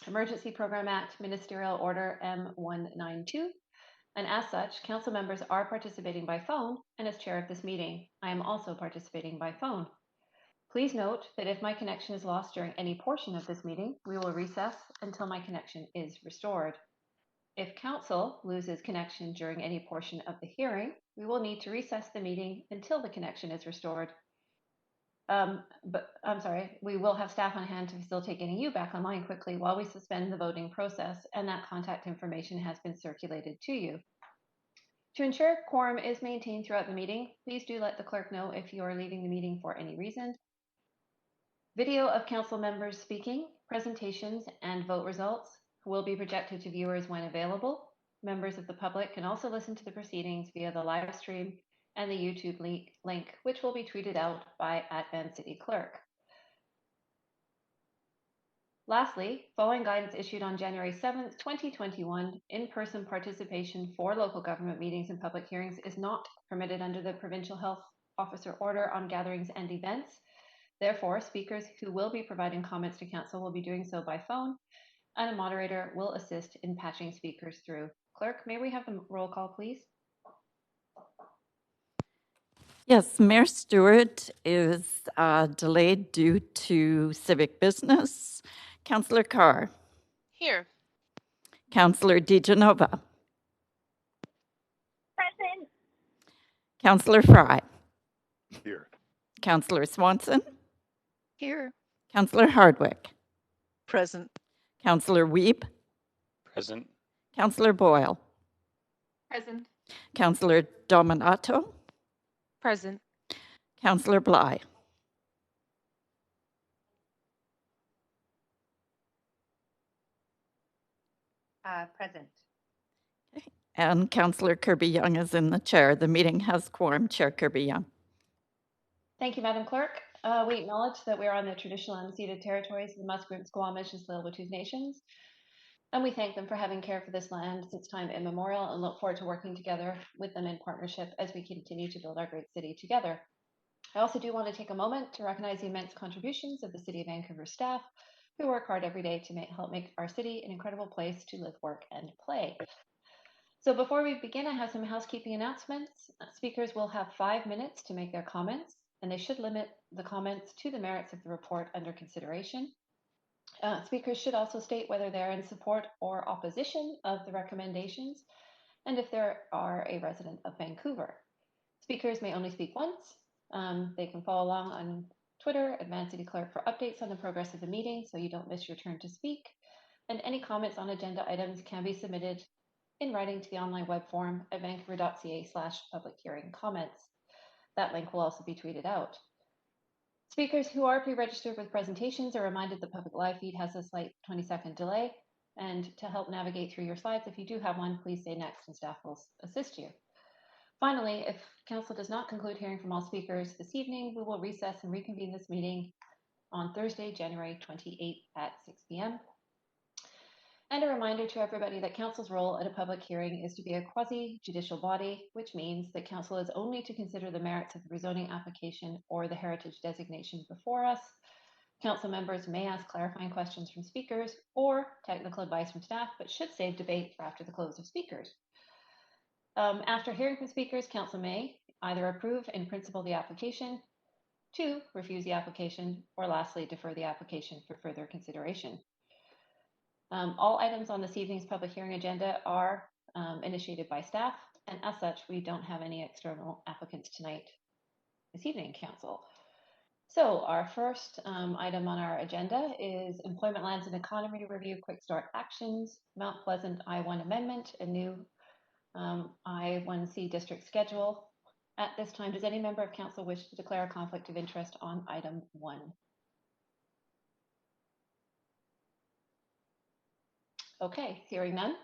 Emergency Program Act, Ministerial Order M192. And as such, council members are participating by phone, and as chair of this meeting, I am also participating by phone. Please note that if my connection is lost during any portion of this meeting, we will recess until my connection is restored. If council loses connection during any portion of the hearing, we will need to recess the meeting until the connection is restored. But I'm sorry, we will have staff on hand to facilitate getting you back online quickly while we suspend the voting process, and that contact information has been circulated to you. To ensure quorum is maintained throughout the meeting, please do let the clerk know if you are leaving the meeting for any reason. Video of council members speaking, presentations, and vote results will be projected to viewers when available. Members of the public can also listen to the proceedings via the live stream and the YouTube link, which will be tweeted out by @VanCityClerk. Lastly, following guidance issued on January 7th, 2021, in-person participation for local government meetings and public hearings is not permitted under the Provincial Health Officer Order on Gatherings and Events. Therefore, speakers who will be providing comments to council will be doing so by phone, and a moderator will assist in patching speakers through. Clerk, may we have the roll call, please? Yes, Mayor Stewart is delayed due to civic business. Councillor Carr. Here. Councillor DiGenova. Present. Councillor Fry. Here. Councillor Swanson. Here. Councillor Hardwick. Present. Councillor Wiebe. Present. Councillor Boyle. Present. Councillor Dominato. Present. Councillor Bly. Present. Okay. And Councillor Kirby-Yung is in the chair. The meeting has quorum. Chair Kirby-Yung. Thank you, Madam Clerk. We acknowledge that we are on the traditional unceded territories of the Musqueam, Squamish, and Tsleil-Waututh nations, and we thank them for having care for this land since time immemorial and look forward to working together with them in partnership as we continue to build our great city together. I also do want to take a moment to recognize the immense contributions of the City of Vancouver staff who work hard every day to help make our city an incredible place to live, work, and play. So before we begin, I have some housekeeping announcements. Speakers will have 5 minutes to make their comments, and they should limit the comments to the merits of the report under consideration. Speakers should also state whether they're in support or opposition of the recommendations, and if they are a resident of Vancouver. Speakers may only speak once. They can follow along on Twitter at VanCityClerk for updates on the progress of the meeting so you don't miss your turn to speak. And any comments on agenda items can be submitted in writing to the online web form at vancouver.ca/public-hearing-comments. That link will also be tweeted out. Speakers who are pre-registered with presentations are reminded the public live feed has a slight 20-second delay. And to help navigate through your slides, if you do have one, please say next and staff will assist you. Finally, if council does not conclude hearing from all speakers this evening, we will recess and reconvene this meeting on Thursday, January 28th at 6 p.m. And a reminder to everybody that council's role at a public hearing is to be a quasi-judicial body, which means that council is only to consider the merits of the rezoning application or the heritage designation before us. Council members may ask clarifying questions from speakers or technical advice from staff, but should save debate for after the close of speakers. After hearing from speakers, council may either approve in principle the application, 2, refuse the application, or lastly, defer the application for further consideration. All items on this evening's public hearing agenda are initiated by staff, and as such, we don't have any external applicants tonight this evening, council. So our first item on our agenda is Employment Lands and Economy Review Quick Start Actions, Mount Pleasant I-1 Amendment, a new I-1C district schedule. At this time, does any member of council wish to declare a conflict of interest on item 1? Okay, hearing none.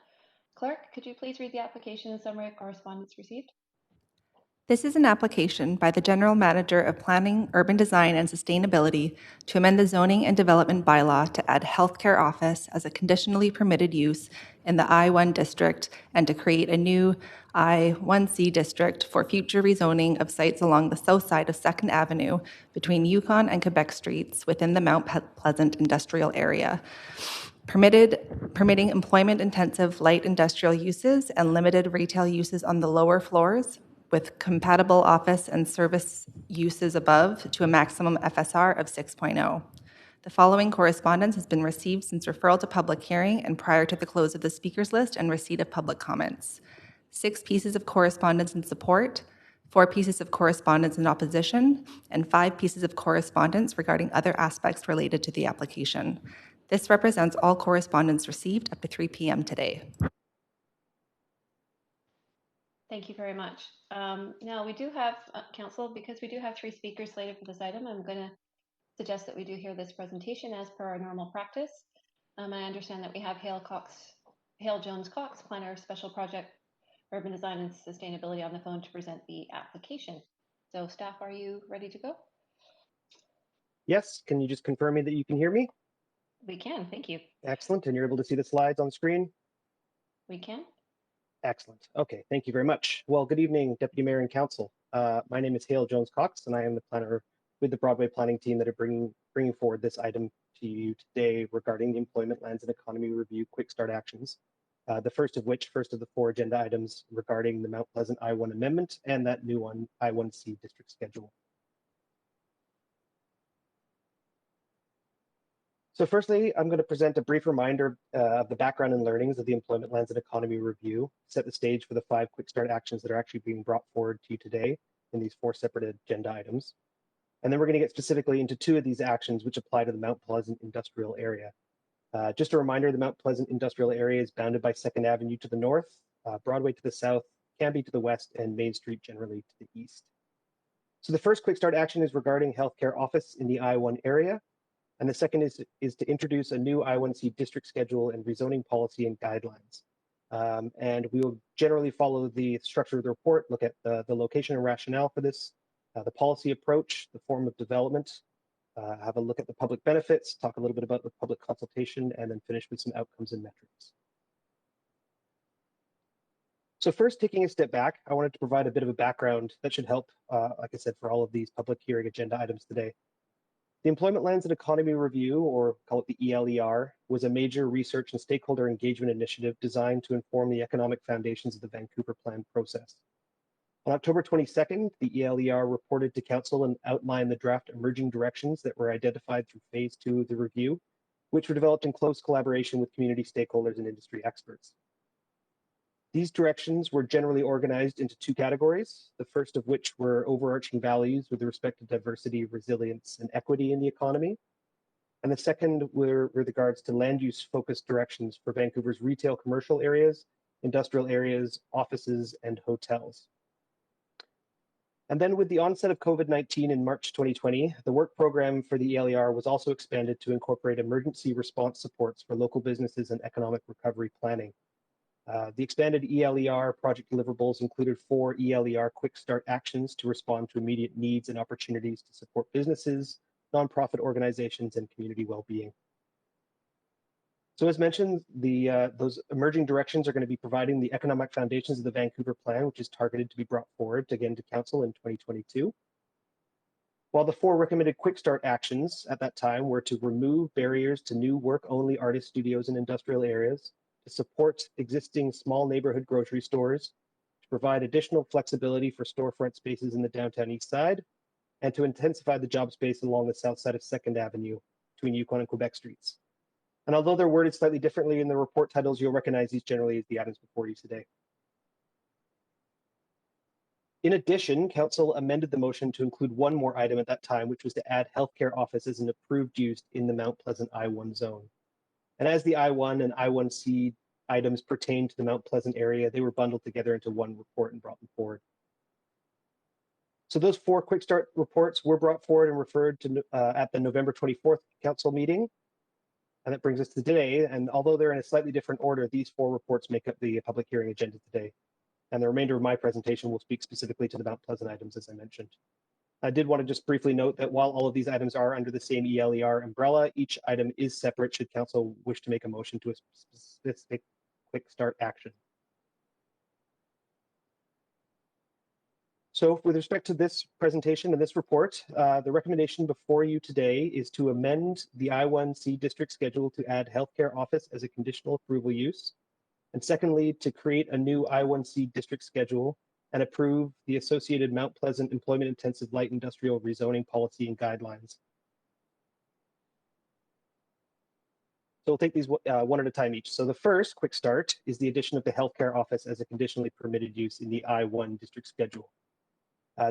Clerk, could you please read the application and summary of correspondence received? This is an application by the General Manager of Planning, Urban Design and Sustainability to amend the Zoning and Development Bylaw to add healthcare office as a conditionally permitted use in the I-1 district and to create a new I-1C district for future rezoning of sites along the south side of 2nd Avenue between Yukon and Quebec Streets within the Mount Pleasant industrial area. permitting employment-intensive light industrial uses and limited retail uses on the lower floors with compatible office and service uses above to a maximum FSR of 6.0. The following correspondence has been received since referral to public hearing and prior to the close of the speakers list and receipt of public comments. 6 pieces of correspondence in support, 4 pieces of correspondence in opposition, and 5 pieces of correspondence regarding other aspects related to the application. This represents all correspondence received up to 3 p.m. today. Thank you very much. Now we do have, Council, because we do have 3 speakers slated for this item, I'm going to suggest that we do hear this presentation as per our normal practice. I understand that we have Hale Jones Cox, Planner of Special Project Urban Design and Sustainability on the phone to present the application. So staff, are you ready to go? Yes, can you just confirm me that you can hear me? We can, thank you. Excellent, and you're able to see the slides on screen? We can. Excellent, okay, thank you very much. Well, good evening, Deputy Mayor and Council. My name is Hale Jones Cox, and I am the planner with the Broadway planning team that are bringing forward this item to you today regarding the Employment, Lands and Economy Review Quick Start Actions. The first of the 4 agenda items regarding the Mount Pleasant I-1 amendment and that new one I-1C district schedule. So firstly, I'm going to present a brief reminder of the background and learnings of the Employment, Lands and Economy Review, set the stage for the 5 quick start actions that are actually being brought forward to you today in these 4 separate agenda items. And then we're going to get specifically into 2 of these actions which apply to the Mount Pleasant industrial area. Just a reminder, the Mount Pleasant industrial area is bounded by 2nd Avenue to the north, Broadway to the south, Cambie to the west, and Main Street generally to the east. So the first quick start action is regarding healthcare office in the I-1 area. And the second is to introduce a new I-1C district schedule and rezoning policy and guidelines. And we will generally follow the structure of the report, look at the location and rationale for this, the policy approach, the form of development, have a look at the public benefits, talk a little bit about the public consultation, and then finish with some outcomes and metrics. So first, taking a step back, I wanted to provide a bit of a background that should help, like I said, for all of these public hearing agenda items today. The Employment, Lands and Economy Review, or call it the ELER, was a major research and stakeholder engagement initiative designed to inform the economic foundations of the Vancouver Plan process. On October 22nd, the ELER reported to Council and outlined the draft emerging directions that were identified through phase 2 of the review, which were developed in close collaboration with community stakeholders and industry experts. These directions were generally organized into 2 categories, the first of which were overarching values with respect to diversity, resilience, and equity in the economy. And the second were with regards to land use focused directions for Vancouver's retail commercial areas, industrial areas, offices, and hotels. And then with the onset of COVID-19 in March 2020, the work program for the ELER was also expanded to incorporate emergency response supports for local businesses and economic recovery planning. The expanded ELER project deliverables included 4 ELER quick start actions to respond to immediate needs and opportunities to support businesses, nonprofit organizations, and community well-being. So as mentioned, those emerging directions are going to be providing the economic foundations of the Vancouver Plan, which is targeted to be brought forward again to Council in 2022. While the 4 recommended quick start actions at that time were to remove barriers to new work-only artist studios in industrial areas, to support existing small neighborhood grocery stores, to provide additional flexibility for storefront spaces in the downtown east side, and to intensify the job space along the south side of 2nd Avenue between Yukon and Quebec Streets. And although they're worded slightly differently in the report titles, you'll recognize these generally as the items before you today. In addition, Council amended the motion to include 1 more item at that time, which was to add healthcare office as an approved use in the Mount Pleasant I-1 zone. And as the I-1 and I-1C items pertain to the Mount Pleasant area, they were bundled together into 1 report and brought them forward. So those 4 quick start reports were brought forward and referred to at the November 24th Council meeting. And that brings us to today. And although they're in a slightly different order, these 4 reports make up the public hearing agenda today. And the remainder of my presentation will speak specifically to the Mount Pleasant items, as I mentioned. I did want to just briefly note that while all of these items are under the same ELER umbrella, each item is separate should Council wish to make a motion to a specific quick start action. So with respect to this presentation and this report, the recommendation before you today is to amend the I-1C district schedule to add healthcare office as a conditional approval use. And secondly, to create a new I-1C district schedule and approve the associated Mount Pleasant employment-intensive light industrial rezoning policy and guidelines. So we'll take these one at a time each. So the first quick start is the addition of the healthcare office as a conditionally permitted use in the I-1 district schedule.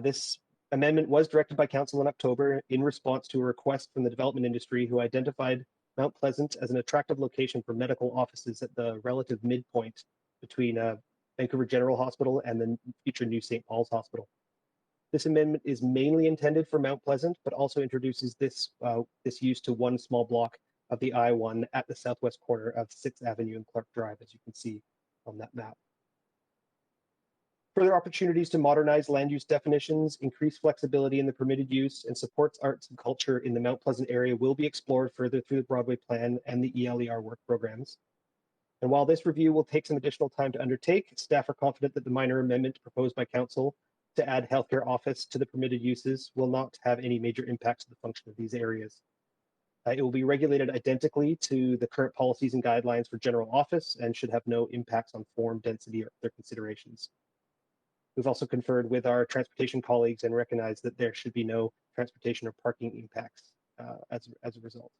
This amendment was directed by Council in October in response to a request from the development industry who identified Mount Pleasant as an attractive location for medical offices at the relative midpoint between Vancouver General Hospital and the future new St. Paul's Hospital. This amendment is mainly intended for Mount Pleasant, but also introduces this use to one small block of the I-1 at the southwest corner of 6th Avenue and Clark Drive, as you can see on that map. Further opportunities to modernize land use definitions, increase flexibility in the permitted use, and supports arts and culture in the Mount Pleasant area will be explored further through the Broadway Plan and the ELER work programs. And while this review will take some additional time to undertake, staff are confident that the minor amendment proposed by Council to add healthcare office to the permitted uses will not have any major impacts to the function of these areas. It will be regulated identically to the current policies and guidelines for general office and should have no impacts on form, density, or other considerations. We've also conferred with our transportation colleagues and recognized that there should be no transportation or parking impacts as a result.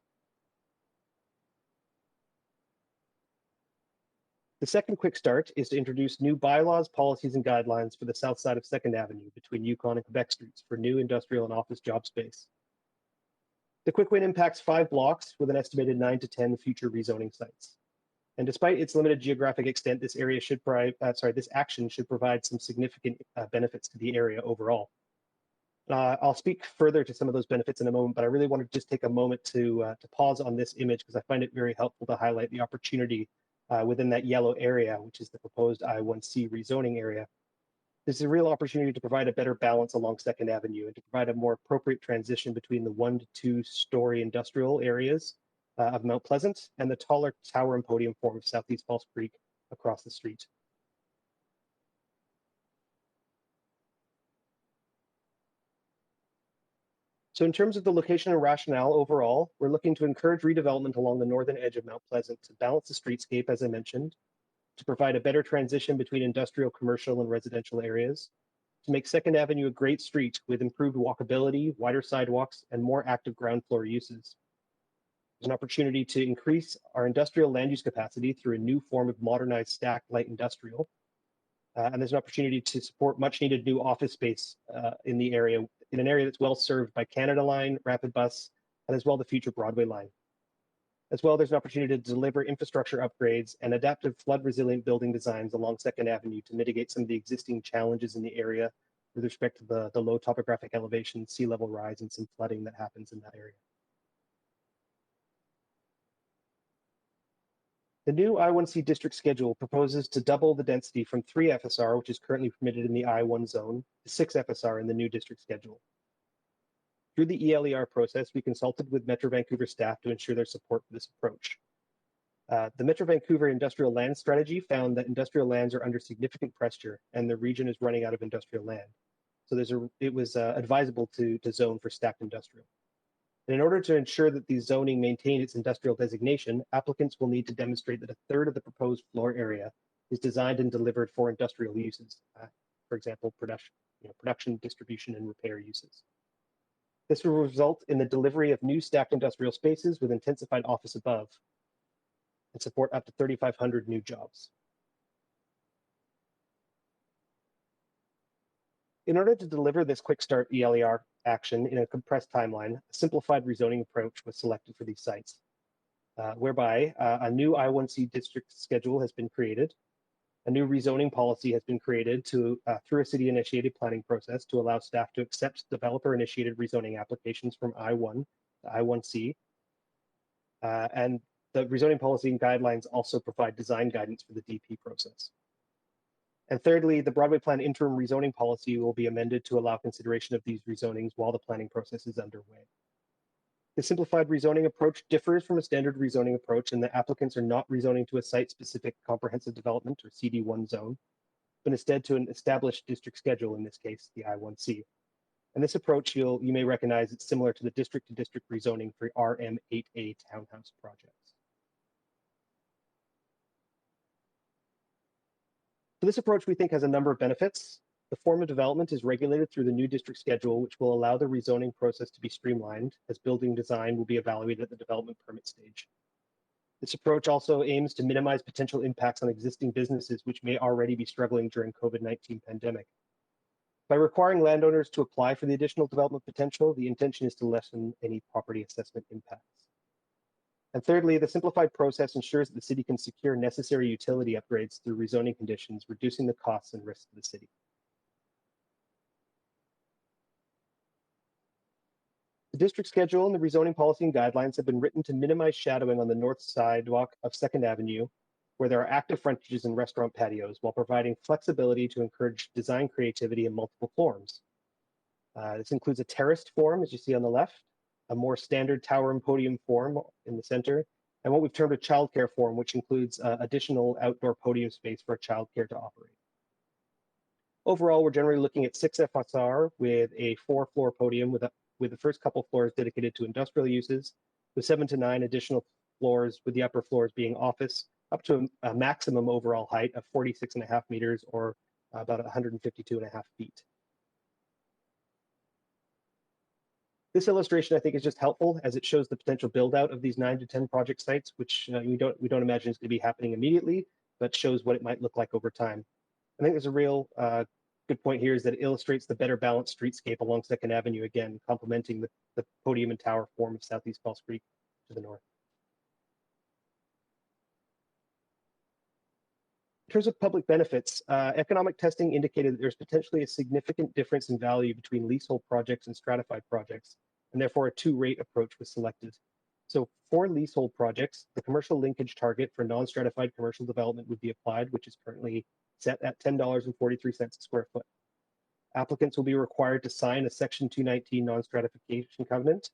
The second quick start is to introduce new bylaws, policies, and guidelines for the south side of 2nd Avenue between Yukon and Quebec Streets for new industrial and office job space. The quick win impacts 5 blocks with an estimated 9 to 10 future rezoning sites. And despite its limited geographic extent, this area should this action should provide some significant benefits to the area overall. I'll speak further to some of those benefits in a moment, but I really want to just take a moment to pause on this image because I find it very helpful to highlight the opportunity within that yellow area, which is the proposed I-1C rezoning area. This is a real opportunity to provide a better balance along 2nd Avenue and to provide a more appropriate transition between the 1 to 2 story industrial areas of Mount Pleasant and the taller tower and podium form of Southeast False Creek across the street. So in terms of the location and rationale overall, we're looking to encourage redevelopment along the northern edge of Mount Pleasant to balance the streetscape, as I mentioned, to provide a better transition between industrial, commercial, and residential areas, to make 2nd Avenue a great street with improved walkability, wider sidewalks, and more active ground floor uses. There's an opportunity to increase our industrial land use capacity through a new form of modernized stacked light industrial. And there's an opportunity to support much needed new office space in the area, in an area that's well served by Canada Line, Rapid Bus, and as well the future Broadway line. As well, there's an opportunity to deliver infrastructure upgrades and adaptive flood resilient building designs along 2nd Avenue to mitigate some of the existing challenges in the area with respect to the low topographic elevation, sea level rise, and some flooding that happens in that area. The new I-1C district schedule proposes to double the density from 3 FSR, which is currently permitted in the I-1 zone, to 6 FSR in the new district schedule. Through the ELER process, we consulted with Metro Vancouver staff to ensure their support for this approach. The Metro Vancouver industrial land strategy found that industrial lands are under significant pressure and the region is running out of industrial land. So it was advisable to zone for stacked industrial. And in order to ensure that the zoning maintained its industrial designation, applicants will need to demonstrate that a third of the proposed floor area is designed and delivered for industrial uses, for example, production, distribution, and repair uses. This will result in the delivery of new stacked industrial spaces with intensified office above and support up to 3,500 new jobs. In order to deliver this quick start ELER action in a compressed timeline, a simplified rezoning approach was selected for these sites, whereby a new I-1C district schedule has been created. A new rezoning policy has been created through a city-initiated planning process to allow staff to accept developer-initiated rezoning applications from I-1 to I-1C. And the rezoning policy and guidelines also provide design guidance for the DP process. And thirdly, the Broadway Plan interim rezoning policy will be amended to allow consideration of these rezonings while the planning process is underway. The simplified rezoning approach differs from a standard rezoning approach in that applicants are not rezoning to a site-specific comprehensive development or CD1 zone, but instead to an established district schedule, in this case, the I1C. And this approach, you may recognize it's similar to the district-to-district rezoning for RM8A townhouse projects. So this approach, we think, has a number of benefits. The form of development is regulated through the new district schedule, which will allow the rezoning process to be streamlined, as building design will be evaluated at the development permit stage. This approach also aims to minimize potential impacts on existing businesses which may already be struggling during COVID-19 pandemic. By requiring landowners to apply for the additional development potential, the intention is to lessen any property assessment impacts. And thirdly, the simplified process ensures that the city can secure necessary utility upgrades through rezoning conditions, reducing the costs and risks to the city. The district schedule and the rezoning policy and guidelines have been written to minimize shadowing on the north sidewalk of 2nd Avenue, where there are active frontages and restaurant patios, while providing flexibility to encourage design creativity in multiple forms. This includes a terraced form, as you see on the left, a more standard tower and podium form in the center, and what we've termed a childcare form, which includes additional outdoor podium space for childcare to operate. Overall, we're generally looking at 6 FSR with a 4-floor podium with the first couple floors dedicated to industrial uses, with 7 to 9 additional floors, with the upper floors being office, up to a maximum overall height of 46.5 meters or about 152.5 feet. This illustration, I think, is just helpful as it shows the potential build out of these 9 to 10 project sites, which we don't imagine is going to be happening immediately, but shows what it might look like over time. I think there's a real good point here is that it illustrates the better balanced streetscape along 2nd Avenue, again, complementing the podium and tower form of Southeast False Creek to the north. In terms of public benefits, economic testing indicated that there's potentially a significant difference in value between leasehold projects and stratified projects, and therefore a 2-rate approach was selected. So for leasehold projects, the commercial linkage target for non-stratified commercial development would be applied, which is currently set at $10.43 a square foot. Applicants will be required to sign a Section 219 non-stratification covenant,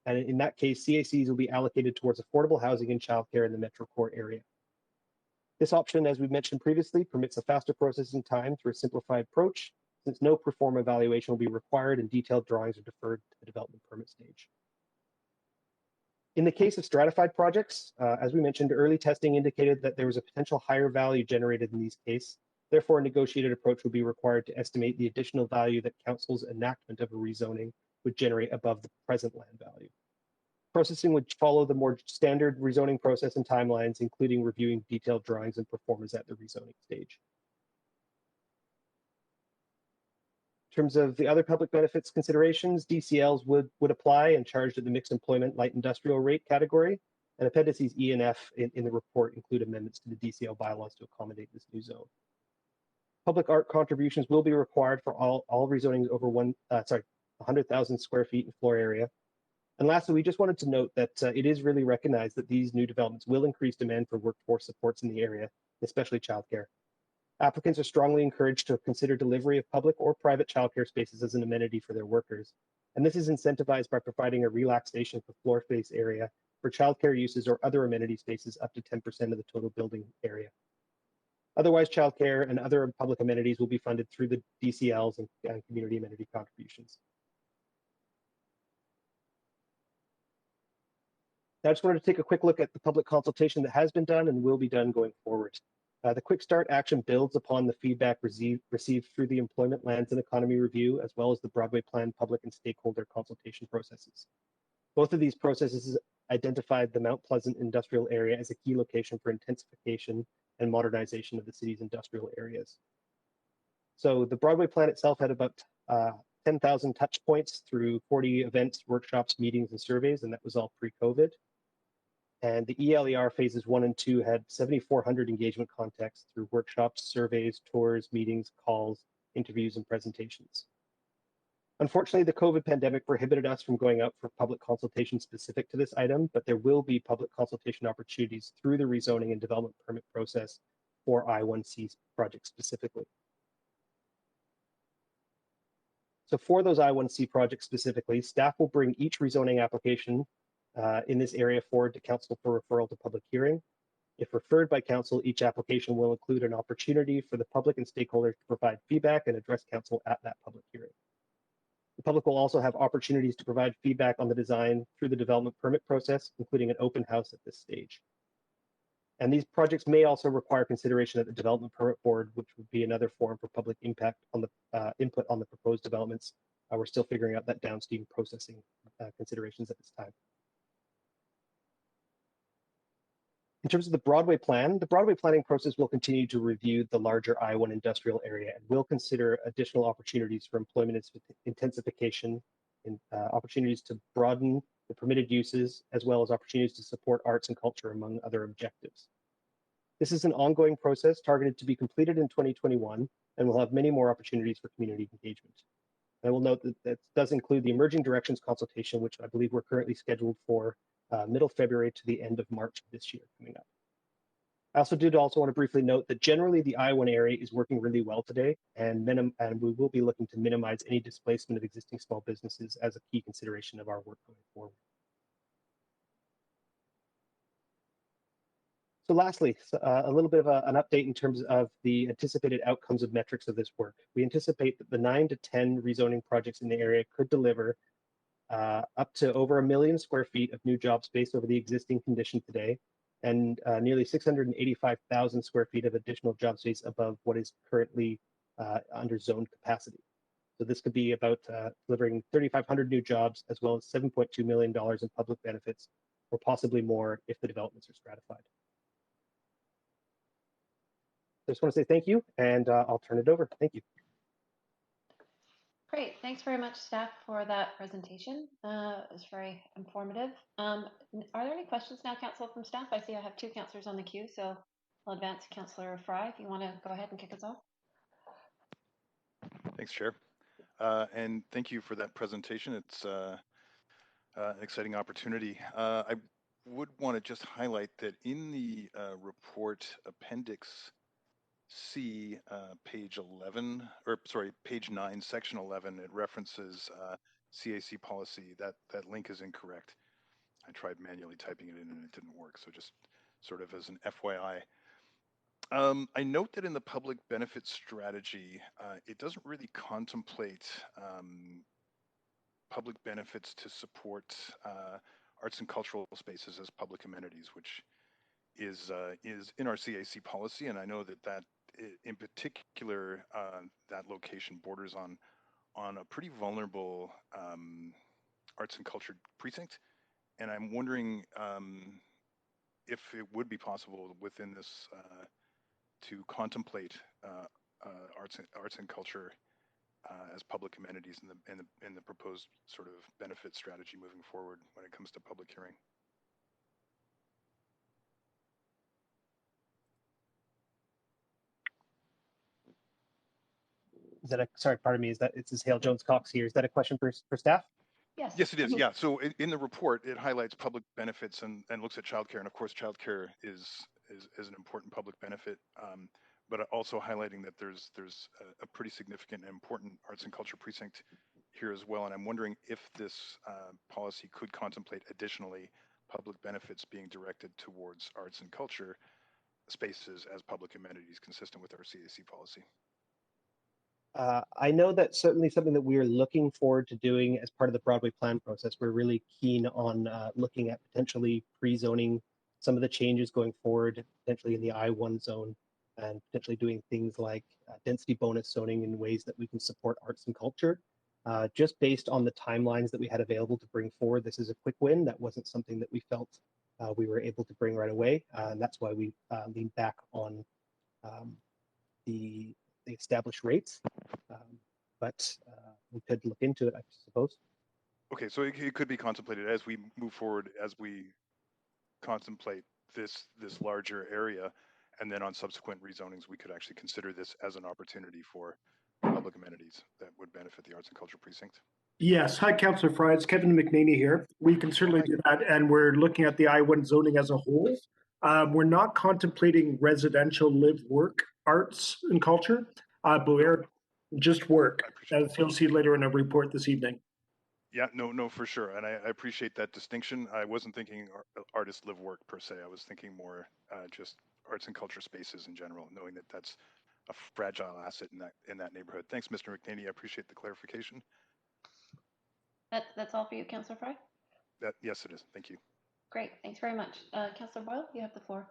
and in that case, CACs will be allocated towards affordable housing and childcare in the Metro Core area. This option, as we mentioned previously, permits a faster processing time through a simplified approach, since no pro forma evaluation will be required and detailed drawings are deferred to the development permit stage. In the case of stratified projects, as we mentioned, early testing indicated that there was a potential higher value generated in these cases. Therefore, a negotiated approach will be required to estimate the additional value that council's enactment of a rezoning would generate above the present land value. Processing would follow the more standard rezoning process and timelines, including reviewing detailed drawings and performance at the rezoning stage. In terms of the other public benefits considerations, DCLs would apply and charged at the mixed employment light industrial rate category, and appendices E and F in the report include amendments to the DCL bylaws to accommodate this new zone. Public art contributions will be required for all rezonings over 100,000 square feet in floor area. And lastly, we just wanted to note that it is really recognized that these new developments will increase demand for workforce supports in the area, especially childcare. Applicants are strongly encouraged to consider delivery of public or private childcare spaces as an amenity for their workers. And this is incentivized by providing a relaxation for floor space area for childcare uses or other amenity spaces up to 10% of the total building area. Otherwise, childcare and other public amenities will be funded through the DCLs and community amenity contributions. I just wanted to take a quick look at the public consultation that has been done and will be done going forward. The Quick Start action builds upon the feedback received through the Employment, Lands and Economy Review, as well as the Broadway Plan public and stakeholder consultation processes. Both of these processes identified the Mount Pleasant industrial area as a key location for intensification and modernization of the city's industrial areas. So the Broadway Plan itself had about 10,000 touch points through 40 events, workshops, meetings, and surveys, and that was all pre-COVID. And the ELER phases 1 and 2 had 7,400 engagement contacts through workshops, surveys, tours, meetings, calls, interviews, and presentations. Unfortunately, the COVID pandemic prohibited us from going out for public consultation specific to this item, but there will be public consultation opportunities through the rezoning and development permit process for I1C projects specifically. So for those I1C projects specifically, staff will bring each rezoning application in this area forward to council for referral to public hearing. If referred by council, each application will include an opportunity for the public and stakeholders to provide feedback and address council at that public hearing. The public will also have opportunities to provide feedback on the design through the development permit process, including an open house at this stage. And these projects may also require consideration at the development permit board, which would be another forum for public impact on the input on the proposed developments. We're still figuring out that downstream processing considerations at this time. In terms of the Broadway plan, the Broadway planning process will continue to review the larger I-1 industrial area and will consider additional opportunities for employment intensification and opportunities to broaden the permitted uses, as well as opportunities to support arts and culture, among other objectives. This is an ongoing process targeted to be completed in 2021 and will have many more opportunities for community engagement. I will note that that does include the emerging directions consultation, which I believe we're currently scheduled for middle February to the end of March of this year coming up. I also want to briefly note that generally the I-1 area is working really well today, and we will be looking to minimize any displacement of existing small businesses as a key consideration of our work going forward. So lastly, a little bit of an update in terms of the anticipated outcomes of metrics of this work. We anticipate that the 9 to 10 rezoning projects in the area could deliver up to over 1 million square feet of new job space over the existing condition today, and nearly 685,000 square feet of additional job space above what is currently under zoned capacity. So this could be about delivering 3,500 new jobs, as well as $7.2 million in public benefits, or possibly more if the developments are stratified. I just want to say thank you, and I'll turn it over. Thank you. Great. Thanks very much, staff, for that presentation. It was very informative. Are there any questions now, Council, from staff? I see I have 2 councillors on the queue, so I'll advance Councillor Fry if you want to go ahead and kick us off. Thanks, Chair. And thank you for that presentation. It's an exciting opportunity. I would want to just highlight that in the report Appendix C, page 11, or sorry, page 9, section 11, it references CAC policy. That link is incorrect. I tried manually typing it in and it didn't work. So just sort of as an FYI. I note that in the public benefit strategy, it doesn't really contemplate public benefits to support arts and cultural spaces as public amenities, which is in our CAC policy. And I know that in particular, that location borders on a pretty vulnerable arts and culture precinct. And I'm wondering if it would be possible within this to contemplate arts and culture as public amenities in the proposed sort of benefit strategy moving forward when it comes to public hearing. Is that sorry, pardon me, this is Hale Jones Cox here. Is that a question for staff? Yes. Yes, it is. Yeah. So in the report, it highlights public benefits and looks at childcare. And of course, childcare is an important public benefit, but also highlighting that there's a pretty significant and important arts and culture precinct here as well. And I'm wondering if this policy could contemplate additionally public benefits being directed towards arts and culture spaces as public amenities consistent with our CAC policy. I know that's certainly something that we are looking forward to doing as part of the Broadway plan process. We're really keen on looking at potentially pre-zoning some of the changes going forward, potentially in the I-1 zone, and potentially doing things like density bonus zoning in ways that we can support arts and culture. Just based on the timelines that we had available to bring forward, this is a quick win. That wasn't something that we felt we were able to bring right away. And that's why we leaned back on the established rates, but we could look into it, I suppose. Okay, so it could be contemplated as we move forward, as we contemplate this larger area, and then on subsequent rezonings, we could actually consider this as an opportunity for public amenities that would benefit the arts and culture precinct. Yes. Hi, Councillor Fry. It's Kevin McNaney here. We can certainly do that, and we're looking at the I-1 zoning as a whole. We're not contemplating residential live work arts and culture, but we're just work, as you'll see later in our report this evening. Yeah, no, for sure. And I appreciate that distinction. I wasn't thinking artist live work per se. I was thinking more just arts and culture spaces in general, knowing that that's a fragile asset in that neighborhood. Thanks, Mr. McNaney. I appreciate the clarification. That's all for you, Councillor Fry? Yes, it is. Thank you. Great, thanks very much. Councillor Boyle, you have the floor.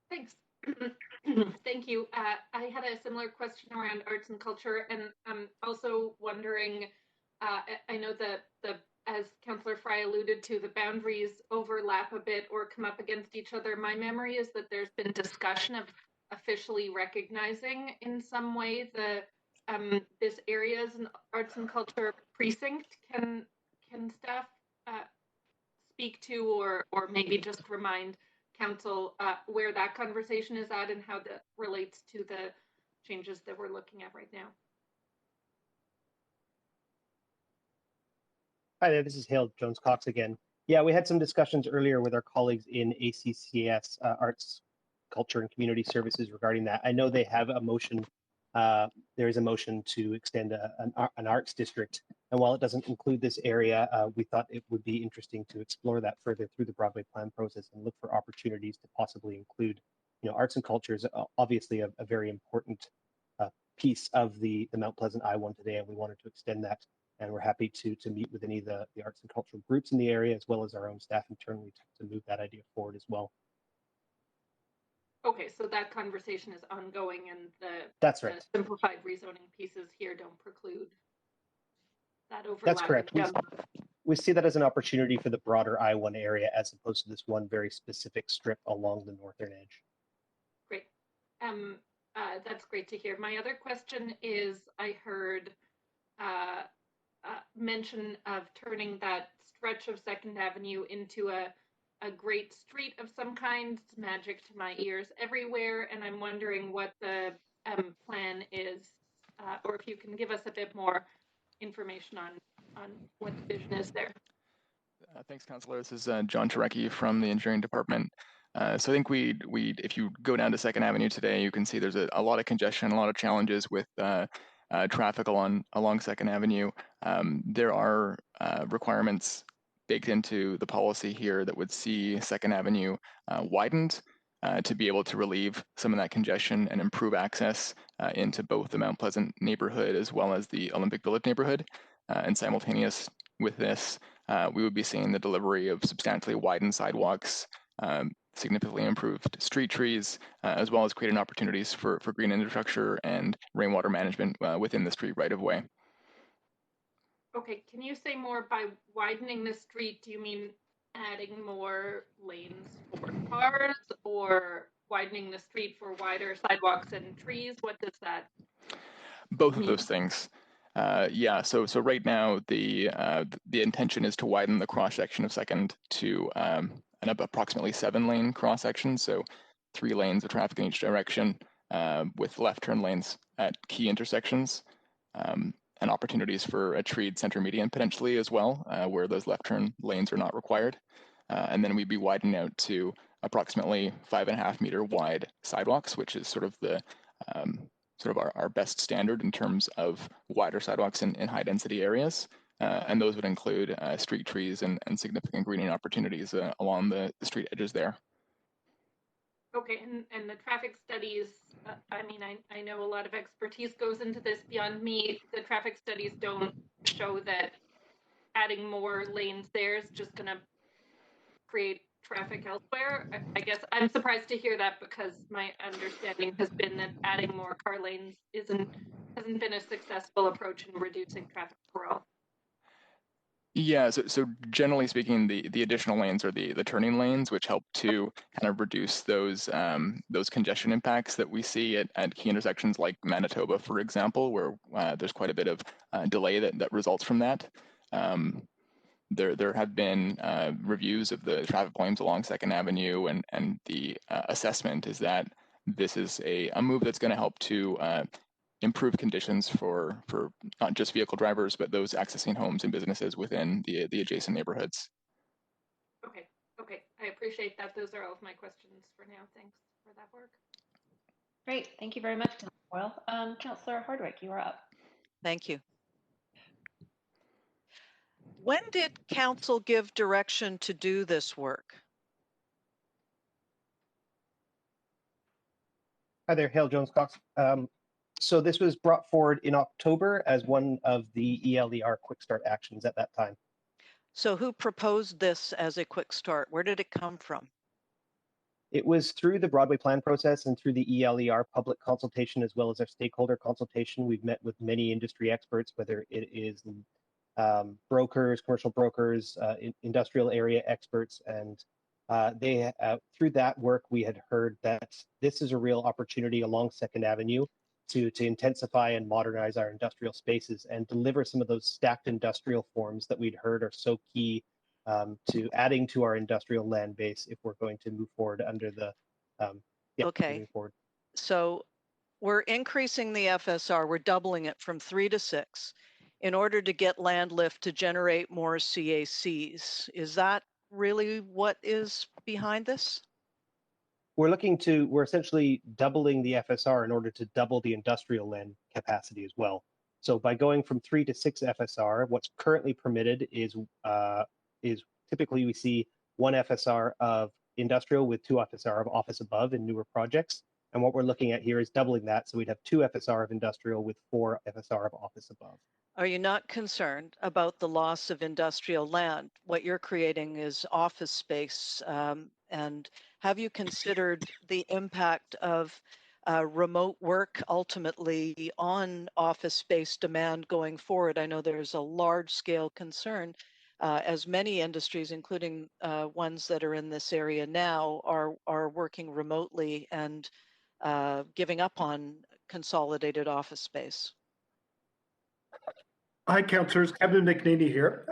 Thanks. Thank you. I had a similar question around arts and culture, and I'm also wondering, I know that as Councillor Fry alluded to, the boundaries overlap a bit or come up against each other. My memory is that there's been discussion of officially recognizing in some way the this area as an arts and culture precinct. Can staff speak to or maybe just remind Council where that conversation is at and how that relates to the changes that we're looking at right now? Hi there, this is Hale Jones-Cox again. Yeah, we had some discussions earlier with our colleagues in ACCS Arts, Culture and Community Services regarding that. I know they have a motion. There is a motion to extend an arts district. And while it doesn't include this area, we thought it would be interesting to explore that further through the Broadway plan process and look for opportunities to possibly include, arts and culture is obviously a very important piece of the Mount Pleasant I-1 today, and we wanted to extend that. And we're happy to meet with any of the arts and cultural groups in the area, as well as our own staff internally to move that idea forward as well. Okay, so that conversation is ongoing, and That's right. The simplified rezoning pieces here don't preclude that overlap. That's correct. We see that as an opportunity for the broader I-1 area as opposed to this one very specific strip along the northern edge. Great. That's great to hear. My other question is, I heard mention of turning that stretch of 2nd Avenue into a great street of some kind. It's magic to my ears everywhere, and I'm wondering what the plan is, or if you can give us a bit more information on what the vision is there. Thanks, Councillor. This is John Turecki from the Engineering Department. So I think if you go down to 2nd Avenue today, you can see there's a lot of congestion, a lot of challenges with traffic along 2nd Avenue. There are requirements baked into the policy here that would see 2nd Avenue widened to be able to relieve some of that congestion and improve access into both the Mount Pleasant neighborhood as well as the Olympic Village neighborhood. And simultaneous with this, we would be seeing the delivery of substantially widened sidewalks, significantly improved street trees, as well as creating opportunities for green infrastructure and rainwater management within the street right of way. Okay, can you say more by widening the street? Do you mean adding more lanes for cars or widening the street for wider sidewalks and trees? What does that Both of those things. Yeah, so right now the intention is to widen the cross section of 2nd to an approximately 7-lane cross section, so 3 lanes of traffic in each direction, with left turn lanes at key intersections, and opportunities for a treed center median potentially as well, where those left turn lanes are not required. And then we'd be widening out to approximately 5.5 meter wide sidewalks, which is sort of the our best standard in terms of wider sidewalks in high density areas. And those would include street trees and significant greening opportunities along the street edges there. Okay, and the traffic studies, I mean, I know a lot of expertise goes into this beyond me. The traffic studies don't show that adding more lanes there is just going to create traffic elsewhere. I guess I'm surprised to hear that, because my understanding has been that adding more car lanes hasn't been a successful approach in reducing traffic overall. Yeah, so generally speaking, the additional lanes are the turning lanes, which help to kind of reduce those congestion impacts that we see at key intersections like Manitoba, for example, where there's quite a bit of delay that results from that. There have been reviews of the traffic volumes along 2nd Avenue, and the assessment is that this is a move that's going to help to improve conditions for not just vehicle drivers, but those accessing homes and businesses within the adjacent neighborhoods. Okay, I appreciate that. Those are all of my questions for now. Thanks for that work. Great, thank you very much, Councillor Boyle. Councillor Hardwick, you are up. Thank you. When did council give direction to do this work? Hi there, Hale Jones Cox. So this was brought forward in October as one of the ELER quick start actions at that time. So who proposed this as a quick start? Where did it come from? It was through the Broadway plan process and through the ELER public consultation, as well as our stakeholder consultation. We've met with many industry experts, whether it is brokers, commercial brokers, industrial area experts, and through that work, we had heard that this is a real opportunity along Second Avenue to intensify and modernize our industrial spaces and deliver some of those stacked industrial forms that we'd heard are so key to adding to our industrial land base if we're going to move forward under the Okay. moving forward. So we're increasing the FSR, we're doubling it from 3 to 6 in order to get land lift to generate more CACs. Is that really what is behind this? We're essentially doubling the FSR in order to double the industrial land capacity as well. So by going from 3 to 6 FSR, what's currently permitted is typically we see 1 FSR of industrial with 2 FSR of office above in newer projects. And what we're looking at here is doubling that. So we'd have 2 FSR of industrial with 4 FSR of office above. Are you not concerned about the loss of industrial land? What you're creating is office space. And have you considered the impact of remote work ultimately on office space demand going forward? I know there's a large scale concern as many industries, including ones that are in this area now, are working remotely and giving up on consolidated office space. Hi, councillors. Kevin McNaney here.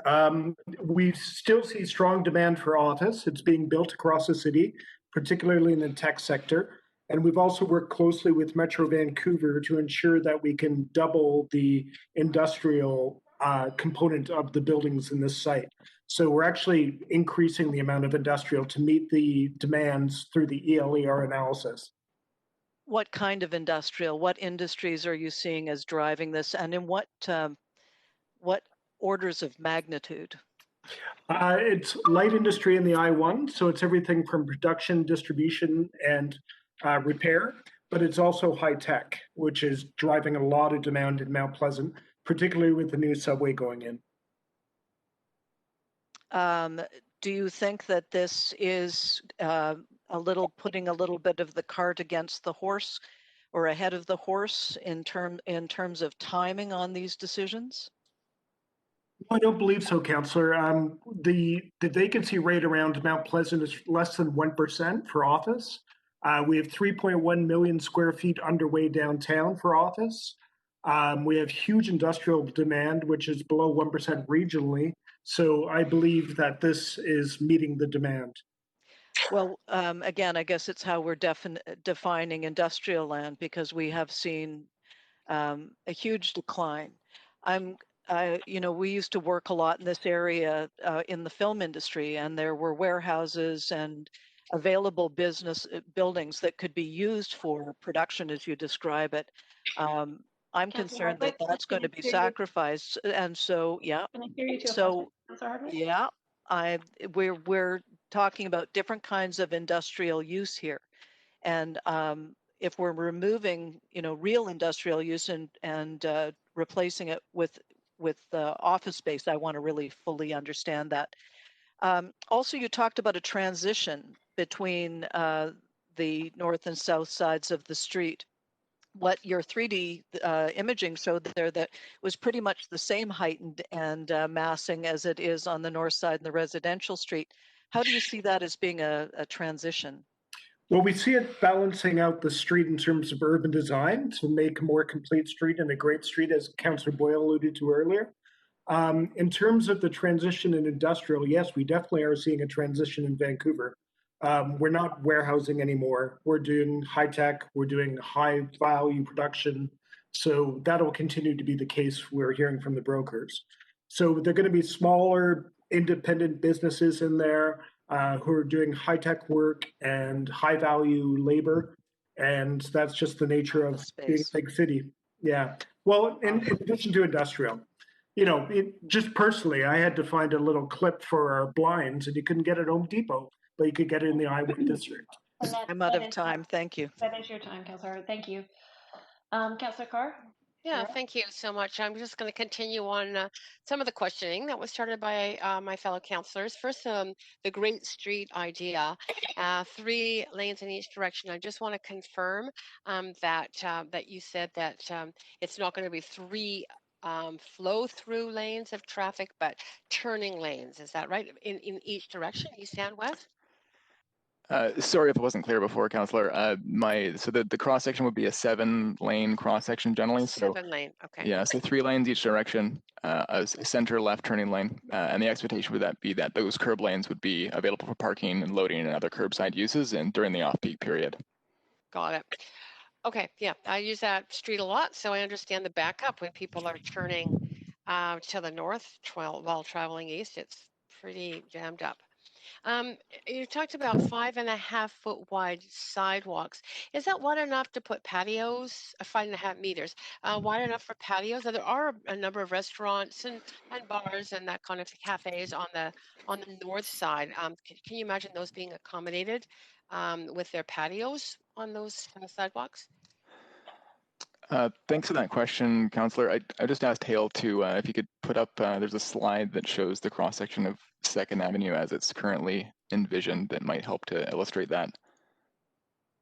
We still see strong demand for office. It's being built across the city, particularly in the tech sector. And we've also worked closely with Metro Vancouver to ensure that we can double the industrial component of the buildings in this site. So we're actually increasing the amount of industrial to meet the demands through the ELER analysis. What kind of industrial? What industries are you seeing as driving this, and in what orders of magnitude? It's light industry in the I-1, so it's everything from production, distribution, and repair, but it's also high tech, which is driving a lot of demand in Mount Pleasant, particularly with the new subway going in. Do you think that this is putting a little bit of the cart against the horse or ahead of the horse in terms of timing on these decisions? I don't believe so, Councillor. The vacancy rate around Mount Pleasant is less than 1% for office. We have 3.1 million square feet underway downtown for office. We have huge industrial demand, which is below 1% regionally. So I believe that this is meeting the demand. Well, again, I guess it's how we're defining industrial land, because we have seen a huge decline. We used to work a lot in this area in the film industry, and there were warehouses and available business buildings that could be used for production, as you describe it. I'm concerned that that's going to be sacrificed, and so yeah. Can I hear you too? So yeah, we're talking about different kinds of industrial use here, and if we're removing, real industrial use and replacing it with office space, I want to really fully understand that. Also, you talked about a transition between the north and south sides of the street. What your 3D imaging showed there, that was pretty much the same height and massing as it is on the north side and the residential street. How do you see that as being a transition? Well, we see it balancing out the street in terms of urban design to make a more complete street and a great street, as Councillor Boyle alluded to earlier. In terms of the transition in industrial, yes, we definitely are seeing a transition in Vancouver. We're not warehousing anymore. We're doing high tech, we're doing high value production. So that'll continue to be the case, we're hearing from the brokers. So they're going to be smaller, independent businesses in there who are doing high tech work and high value labor. And that's just the nature of being a big city. Yeah. Well, in addition to industrial. just personally, I had to find a little clip for our blinds, and you couldn't get it at Home Depot, but you could get it in the I-1 district. And I'm out that of is time. Thank you. That is your time, Councillor. Thank you. Councillor Carr? Yeah, You're up. thank you so much. I'm just going to continue on some of the questioning that was started by my fellow councillors. First, the Great Street idea, 3 lanes in each direction. I just want to confirm that you said that it's not going to be 3 flow-through lanes of traffic, but turning lanes. Is that right? In each direction, east and west? Sorry if it wasn't clear before, Councillor. So the cross section would be a 7-lane cross section generally. So 7 lane. Okay. yeah, so 3 lanes each direction, a center left turning lane, and the expectation would be that those curb lanes would be available for parking and loading and other curbside uses and during the off-peak period. Got it. Okay, yeah, I use that street a lot, so I understand the backup when people are turning to the north while traveling east. It's pretty jammed up. You talked about 5.5 foot wide sidewalks. Is that wide enough to put patios? 5.5 meters, wide enough for patios? There are a number of restaurants and bars and that kind of cafes on the north side. Can you imagine those being accommodated with their patios on those sidewalks? Thanks for that question, Councillor. I just asked Hale to, if you could put up, there's a slide that shows the cross-section of 2nd Avenue as it's currently envisioned that might help to illustrate that.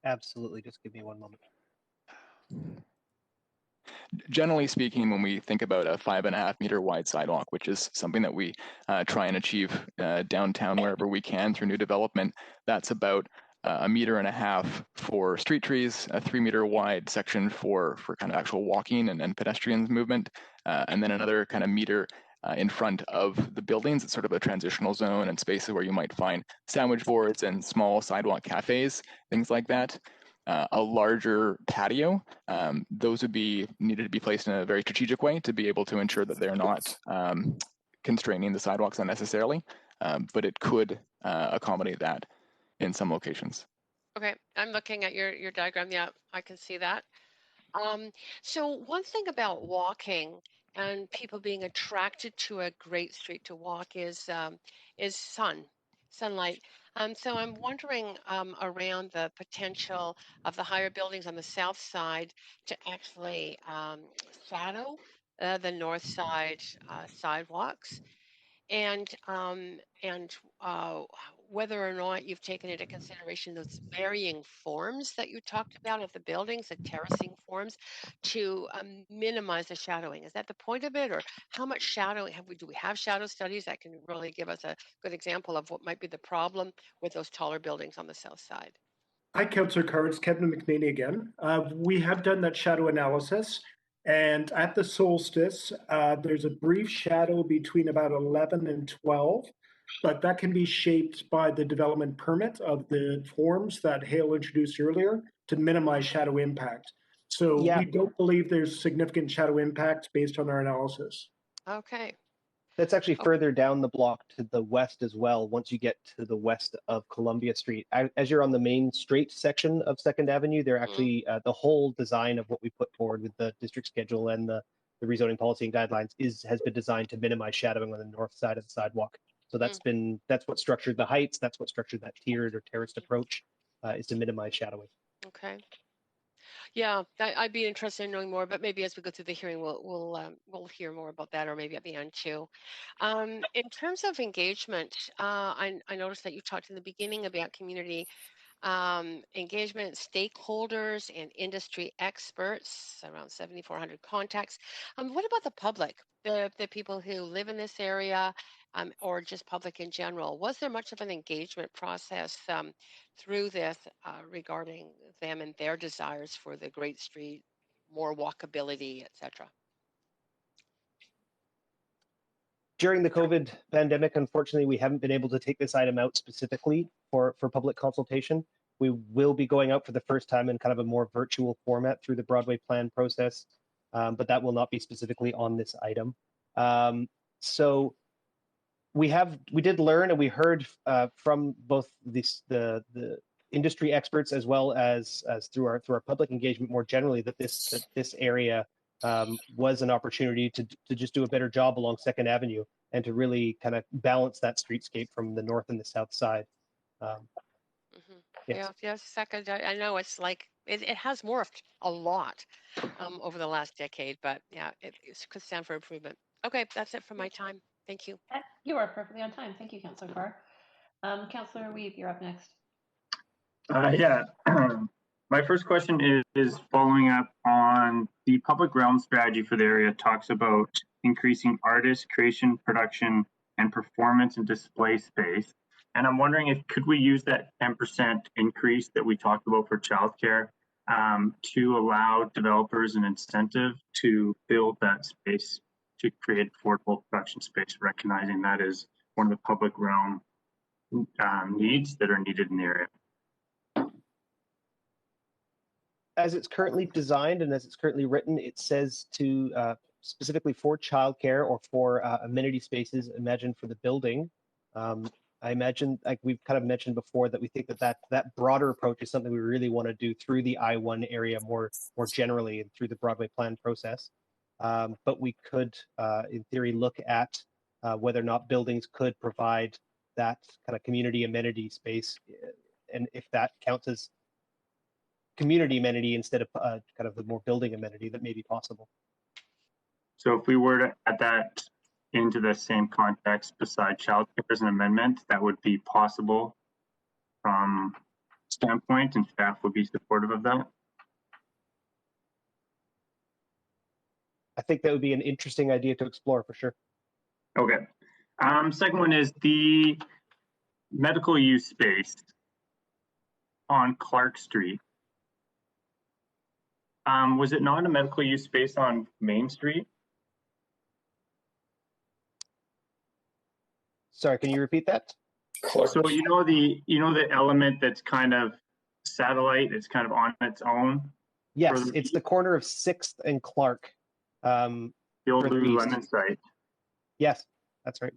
Absolutely. Just give me one moment. Generally speaking, when we think about a 5.5 meter wide sidewalk, which is something that we try and achieve downtown wherever we can through new development, that's about 1.5 meters for street trees, a 3 meter wide section for kind of actual walking and pedestrians movement, and then another kind of meter in front of the buildings. It's sort of a transitional zone and spaces where you might find sandwich boards and small sidewalk cafes, things like that. A larger patio, those would be needed to be placed in a very strategic way to be able to ensure that they're not constraining the sidewalks unnecessarily, but it could accommodate that in some locations. Okay, I'm looking at your diagram. Yeah, I can see that. So one thing about walking and people being attracted to a great street to walk is sunlight. So I'm wondering around the potential of the higher buildings on the south side to actually shadow the north side sidewalks, and whether or not you've taken into consideration those varying forms that you talked about of the buildings, the terracing forms, to minimize the shadowing. Is that the point of it, or how much shadowing do we have shadow studies that can really give us a good example of what might be the problem with those taller buildings on the south side? Hi, Councillor Carr. It's Kevin McNaney again. We have done that shadow analysis. And at the solstice, there's a brief shadow between about 11 and 12, but that can be shaped by the development permit of the forms that Hale introduced earlier to minimize shadow impact. So we don't believe there's significant shadow impact based on our analysis. Okay. That's actually further down the block to the west as well, once you get to the west of Columbia Street. As you're on the main straight section of 2nd Avenue, they're actually, the whole design of what we put forward with the district schedule and the rezoning policy and guidelines has been designed to minimize shadowing on the north side of the sidewalk. So that's what structured the heights, that's what structured that tiered or terraced approach, is to minimize shadowing. Okay. Yeah, I'd be interested in knowing more, but maybe as we go through the hearing, we'll hear more about that, or maybe at the end too. In terms of engagement, I noticed that you talked in the beginning about community engagement, stakeholders, and industry experts, around 7,400 contacts. What about the public, the people who live in this area, or just public in general? Was there much of an engagement process through this regarding them and their desires for the Great Street, more walkability, etc.? During the COVID pandemic, unfortunately, we haven't been able to take this item out specifically for public consultation. We will be going out for the first time in kind of a more virtual format through the Broadway plan process, but that will not be specifically on this item. So we did learn, and we heard from both the industry experts as well as through our public engagement more generally, that this area was an opportunity to just do a better job along Second Avenue and to really kind of balance that streetscape from the north and the south side. Yes. Yeah, second. I know it's like it has morphed a lot over the last decade, but yeah, it could stand for improvement. Okay, that's it for my time. Thank you. You are perfectly on time. Thank you, Councillor Carr. Councillor Weave, you're up next. Yeah, my first question is following up on the public realm strategy for the area. Talks about increasing artist creation, production, and performance and display space. And I'm wondering if could we use that 10% increase that we talked about for childcare to allow developers an incentive to build that space to create affordable production space, recognizing that is one of the public realm needs that are needed in the area. As it's currently designed and as it's currently written, it says to specifically for childcare or for amenity spaces imagined for the building. I imagine, like we've kind of mentioned before, that we think that broader approach is something we really want to do through the I-1 area more generally and through the Broadway plan process. But we could, in theory, look at whether or not buildings could provide that kind of community amenity space, and if that counts as community amenity instead of kind of the more building amenity that may be possible. So if we were to add that into the same context beside childcare as an amendment, that would be possible from standpoint, and staff would be supportive of that? I think that would be an interesting idea to explore for sure. Okay. Second one is the medical use space on Clark Street. Was it not a medical use space on Main Street? Sorry, can you repeat that? So you know the element that's kind of satellite, it's kind of on its own? Yes, it's the corner of 6th and Clark. The old Lululemon site. Yes, that's right.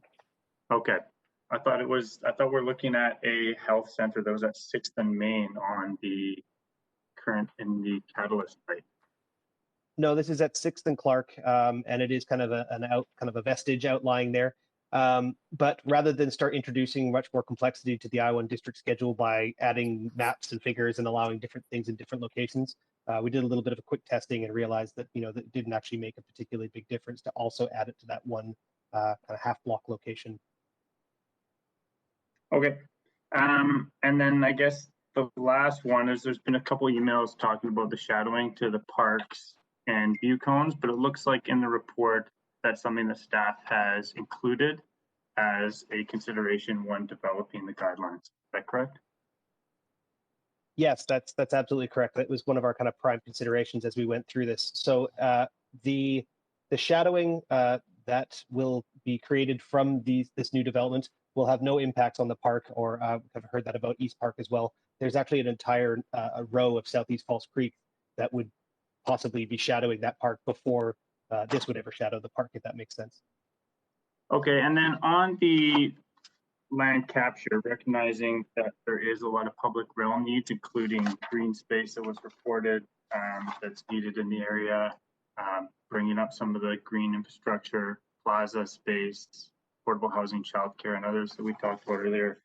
Okay. I thought we're looking at a health center that was at 6th and Main on the current in the Catalyst site. No, this is at 6th and Clark, and it is kind of a vestige outlying there. But rather than start introducing much more complexity to the I-1 district schedule by adding maps and figures and allowing different things in different locations, we did a little bit of a quick testing and realized that that it didn't actually make a particularly big difference to also add it to that one kind of half block location. Okay, and then I guess the last one is there's been a couple emails talking about the shadowing to the parks and view cones, but it looks like in the report that's something that staff has included as a consideration when developing the guidelines. Is that correct? Yes, that's absolutely correct. That was one of our kind of prime considerations as we went through this. So the shadowing that will be created from this new development will have no impacts on the park, or I've heard that about East Park as well. There's actually an entire a row of Southeast Falls Creek that would possibly be shadowing that park before this would ever shadow the park, if that makes sense. Okay, and then on the land capture, recognizing that there is a lot of public realm needs, including green space that was reported that's needed in the area, bringing up some of the green infrastructure, plaza space, affordable housing, childcare, and others that we talked about earlier.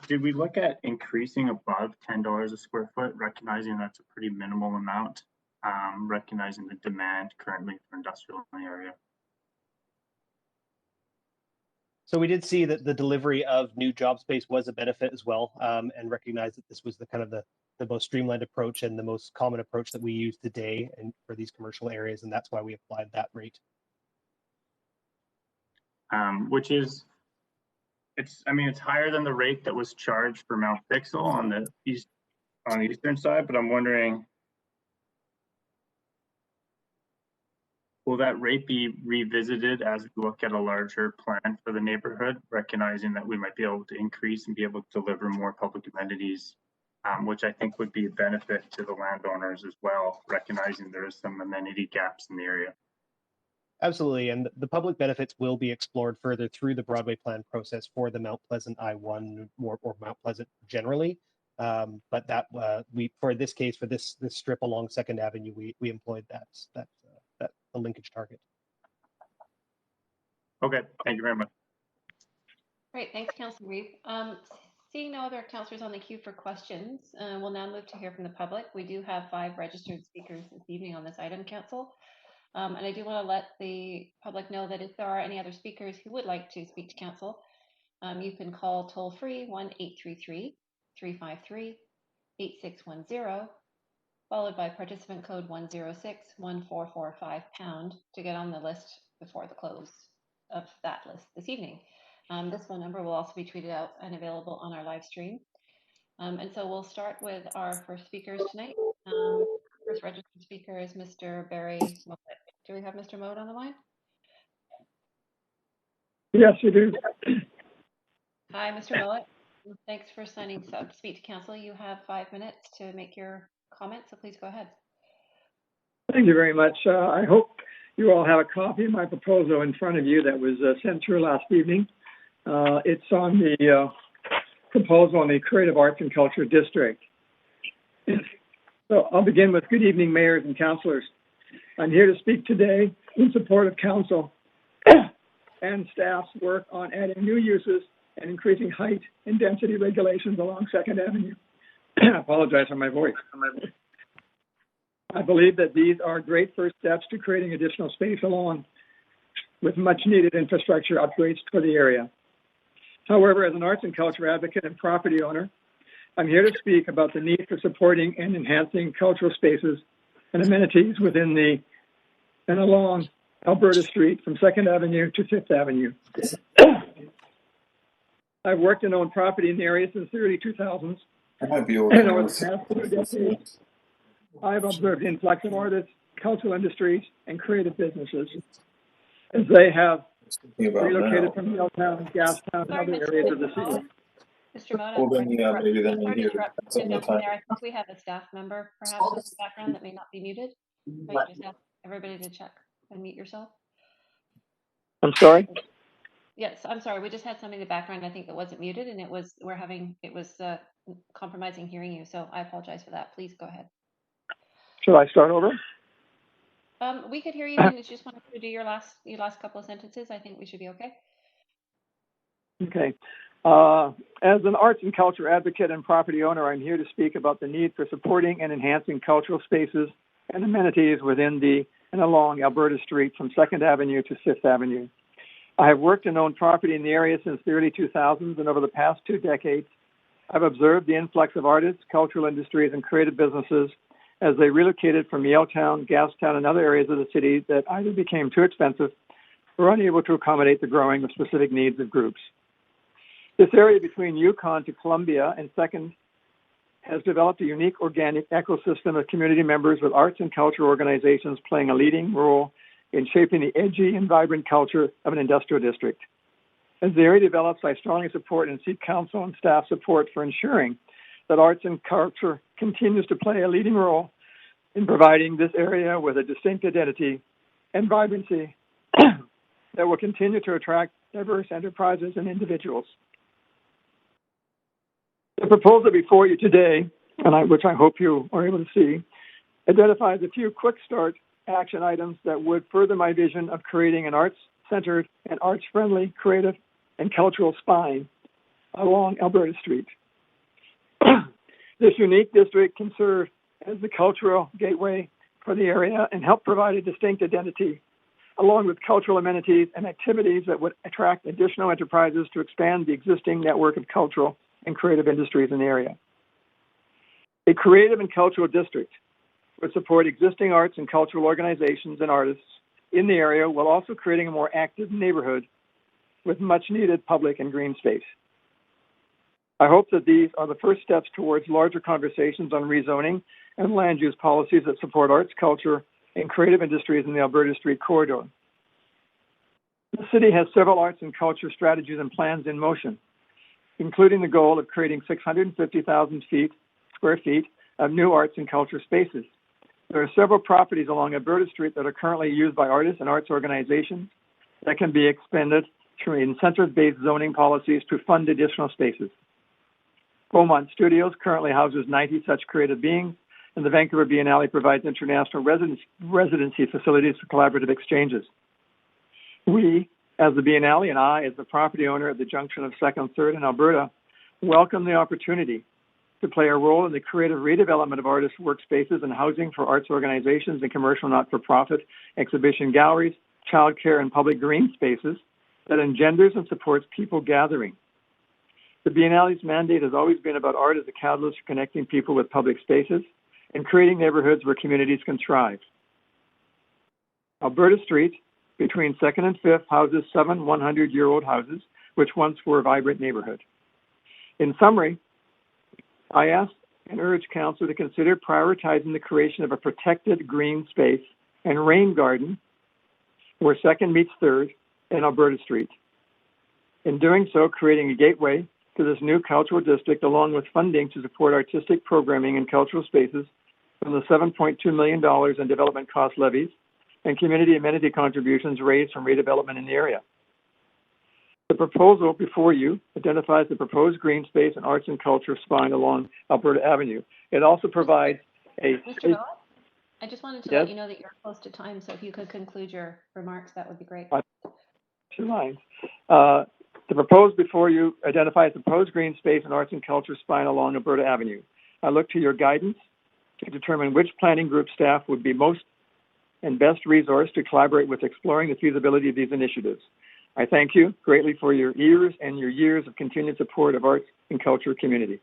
Did we look at increasing above $10 a square foot, recognizing that's a pretty minimal amount, recognizing the demand currently for industrial in the area? So we did see that the delivery of new job space was a benefit as well, and recognize that this was the kind of the most streamlined approach and the most common approach that we use today and for these commercial areas, and that's why we applied that rate. Which is, it's higher than the rate that was charged for Mount Pixel on the eastern side, but I'm wondering, will that rate be revisited as we look at a larger plan for the neighborhood, recognizing that we might be able to increase and be able to deliver more public amenities, which I think would be a benefit to the landowners as well, recognizing there is some amenity gaps in the area? Absolutely, and the public benefits will be explored further through the Broadway plan process for the Mount Pleasant I-1 or Mount Pleasant generally. But that for this case, for this strip along 2nd Avenue, we employed that the linkage target. Okay, thank you very much. Great, thanks, Councillor Reeve. Seeing no other councillors on the queue for questions, we'll now move to hear from the public. We do have 5 registered speakers this evening on this item, Council. And I do want to let the public know that if there are any other speakers who would like to speak to Council, you can call toll-free 1-833-353-8610, followed by participant code 106-1445# to get on the list before the close of that list this evening. This phone number will also be tweeted out and available on our live stream. And so we'll start with our first speakers tonight. First registered speaker is Mr. Barry Mowat. Do we have Mr. Mowat on the line? Yes, you do. Hi, Mr. Mowat. Thanks for signing up to speak to Council. You have 5 minutes to make your comments, so please go ahead. Thank you very much. I hope you all have a copy of my proposal in front of you that was sent through last evening. It's on the proposal on the Creative Arts and Culture District. So I'll begin with good evening, mayors and councillors. I'm here to speak today in support of council and staff's work on adding new uses and increasing height and density regulations along 2nd Avenue. I apologize for my voice. I believe that these are great first steps to creating additional space along with much needed infrastructure upgrades for the area. However, as an arts and culture advocate and property owner, I'm here to speak about the need for supporting and enhancing cultural spaces and amenities within the and along Alberta Street from 2nd Avenue to 5th Avenue. I've worked and owned property in the area since the early 2000s. And over the past 2 decades, I've observed the influx of artists, cultural industries, and creative businesses as they have relocated from Yaletown, Gastown, and other areas of the city. Mr. Mowat, sorry to interrupt. I think we have a staff member perhaps in the background that may not be muted. Might just ask everybody to check and mute yourself. I'm sorry? Yes, I'm sorry. We just had something in the background, I think, that wasn't muted, and it was compromising hearing you. So I apologize for that. Please go ahead. Should I start over? We could hear you, and if you just wanted to do your last couple of sentences, I think we should be okay. Okay. As an arts and culture advocate and property owner, I'm here to speak about the need for supporting and enhancing cultural spaces and amenities within the and along Alberta Street from 2nd Avenue to 5th Avenue. I have worked and owned property in the area since the early 2000s, and over the past 2 decades, I've observed the influx of artists, cultural industries, and creative businesses as they relocated from Yaletown, Gastown, and other areas of the city that either became too expensive or unable to accommodate the growing of specific needs of groups. This area between Yukon to Columbia and 2nd has developed a unique organic ecosystem of community members with arts and culture organizations playing a leading role in shaping the edgy and vibrant culture of an industrial district. As the area develops, I strongly support and seek council and staff support for ensuring that arts and culture continues to play a leading role in providing this area with a distinct identity and vibrancy that will continue to attract diverse enterprises and individuals. The proposal before you today, which I hope you are able to see, identifies a few quick start action items that would further my vision of creating an arts-centered and arts-friendly, creative, and cultural spine along Alberta Street. This unique district can serve as the cultural gateway for the area and help provide a distinct identity, along with cultural amenities and activities that would attract additional enterprises to expand the existing network of cultural and creative industries in the area. A creative and cultural district would support existing arts and cultural organizations and artists in the area while also creating a more active neighborhood with much needed public and green space. I hope that these are the first steps towards larger conversations on rezoning and land use policies that support arts, culture, and creative industries in the Alberta Street corridor. The city has several arts and culture strategies and plans in motion, including the goal of creating 650,000 square feet of new arts and culture spaces. There are several properties along Alberta Street that are currently used by artists and arts organizations that can be expanded through incentive-based zoning policies to fund additional spaces. Beaumont Studios currently houses 90 such creative beings and the Vancouver Biennale provides international residency facilities for collaborative exchanges. We, as the Biennale, and I, as the property owner at the junction of 2nd, 3rd in Alberta, welcome the opportunity to play a role in the creative redevelopment of artist workspaces and housing for arts organizations and commercial not-for-profit exhibition galleries, childcare, and public green spaces that engenders and supports people gathering. The Biennale's mandate has always been about art as a catalyst for connecting people with public spaces and creating neighborhoods where communities can thrive. Alberta Street, between 2nd and 5th, houses 7 100-year-old houses, which once were a vibrant neighborhood. In summary, I ask and urge Council to consider prioritizing the creation of a protected green space and rain garden where 2nd meets 3rd in Alberta Street. In doing so, creating a gateway to this new cultural district, along with funding to support artistic programming and cultural spaces from the $7.2 million in development cost levies and community amenity contributions raised from redevelopment in the area. The proposal before you identifies the proposed green space and arts and culture spine along Alberta Avenue. It also provides a... Mr. Mott, I just wanted to let you know that you're close to time, so if you could conclude your remarks, that would be great. 2 lines. The proposed before you identifies the proposed green space and arts and culture spine along Alberta Avenue. I look to your guidance to determine which planning group staff would be most and best resourced to collaborate with exploring the feasibility of these initiatives. I thank you greatly for your ears and your years of continued support of arts and culture community.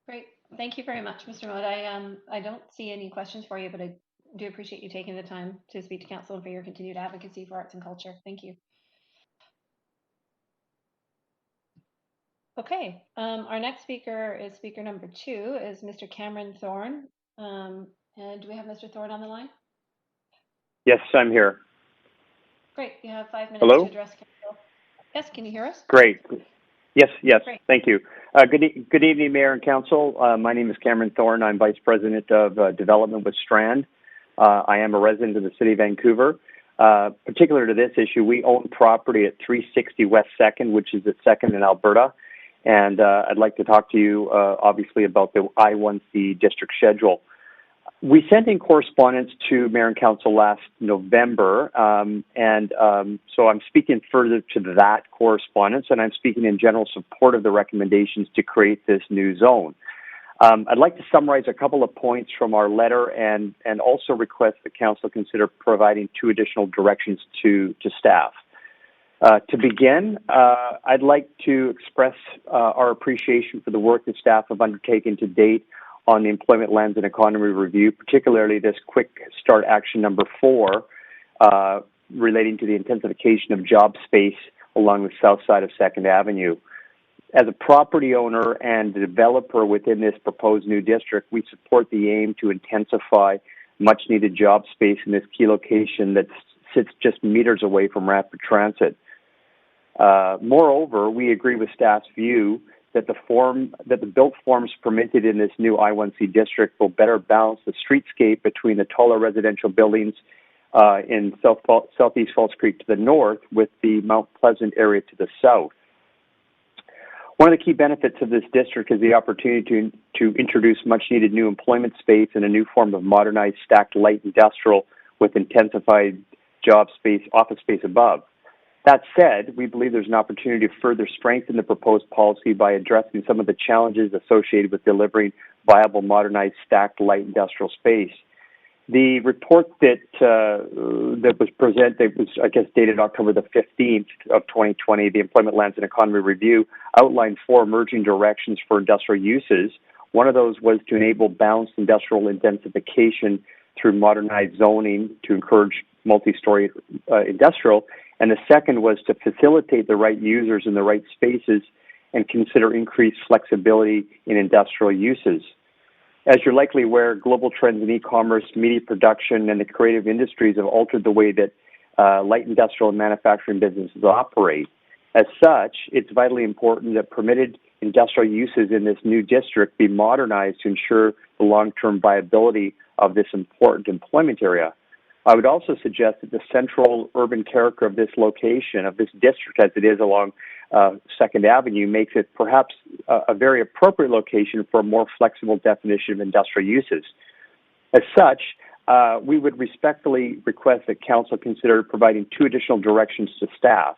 Great. Thank you very much, Mr. Mott. I don't see any questions for you, but I do appreciate you taking the time to speak to Council and for your continued advocacy for arts and culture. Thank you. Okay, our next speaker is speaker number 2 is Mr. Cameron Thorne. And do we have Mr. Thorne on the line? Yes, I'm here. Great, you have 5 minutes Hello? to address Council. Yes, can you hear us? Great. Yes, Great. thank you. Good evening, Mayor and Council. My name is Cameron Thorne. I'm Vice President of Development with Strand. I am a resident of the City of Vancouver. Particular to this issue, we own property at 360 West 2nd, which is at 2nd in Alberta. And I'd like to talk to you, obviously, about the I-1C district schedule. We sent in correspondence to Mayor and Council last November, so I'm speaking further to that correspondence, and I'm speaking in general support of the recommendations to create this new zone. I'd like to summarize a couple of points from our letter and also request the Council consider providing 2 additional directions to staff. To begin, I'd like to express our appreciation for the work that staff have undertaken to date on the Employment Lands and Economy Review, particularly this quick start action number 4, relating to the intensification of job space along the south side of 2nd Avenue. As a property owner and developer within this proposed new district, we support the aim to intensify much needed job space in this key location that sits just meters away from rapid transit. Moreover, we agree with staff's view that the built forms permitted in this new I-1C district will better balance the streetscape between the taller residential buildings in southeast Falls Creek to the north with the Mount Pleasant area to the south. One of the key benefits of this district is the opportunity to introduce much-needed new employment space and a new form of modernized stacked light industrial with intensified job space, office space above. That said, we believe there's an opportunity to further strengthen the proposed policy by addressing some of the challenges associated with delivering viable, modernized, stacked light industrial space. The report that was presented was, I guess, dated October the 15th of 2020, the Employment Lands and Economy Review, outlined 4 emerging directions for industrial uses. One of those was to enable balanced industrial intensification through modernized zoning to encourage multi-story industrial. And the second was to facilitate the right users in the right spaces and consider increased flexibility in industrial uses. As you're likely aware, global trends in e-commerce, media production, and the creative industries have altered the way that light industrial and manufacturing businesses operate. As such, it's vitally important that permitted industrial uses in this new district be modernized to ensure the long-term viability of this important employment area. I would also suggest that the central urban character of this location, of this district as it is along 2nd Avenue, makes it perhaps a very appropriate location for a more flexible definition of industrial uses. As such, we would respectfully request that Council consider providing 2 additional directions to staff.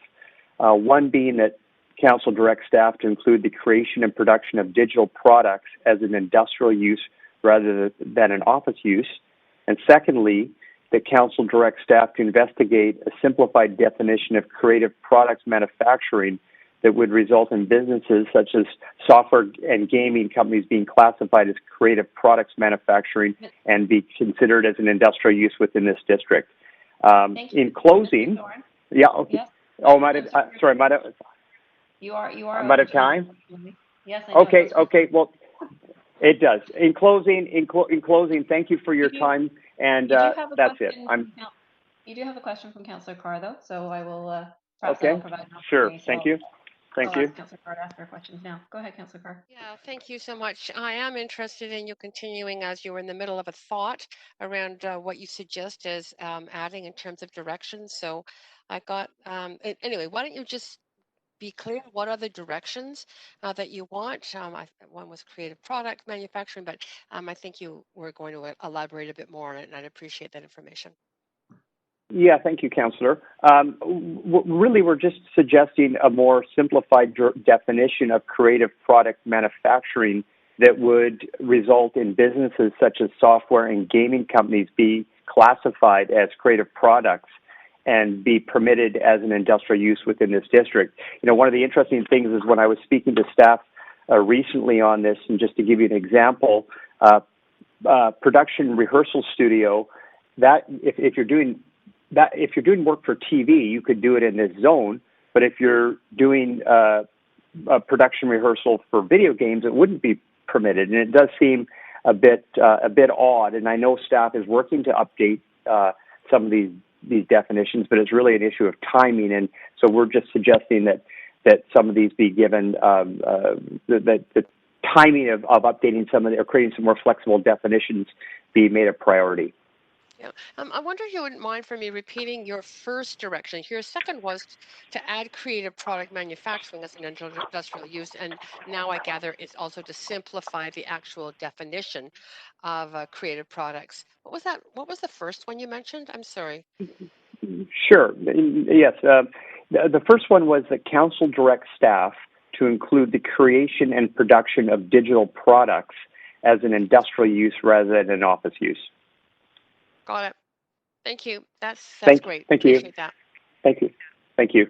One being that Council directs staff to include the creation and production of digital products as an industrial use rather than an office use. And secondly, that Council directs staff to investigate a simplified definition of creative products manufacturing that would result in businesses such as software and gaming companies being classified as creative products manufacturing and be considered as an industrial use within this district. In closing, yeah, okay. Yes. Oh, sorry, You are. I'm out of time. Yes. I know. Okay. Well, it does. In closing, thank you for your time, and that's it. You do have a question from Councillor Carr, though, so I will. Okay. Sure. Thank you. Thank you. Councillor Carr to ask her questions now. Go ahead, Councillor Carr. Yeah, thank you so much. I am interested in you continuing as you're in the middle of a thought around what you suggest as adding in terms of directions. So I got, anyway, why don't you just be clear what are the directions that you want? One was creative product manufacturing, but I think you were going to elaborate a bit more on it, and I'd appreciate that information. Yeah, thank you, Councillor. Really, we're just suggesting a more simplified definition of creative product manufacturing that would result in businesses such as software and gaming companies be classified as creative products and be permitted as an industrial use within this district. You know, one of the interesting things is when I was speaking to staff recently on this, and just to give you an example, production rehearsal studio, that if you're doing work for TV, you could do it in this zone. But if you're doing a production rehearsal for video games, it wouldn't be permitted. And it does seem a bit odd. And I know staff is working to update some of these definitions, but it's really an issue of timing. And so we're just suggesting that some of these be given the timing of updating some of or creating some more flexible definitions be made a priority. Yeah. I wonder if you wouldn't mind for me repeating your first direction. Your second was to add creative product manufacturing as an industrial use, and now I gather it's also to simplify the actual definition of creative products. What was that? What was the first one you mentioned? I'm sorry. Sure. Yes. The first one was that Council directs staff to include the creation and production of digital products as an industrial use rather than an office use. Got it. Thank you. That's great. Thank you. Appreciate that. Thank you. Thank you.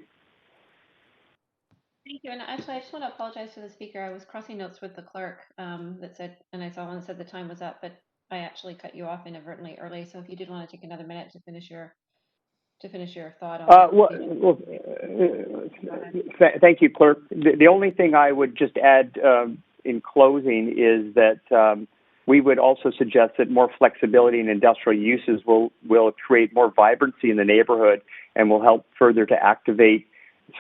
And actually, I just want to apologize to the speaker. I was crossing notes with the clerk that said, and I saw one that said the time was up, but I actually cut you off inadvertently early. So if you did want to take another minute to finish your thought on thank you, clerk. The only thing I would just add in closing is that we would also suggest that more flexibility in industrial uses will create more vibrancy in the neighborhood and will help further to activate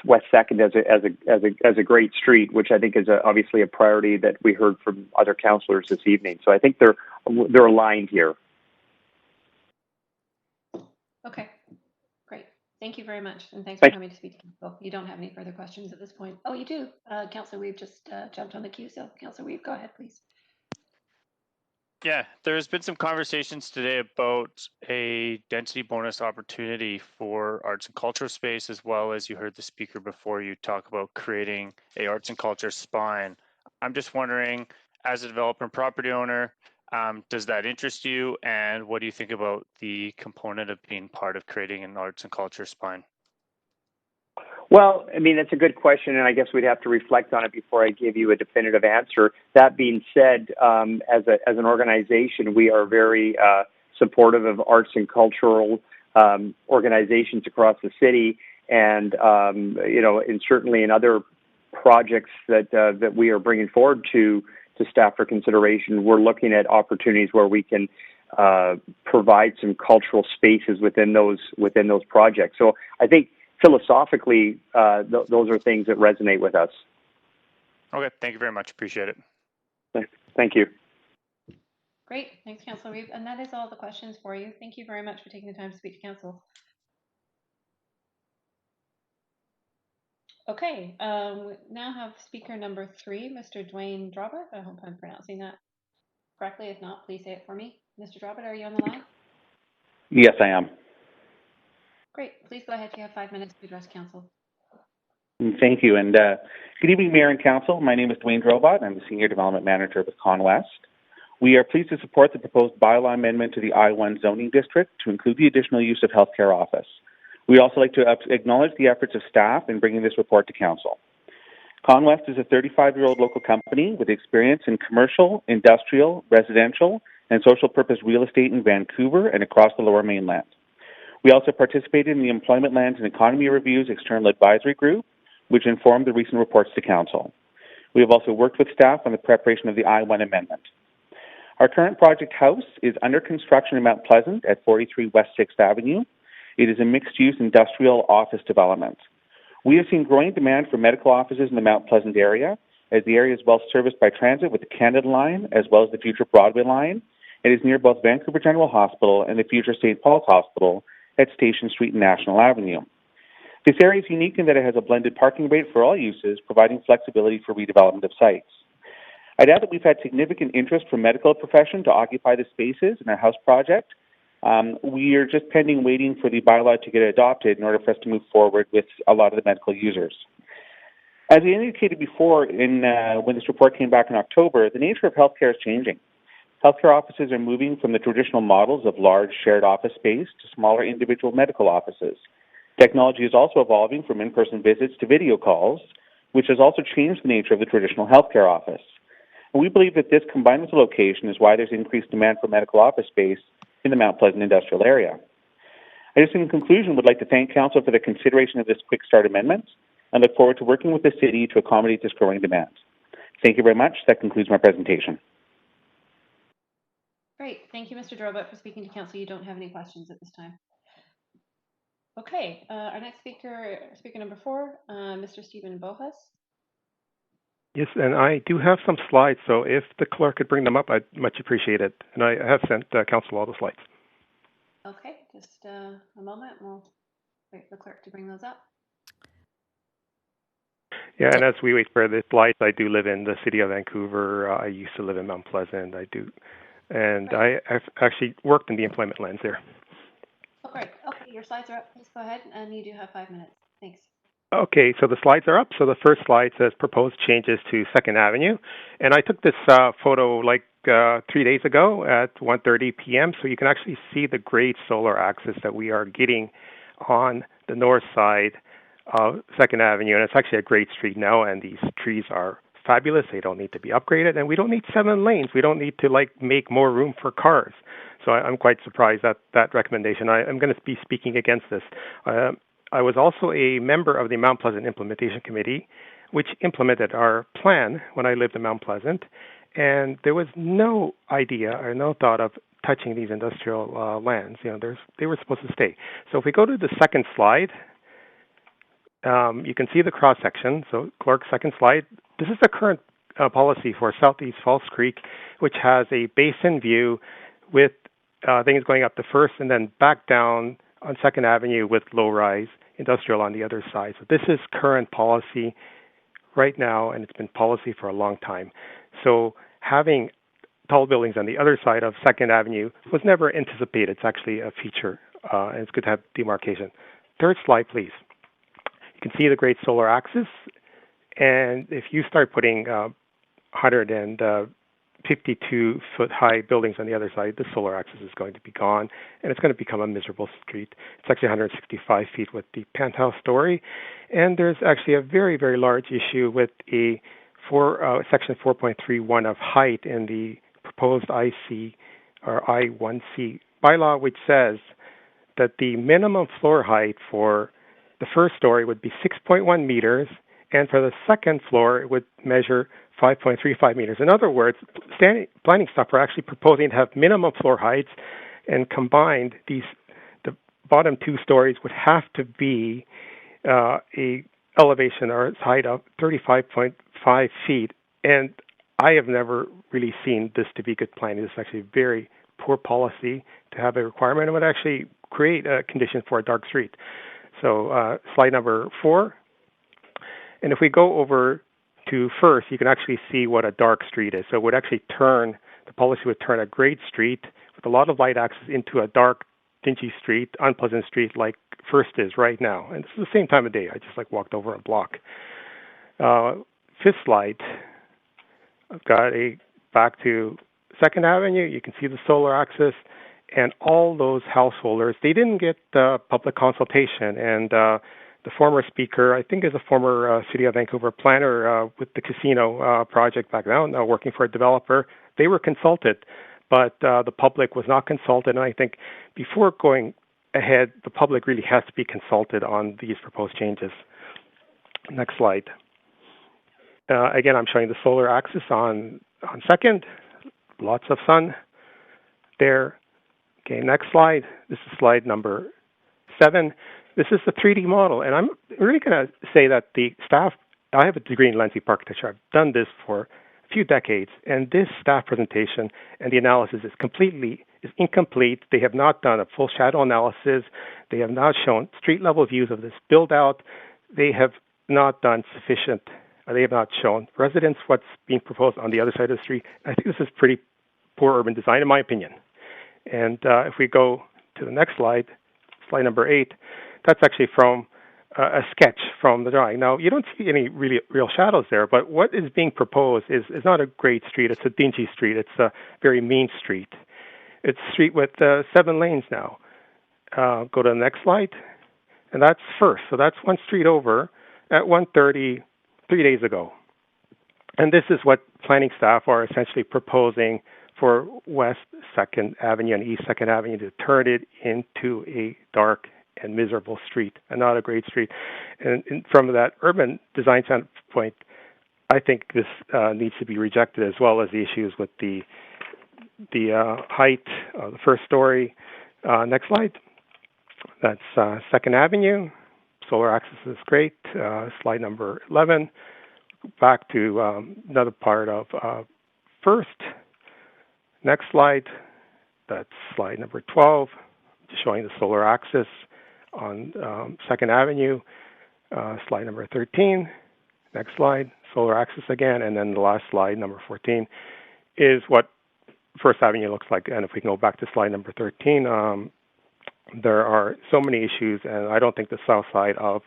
West 2nd as a great street, which I think is obviously a priority that we heard from other councillors this evening. So I think they're aligned here. Okay, great. Thank you very much, and thanks for coming to speak to council. You don't have any further questions at this point. Oh, you do. Councillor Weave just jumped on the queue, so Councillor Weave, go ahead, please. Yeah, there's been some conversations today about a density bonus opportunity for arts and culture space, as well as you heard the speaker before you talk about creating a arts and culture spine. I'm just wondering, as a developer and property owner, does that interest you? And what do you think about the component of being part of creating an arts and culture spine? Well, I mean, that's a good question, and I guess we'd have to reflect on it before I give you a definitive answer. That being said, as an organization, we are very supportive of arts and cultural organizations across the city, and and certainly in other projects that we are bringing forward to staff for consideration, we're looking at opportunities where we can provide some cultural spaces within those projects. So I think philosophically, those are things that resonate with us. Okay, thank you very much. Appreciate it. Thank you. Great. Great. Thanks, Councillor Reeve. And that is all the questions for you. Thank you very much for taking the time to speak to Council. Okay, we now have speaker number 3, Mr. Dwayne Drawbert. I hope I'm pronouncing that correctly. If not, please say it for me. Mr. Drawbert, are you on the line? Yes, I am. Great. Please go ahead. You have 5 minutes to address Council. Thank you. And good evening, Mayor and Council. My name is Dwayne Drobot. I'm the Senior Development Manager with ConWest. We are pleased to support the proposed bylaw amendment to the I-1 zoning district to include the additional use of healthcare office. We'd also like to acknowledge the efforts of staff in bringing this report to Council. ConWest is a 35-year-old local company with experience in commercial, industrial, residential, and social purpose real estate in Vancouver and across the Lower Mainland. We also participated in the Employment Lands and Economy Review's External Advisory Group, which informed the recent reports to Council. We have also worked with staff on the preparation of the I-1 amendment. Our current project house is under construction in Mount Pleasant at 43 West 6th Avenue. It is a mixed-use industrial office development. We have seen growing demand for medical offices in the Mount Pleasant area, as the area is well serviced by transit with the Canada Line as well as the future Broadway Line. It is near both Vancouver General Hospital and the future St. Paul's Hospital at Station Street and National Avenue. This area is unique in that it has a blended parking rate for all uses, providing flexibility for redevelopment of sites. I'd add that we've had significant interest from medical profession to occupy the spaces in our house project. We are just waiting for the bylaw to get adopted in order for us to move forward with a lot of the medical users. As we indicated before when this report came back in October, the nature of healthcare is changing. Healthcare offices are moving from the traditional models of large shared office space to smaller individual medical offices. Technology is also evolving from in-person visits to video calls, which has also changed the nature of the traditional healthcare office. And we believe that this, combined with the location, is why there's increased demand for medical office space in the Mount Pleasant industrial area. I just, in conclusion, would like to thank Council for the consideration of this Quick Start Amendment and look forward to working with the City to accommodate this growing demand. Thank you very much. That concludes my presentation. Great. Thank you, Mr. Drobot, for speaking to Council. You don't have any questions at this time. Okay, our next speaker number 4, Mr. Stephen Bohas. Yes, and I do have some slides, so if the clerk could bring them up, I'd much appreciate it. And I have sent Council all the slides. Okay, just a moment. We'll wait for the clerk to bring those up. Yeah, and as we wait for the slides, I do live in the City of Vancouver. I used to live in Mount Pleasant. I do. And I have actually worked in the employment lands there. Oh, great. Okay, your slides are up. Please go ahead, and you do have 5 minutes. Thanks. Okay, so the slides are up. So the first slide says proposed changes to 2nd Avenue. And I took this photo like 3 days ago at 1:30 p.m. So you can actually see the great solar axis that we are getting on the north side of 2nd Avenue. And it's actually a great street now, and these trees are fabulous. They don't need to be upgraded, and we don't need 7 lanes. We don't need to make more room for cars. So I'm quite surprised at that recommendation. I'm going to be speaking against this. I was also a member of the Mount Pleasant Implementation Committee, which implemented our plan when I lived in Mount Pleasant, and there was no idea or no thought of touching these industrial lands. They were supposed to stay. So if we go to the second slide, you can see the cross section. So, clerk, second slide. This is the current policy for Southeast False Creek, which has a basin view with things going up to First and then back down on 2nd Avenue with low-rise industrial on the other side. So this is current policy right now, and it's been policy for a long time. So having tall buildings on the other side of 2nd Avenue was never anticipated. It's actually a feature, and it's good to have demarcation. Third slide, please. You can see the great solar axis, and if you start putting 152-foot-high buildings on the other side, the solar axis is going to be gone, and it's going to become a miserable street. It's actually 165 feet with the penthouse story, and there's actually a very, very large issue with Section 4.31 of height in the proposed I1C bylaw, which says that the minimum floor height for the first story would be 6.1 meters, and for the second floor, it would measure 5.35 meters. In other words, planning staff are actually proposing to have minimum floor heights, and combined, the bottom 2 stories would have to be a elevation or height of 35.5 feet. And I have never really seen this to be good planning. This is actually very poor policy to have a requirement. It would actually create a condition for a dark street. So slide number 4. And if we go over to first, you can actually see what a dark street is. So it would actually the policy would turn a great street with a lot of light access into a dark, dingy street, unpleasant street like First is right now. And this is the same time of day. I just walked over a block. 5th slide, I've got back to 2nd Avenue. You can see the solar access and all those householders. They didn't get public consultation. And the former speaker, I think, is a former City of Vancouver planner with the casino project back now working for a developer. They were consulted, but the public was not consulted. And I think before going ahead, the public really has to be consulted on these proposed changes. Next slide. Again, I'm showing the solar axis on 2nd. Lots of sun there. Okay, next slide. This is slide number 7. This is the 3D model, and I'm really going to say that the staff, I have a degree in landscape architecture. I've done this for a few decades, and this staff presentation and the analysis is incomplete. They have not done a full shadow analysis. They have not shown street-level views of this build-out. They have not done sufficient. They have not shown residents what's being proposed on the other side of the street. I think this is pretty poor urban design, in my opinion. And if we go to the next slide, slide number 8, that's actually from a sketch from the drawing. Now, you don't see any real shadows there, but what is being proposed is not a great street. It's a dingy street. It's a very mean street. It's a street with 7 lanes now. Go to the next slide. And that's First. So that's one street over at 1:30 3 days ago. And this is what planning staff are essentially proposing for West 2nd Avenue and East 2nd Avenue, to turn it into a dark and miserable street, and not a great street. And from that urban design standpoint, I think this needs to be rejected, as well as the issues with the height of the first story. Next slide. That's 2nd Avenue. Solar access is great. Slide number 11. Back to another part of First. Next slide. That's slide number 12, showing the solar access on 2nd Avenue. Slide number 13. Next slide. Solar access again. And then the last slide, number 14, is what First Avenue looks like. And if we can go back to slide number 13, there are so many issues, and I don't think the south side of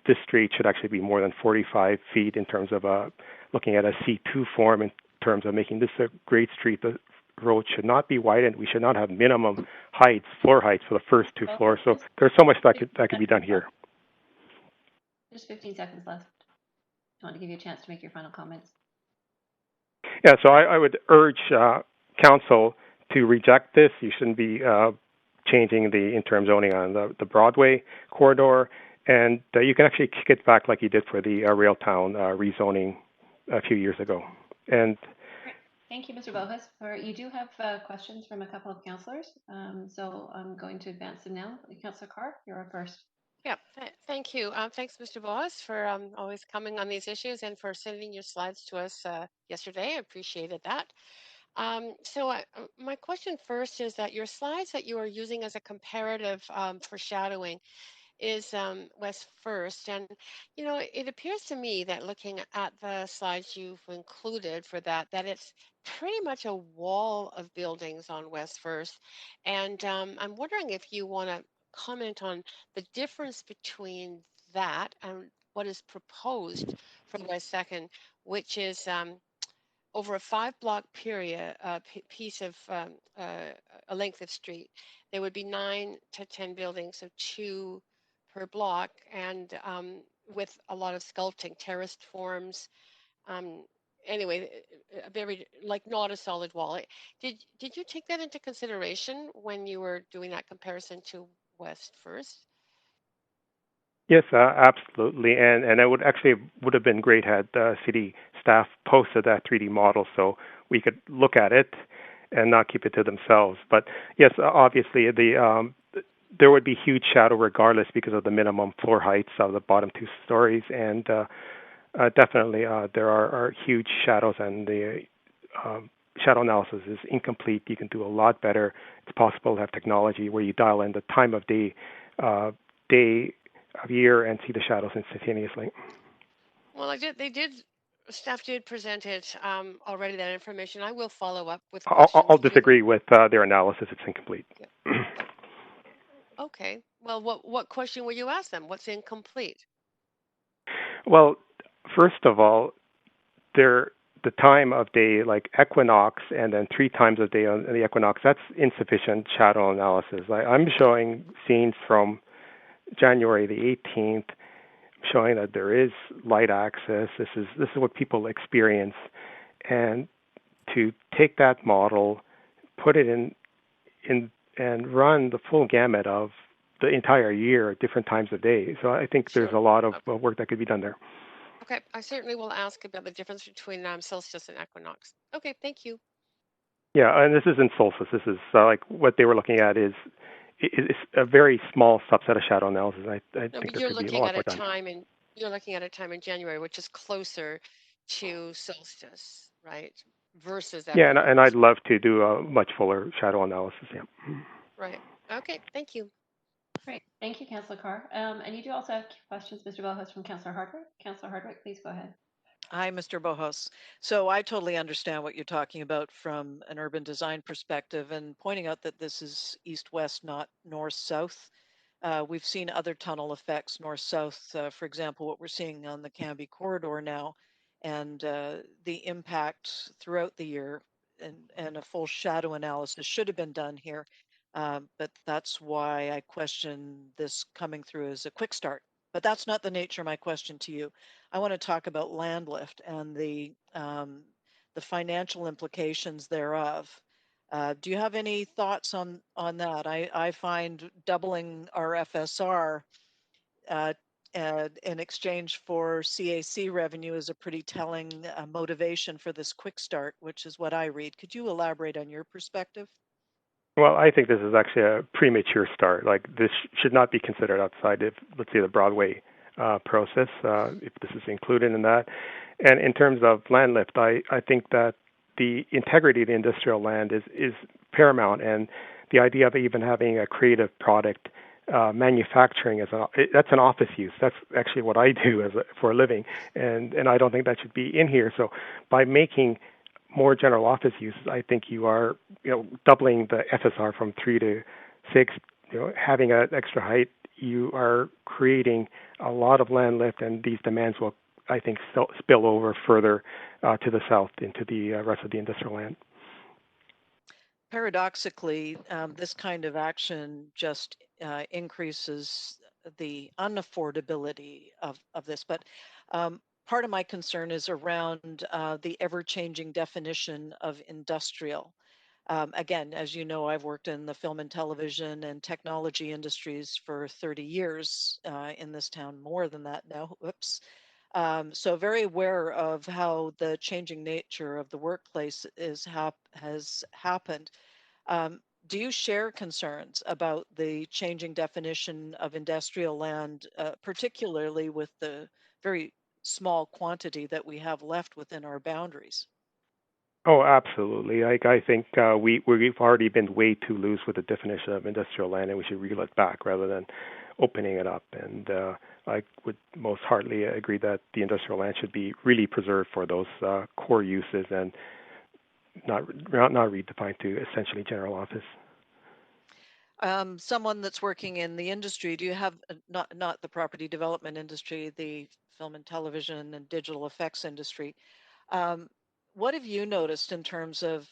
this street should actually be more than 45 feet in terms of looking at a C2 form, in terms of making this a great street. The road should not be widened. We should not have minimum heights, floor heights for the first 2 floors. So there's so much that could be done here. There's 15 seconds left. I want to give you a chance to make your final comments. Yeah, so I would urge council to reject this. You shouldn't be changing the interim zoning on the Broadway corridor, and you can actually kick it back like you did for the Railtown rezoning a few years ago. And thank you, Mr. Bohus. You do have questions from a couple of councillors, so I'm going to advance them now. Councillor Carr, you're up first. Yeah, thank you. Thanks, Mr. Boas, for always coming on these issues and for sending your slides to us yesterday. I appreciated that. My question first is that your slides that you are using as a comparative foreshadowing is West First. And, it appears to me that looking at the slides you've included for that it's pretty much a wall of buildings on West First. And I'm wondering if you want to comment on the difference between that and what is proposed for West 2nd, which is over a 5-block period, piece of a length of street. There would be 9 to 10 buildings, so 2 per block, and with a lot of sculpting, terraced forms. Anyway, very not a solid wall. Did you take that into consideration when you were doing that comparison to West First? Yes, absolutely, and it would have been great had city staff posted that 3D model so we could look at it and not keep it to themselves. But yes, obviously there would be huge shadow regardless because of the minimum floor heights of the bottom 2 stories, and Definitely, there are huge shadows, and the shadow analysis is incomplete. You can do a lot better. It's possible to have technology where you dial in the time of day, day of year, and see the shadows instantaneously. Well, staff did present it already, that information. I will follow up with I'll questions. disagree with their analysis. It's incomplete. Yeah. Okay. Well, what question will you ask them? What's incomplete? Well, first of all, the time of day, like equinox, and then 3 times a day on the equinox, that's insufficient shadow analysis. I'm showing scenes from January the 18th, showing that there is light access. This is what people experience, and to take that model, put it in and run the full gamut of the entire year at different times of day. So I think there's a lot of work that could be done there. Okay, I certainly will ask about the difference between solstice and equinox. Okay, thank you. Yeah, and this isn't solstice. This is like what they were looking at is a very small subset of shadow analysis. I think there could be a lot more done. You're looking at a time in January, which is closer to solstice, right? Versus equinox. Yeah, and I'd love to do a much fuller shadow analysis. Yeah. Right. Okay. Thank you. Great. Thank you, Councillor Carr. And you do also have questions, Mr. Bohos, from Councillor Hardwick. Councillor Hardwick, please go ahead. Hi, Mr. Bohos. So I totally understand what you're talking about from an urban design perspective, and pointing out that this is east-west, not north-south. We've seen other tunnel effects north-south, for example, what we're seeing on the Cambie corridor now, and the impact throughout the year, and a full shadow analysis should have been done here. But that's why I question this coming through as a quick start. But that's not the nature of my question to you. I want to talk about land lift and the financial implications thereof. Do you have any thoughts on that? I find doubling our FSR in exchange for CAC revenue is a pretty telling motivation for this quick start, which is what I read. Could you elaborate on your perspective? Well, I think this is actually a premature start. Like, this should not be considered outside of, let's say, the Broadway process, if this is included in that. And in terms of land lift, I think that the integrity of the industrial land is paramount, and the idea of even having a creative product manufacturing that's an office use. That's actually what I do for a living, and I don't think that should be in here. So by making more general office use, I think you are doubling the FSR from 3 to 6. Having an extra height, you are creating a lot of land lift, and these demands will, I think, spill over further to the south into the rest of the industrial land. Paradoxically, this kind of action just increases the unaffordability of this. But part of my concern is around the ever-changing definition of industrial. Again, as you know, I've worked in the film and television and technology industries for 30 years in this town, more than that now. Whoops. So very aware of how the changing nature of the workplace has happened. Do you share concerns about the changing definition of industrial land, particularly with the very small quantity that we have left within our boundaries? Oh, absolutely. I think we've already been way too loose with the definition of industrial land, and we should reel it back rather than opening it up. And I would most heartily agree that the industrial land should be really preserved for those core uses and not redefined to essentially general office. Someone that's working in the industry, do you have not the property development industry, the film and television and digital effects industry? What have you noticed in terms of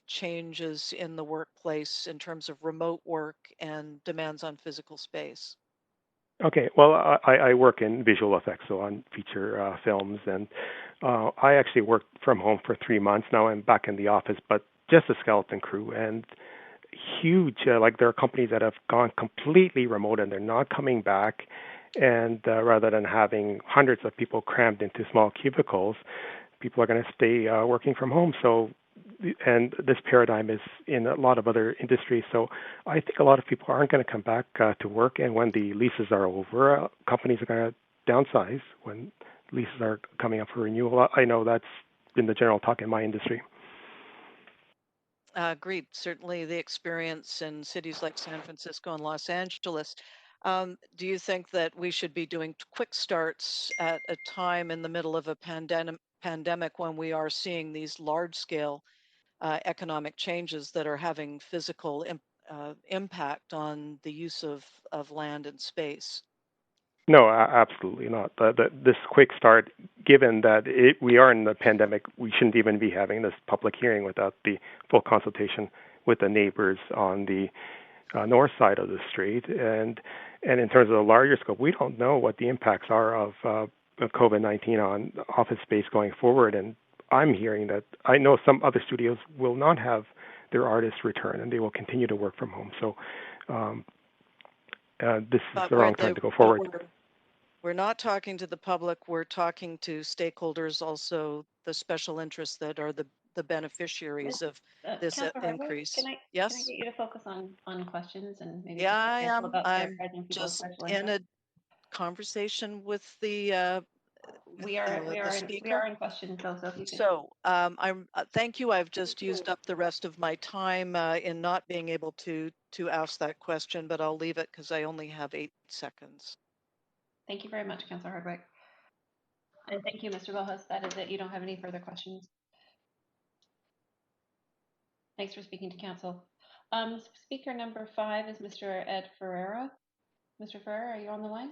changes in the workplace, in terms of remote work and demands on physical space? Okay, well, I work in visual effects, so on feature films, and I actually worked from home for 3 months. Now I'm back in the office, but just a skeleton crew, and huge, like there are companies that have gone completely remote and they're not coming back, and rather than having hundreds of people crammed into small cubicles, people are going to stay working from home. So, and this paradigm is in a lot of other industries. So I think a lot of people aren't going to come back to work. And when the leases are over, companies are going to downsize when leases are coming up for renewal. I know that's been the general talk in my industry. Agreed. Certainly the experience in cities like San Francisco and Los Angeles. Do you think that we should be doing quick starts at a time in the middle of a pandemic when we are seeing these large scale economic changes that are having physical impact on the use of land and space? No, absolutely not. This quick start, given that we are in the pandemic, we shouldn't even be having this public hearing without the full consultation with the neighbors on the north side of the street. And in terms of the larger scope, we don't know what the impacts are of COVID-19 on office space going forward. And I'm hearing that I know some other studios will not have their artists return, and they will continue to work from home. So this is the wrong time to go forward. We're not talking to the public. We're talking to stakeholders, also the special interests that are the beneficiaries of this increase. Yes? Can I get you to focus on questions and maybe Yeah, I am. about I'm just in a conversation with the we are in questions though, so if you can. So I'm thank you. I've just used up the rest of my time in not being able to ask that question, but I'll leave it because I only have 8 seconds. Thank you very much, Councillor Hardwick. And thank you, Mr. Rojas. That is it. You don't have any further questions. Thanks for speaking to council. Speaker number 5 is Mr. Ed Ferreira. Mr. Ferreira, are you on the line?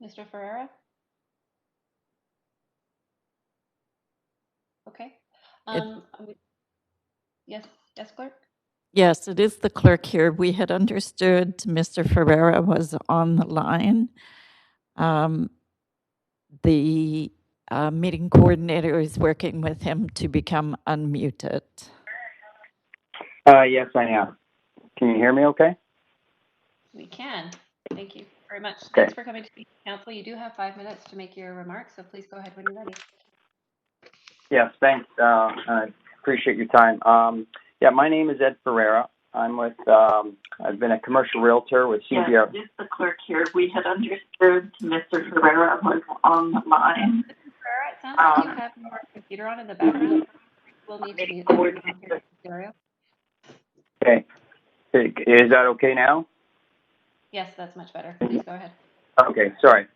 Mr. Ferreira? Okay. Yes, clerk? Yes, it is the clerk here. We had understood Mr. Ferreira was on the line. The meeting coordinator is working with him to become unmuted. Yes, I am. Can you hear me okay? We can. Thank you very much. Okay. Thanks for coming to the council. You do have 5 minutes to make your remarks, so please go ahead when you're ready. Yes, thanks. I appreciate your time. Yeah, my name is Ed Ferreira. I'm with, I've been a commercial realtor with CBR. Yes, the clerk here. We had understood Mr. Ferreira was on the line. Mr. Ferreira, it sounds like you have your computer on in the background. We'll need to mute that scenario. Okay. Is that okay now? Yes, that's much better. Please go ahead. Okay, sorry.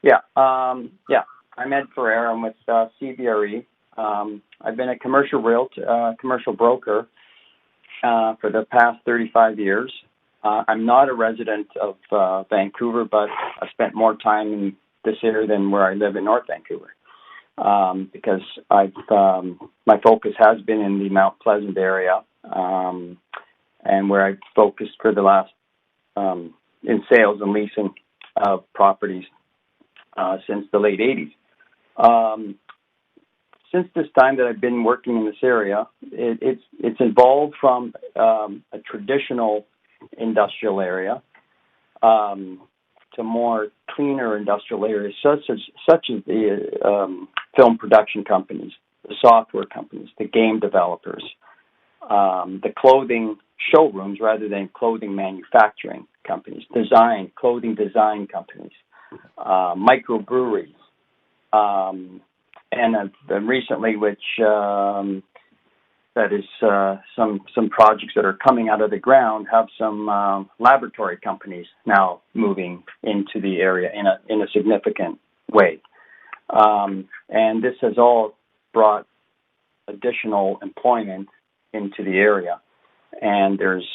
Yeah, I'm Ed Ferreira. I'm with CBRE. I've been a commercial realtor, commercial broker for the past 35 years. I'm not a resident of Vancouver, but I spent more time in this area than where I live in North Vancouver, because my focus has been in the Mount Pleasant area, and where I've focused for the last in sales and leasing of properties since the late 80s. Since this time that I've been working in this area, it's evolved from a traditional industrial area to more cleaner industrial areas, such as the film production companies, the software companies, the game developers, the clothing showrooms rather than clothing manufacturing companies, clothing design companies, microbreweries. And recently, which that is some projects that are coming out of the ground, have some laboratory companies now moving into the area in a significant way, and this has all brought additional employment into the area, and there's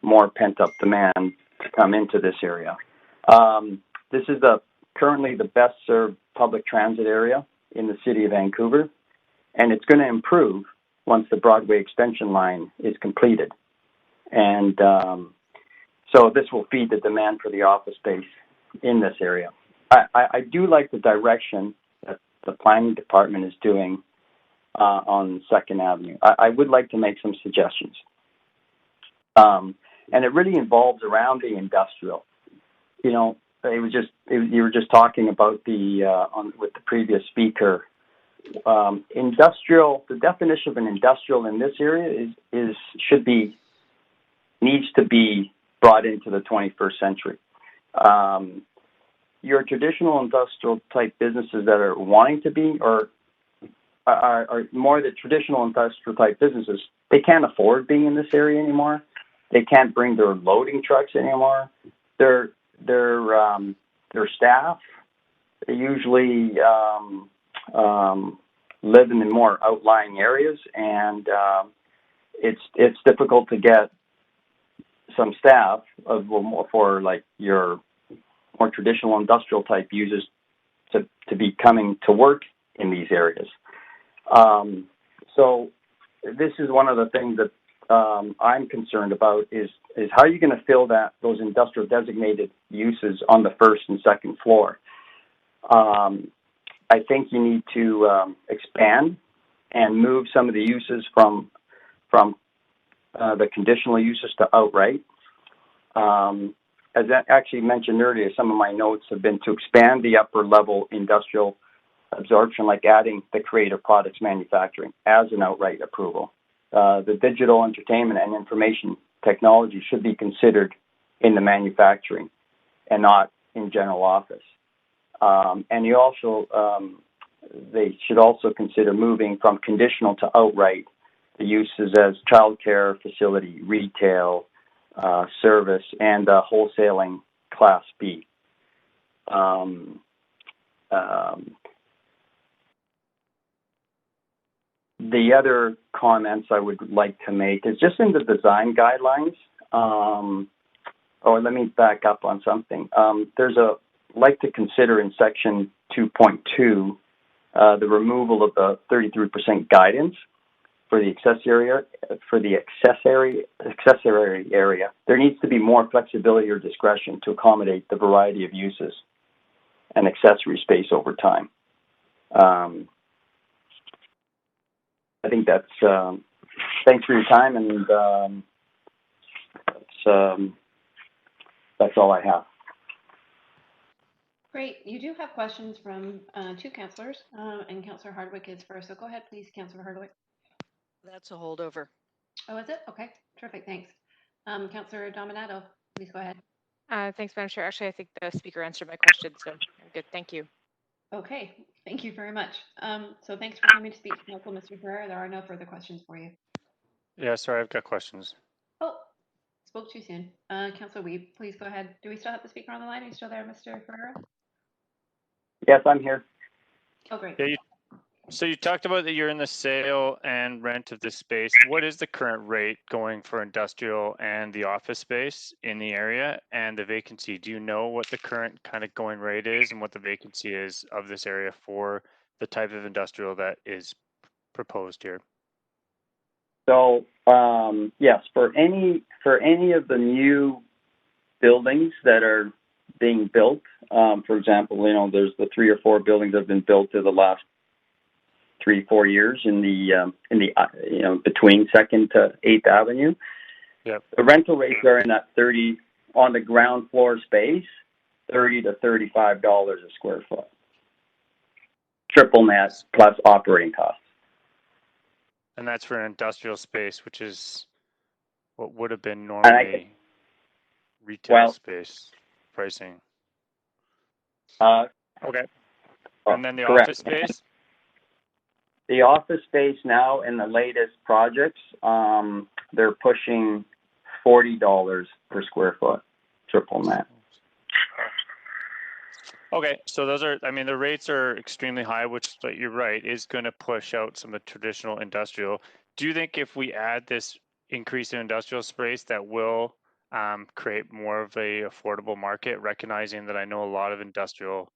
more pent-up demand to come into this area. This is currently the best served public transit area in the city of Vancouver, and it's going to improve once the Broadway extension line is completed. And so this will feed the demand for the office space in this area. I do like the direction that the planning department is doing on 2nd Avenue. I would like to make some suggestions. And it really involves around the industrial. You know, you were just talking about with the previous speaker industrial. The definition of an industrial in this area needs to be brought into the 21st century. Your traditional industrial type businesses that are wanting to be, or are more the traditional industrial type businesses, they can't afford being in this area anymore. They can't bring their loading trucks anymore. Their staff, they usually live in the more outlying areas, and it's difficult to get some staff for like your more traditional industrial type users to be coming to work in these areas. So this is one of the things that I'm concerned about is how are you going to fill those industrial designated uses on the first and second floor? I think you need to expand and move some of the uses from the conditional uses to outright. As I actually mentioned earlier, some of my notes have been to expand the upper level industrial absorption, like adding the creative products manufacturing as an outright approval. The digital entertainment and information technology should be considered in the manufacturing and not in general office. And they should also consider moving from conditional to outright the uses as childcare facility, retail, service, and wholesaling Class B. The other comments I would like to make is just in the design guidelines. Let me back up on something. Like to consider in section 2.2 the removal of the 33% guidance for the accessory area. There needs to be more flexibility or discretion to accommodate the variety of uses and accessory space over time. I think that's. Thanks for your time, and that's all I have. Great. You do have questions from two councillors, and Councillor Hardwick is first. So go ahead, please, Councillor Hardwick. That's a holdover. Oh, is it? Okay, terrific. Thanks. Councillor Dominato, please go ahead. Thanks, Madam Chair. Actually, I think the speaker answered my question, so I'm good. Thank you. Okay, thank you very much. So thanks for coming to speak to Council, Mr. Ferreira. There are no further questions for you. Yeah, sorry, I've got questions. Oh, spoke too soon. Councillor Wiebe, please go ahead. Do we still have the speaker on the line? Are you still there, Mr. Ferreira? Yes, I'm here. Oh, great. Yeah, so you talked about that you're in the sale and rent of this space. What is the current rate going for industrial and the office space in the area and the vacancy? Do you know what the current kind of going rate is and what the vacancy is of this area for the type of industrial that is proposed here? So yes, for any of the new buildings that are being built, for example, there's the 3 or 4 buildings that have been built in the last 3-4 years in the between 2nd to 8th Avenue. Yep. The rental rates are in that 30 on the ground floor space, $30 to $35 a square foot. Triple net plus operating costs. And that's for an industrial space, which is what would have been normally retail space pricing. Okay. And then the correct. office space? The office space now in the latest projects, they're pushing $40 per square foot, triple net. Okay, so those are, the rates are extremely high, which, but you're right, is going to push out some of the traditional industrial. Do you think if we add this increase in industrial space that will create more of a affordable market, recognizing that I know a lot of industrial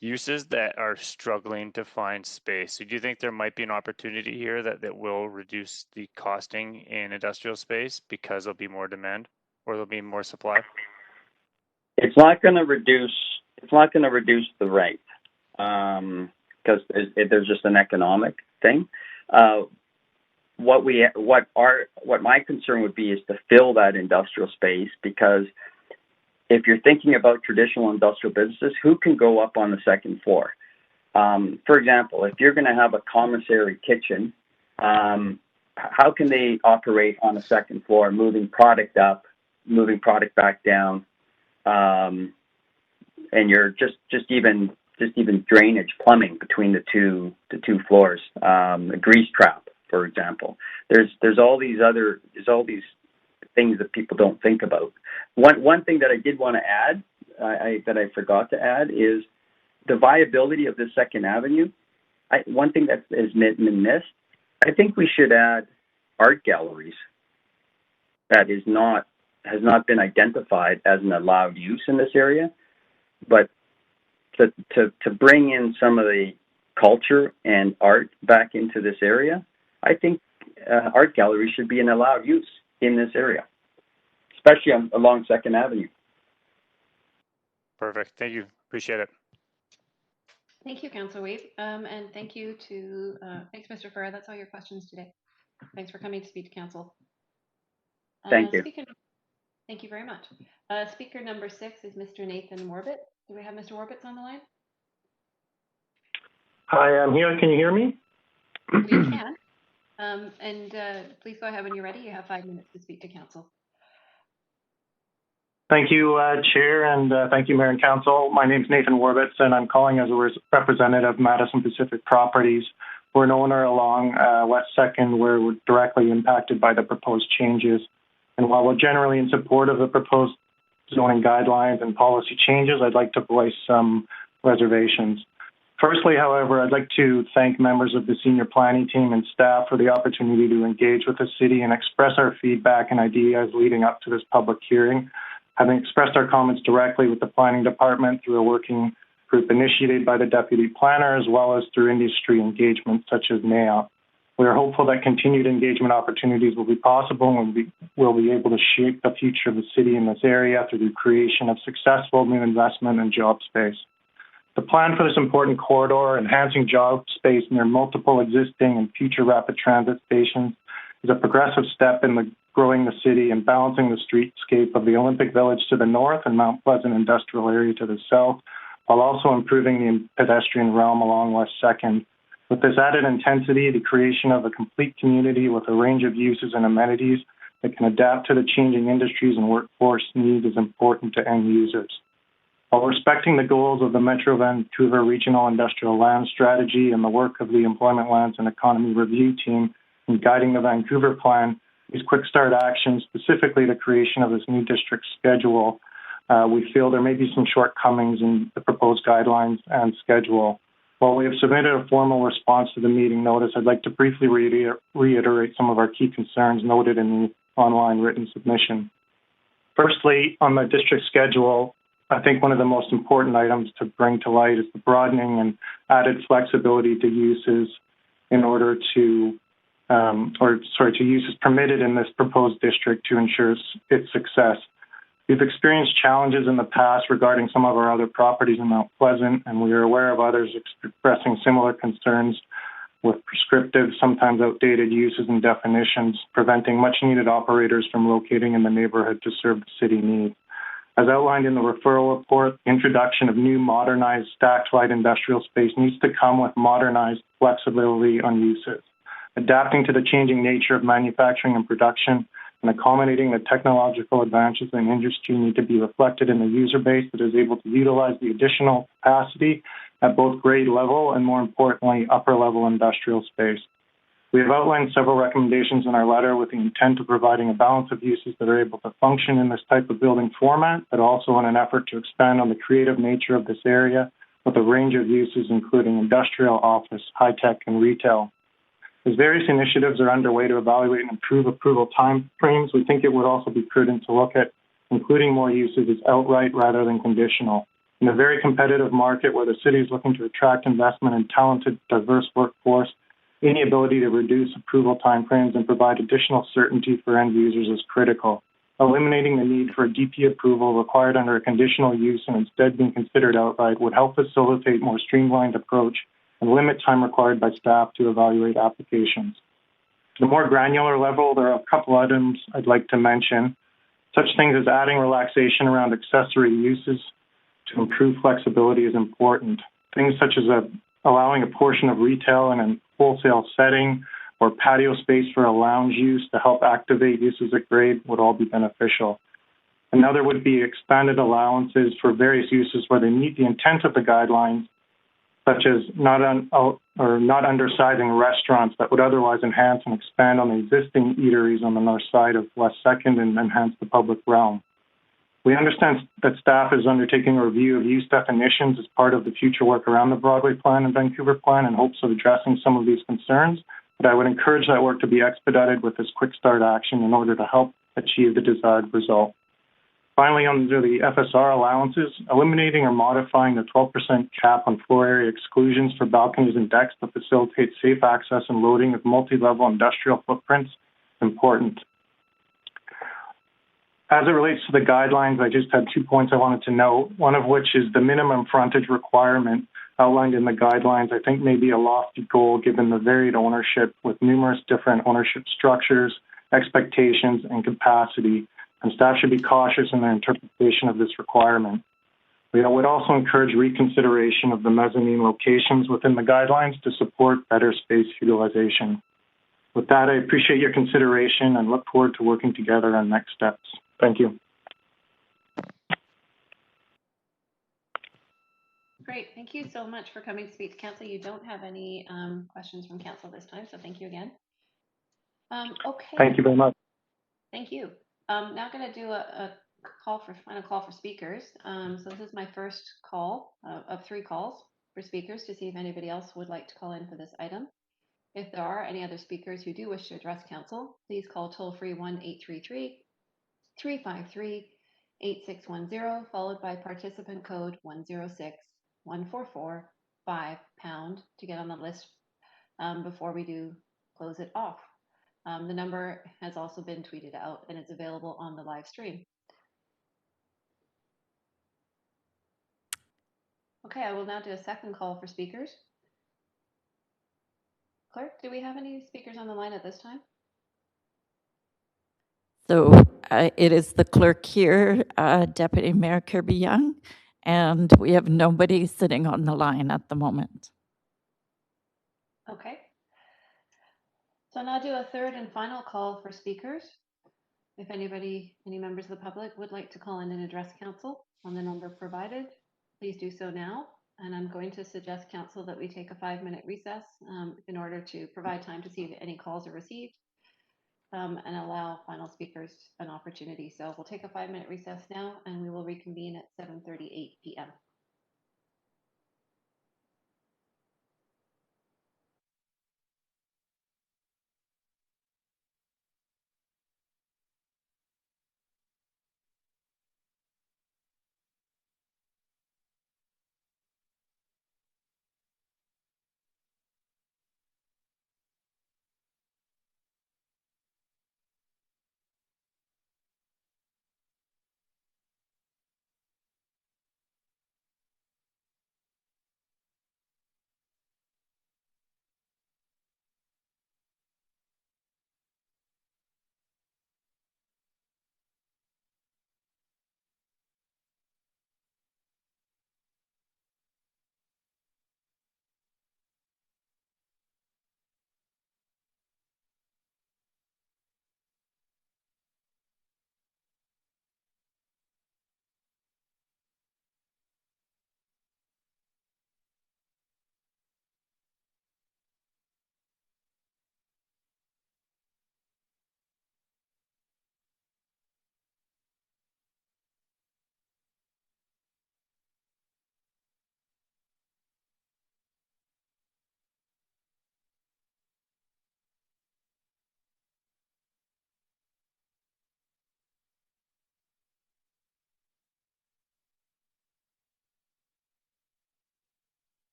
uses that are struggling to find space? So do you think there might be an opportunity here that will reduce the costing in industrial space because there'll be more demand or there'll be more supply? It's not going to reduce the rate because there's just an economic thing. What my concern would be is to fill that industrial space, because if you're thinking about traditional industrial businesses, who can go up on the second floor? For example, if you're going to have a commissary kitchen, how can they operate on the second floor, moving product up, moving product back down, and you're just even drainage, plumbing between the two floors, a grease trap, for example. There's all these things that people don't think about. One thing that I did want to add, that I forgot to add, is the viability of this Second Avenue. One thing that has been missed, I think we should add art galleries. That has not been identified as an allowed use in this area, but to bring in some of the culture and art back into this area, I think art galleries should be an allowed use in this area, especially along Second Avenue. Perfect. Thank you. Appreciate it. Thank you, Councillor Weed. And thank you to, thanks, Mr. Ferrer. That's all your questions today. Thanks for coming to speak to council. Thank you. Thank you very much. Speaker number 6 is Mr. Nathan Warbit. Do we have Mr. Warbit on the line? Hi, I'm here. Can you hear me? We can. Please go ahead when you're ready. You have 5 minutes to speak to council. Thank you, Chair, and thank you, Mayor and Council. My name is Nathan Warbitz, and I'm calling as a representative of Madison Pacific Properties. We're an owner along West 2nd, where we're directly impacted by the proposed changes. And while we're generally in support of the proposed zoning guidelines and policy changes, I'd like to voice some reservations. Firstly, however, I'd like to thank members of the senior planning team and staff for the opportunity to engage with the city and express our feedback and ideas leading up to this public hearing. Having expressed our comments directly with the planning department through a working group initiated by the deputy planner, as well as through industry engagement such as NAIOP. We are hopeful that continued engagement opportunities will be possible and we'll be able to shape the future of the city in this area through the creation of successful new investment and job space. The plan for this important corridor, enhancing job space near multiple existing and future rapid transit stations, is a progressive step in growing the city and balancing the streetscape of the Olympic Village to the north and Mount Pleasant Industrial Area to the south, while also improving the pedestrian realm along West 2nd. With this added intensity, the creation of a complete community with a range of uses and amenities that can adapt to the changing industries and workforce needs is important to end users. While respecting the goals of the Metro Vancouver Regional Industrial Land Strategy and the work of the Employment Lands and Economy Review Team in guiding the Vancouver Plan, these quick start actions, specifically the creation of this new district schedule, we feel there may be some shortcomings in the proposed guidelines and schedule. While we have submitted a formal response to the meeting notice, I'd like to briefly reiterate some of our key concerns noted in the online written submission. Firstly, on the district schedule, I think one of the most important items to bring to light is the broadening and added flexibility to uses in order to uses permitted in this proposed district to ensure its success. We've experienced challenges in the past regarding some of our other properties in Mount Pleasant, and we are aware of others expressing similar concerns with prescriptive, sometimes outdated uses and definitions, preventing much-needed operators from locating in the neighborhood to serve the city needs. As outlined in the referral report, introduction of new modernized stacked light industrial space needs to come with modernized flexibility on uses. Adapting to the changing nature of manufacturing and production and accommodating the technological advances in industry need to be reflected in the user base that is able to utilize the additional capacity at both grade level and, more importantly, upper level industrial space. We have outlined several recommendations in our letter with the intent of providing a balance of uses that are able to function in this type of building format, but also in an effort to expand on the creative nature of this area with a range of uses including industrial, office, high-tech, and retail. As various initiatives are underway to evaluate and improve approval timeframes, we think it would also be prudent to look at including more uses as outright rather than conditional. In a very competitive market where the city is looking to attract investment and talented, diverse workforce, any ability to reduce approval timeframes and provide additional certainty for end users is critical. Eliminating the need for a DP approval required under a conditional use and instead being considered outright would help facilitate a more streamlined approach and limit time required by staff to evaluate applications. At a more granular level, there are a couple items I'd like to mention. Such things as adding relaxation around accessory uses to improve flexibility is important. Things such as a allowing a portion of retail in a wholesale setting, or patio space for a lounge use to help activate uses at grade would all be beneficial. Another would be expanded allowances for various uses where they meet the intent of the guidelines, such as not undersizing restaurants that would otherwise enhance and expand on the existing eateries on the north side of West 2nd and enhance the public realm. We understand that staff is undertaking a review of use definitions as part of the future work around the Broadway Plan and Vancouver Plan in hopes of addressing some of these concerns, but I would encourage that work to be expedited with this quick start action in order to help achieve the desired result. Finally, under the FSR allowances, eliminating or modifying the 12% cap on floor area exclusions for balconies and decks to facilitate safe access and loading of multi-level industrial footprints is important. As it relates to the guidelines, I just had 2 points I wanted to note, one of which is the minimum frontage requirement outlined in the guidelines. I think may be a lofty goal given the varied ownership with numerous different ownership structures, expectations, and capacity, and staff should be cautious in their interpretation of this requirement. We would also encourage reconsideration of the mezzanine locations within the guidelines to support better space utilization. With that, I appreciate your consideration and look forward to working together on next steps. Thank you. Great. Thank you so much for coming to speak to council. You don't have any questions from council this time, so thank you again. Okay. Thank you very much. Thank you. Now going to do a final call for speakers. So this is my first call of 3 calls for speakers to see if anybody else would like to call in for this item. If there are any other speakers who do wish to address council, please call toll-free 1-833-353-8610, followed by participant code 106-144-5# to get on the list before we do close it off. The number has also been tweeted out and it's available on the live stream. Okay, I will now do a second call for speakers. Clerk, do we have any speakers on the line at this time? So it is the clerk here, Deputy Mayor Kirby-Yung, and we have nobody sitting on the line at the moment. Okay. So now do a third and final call for speakers. If any members of the public would like to call in and address council on the number provided, please do so now. And I'm going to suggest council that we take a 5-minute recess in order to provide time to see if any calls are received and allow final speakers an opportunity. So we'll take a 5-minute recess now and we will reconvene at 7:38 p.m.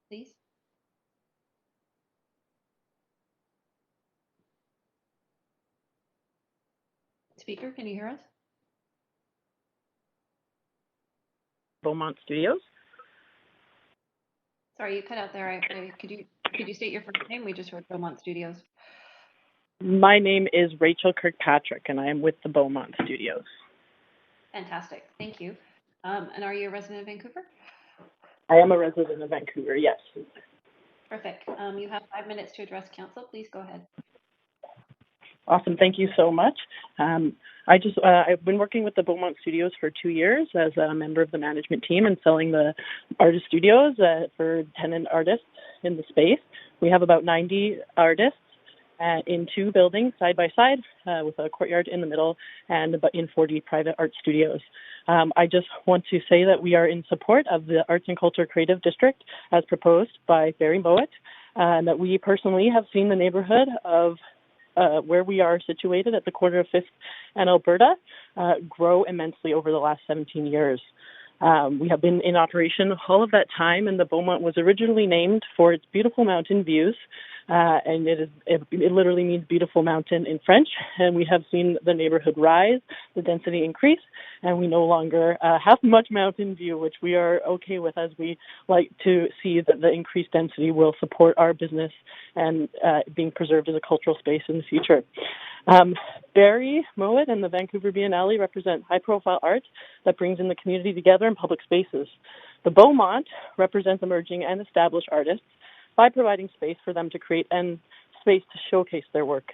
please. Speaker, can you hear us? Beaumont Studios. Sorry, you cut out there. Could you state your first name? We just heard Beaumont Studios. My name is Rachel Kirkpatrick, and I am with the Beaumont Studios. Fantastic, thank you. And are you a resident of Vancouver? I am a resident of Vancouver, yes. Perfect. You have 5 minutes to address council. Please go ahead. Awesome, thank you so much. I've been working with the Beaumont Studios for 2 years as a member of the management team and selling the artist studios for tenant artists in the space. We have about 90 artists in 2 buildings side by side with a courtyard in the middle and about in 40 private art studios. I just want to say that we are in support of the Arts and Culture Creative District as proposed by Barry Mowat, and that we personally have seen the neighborhood of where we are situated at the corner of 5th and Alberta grow immensely over the last 17 years. We have been in operation all of that time, and the Beaumont was originally named for its beautiful mountain views, and it literally means beautiful mountain in French, and we have seen the neighborhood rise, the density increase, and we no longer have much mountain view, which we are okay with, as we like to see that the increased density will support our business and being preserved as a cultural space in the future. Barry Mowat and the Vancouver Biennale represent high-profile art that brings in the community together in public spaces. The Beaumont represents emerging and established artists by providing space for them to create and space to showcase their work.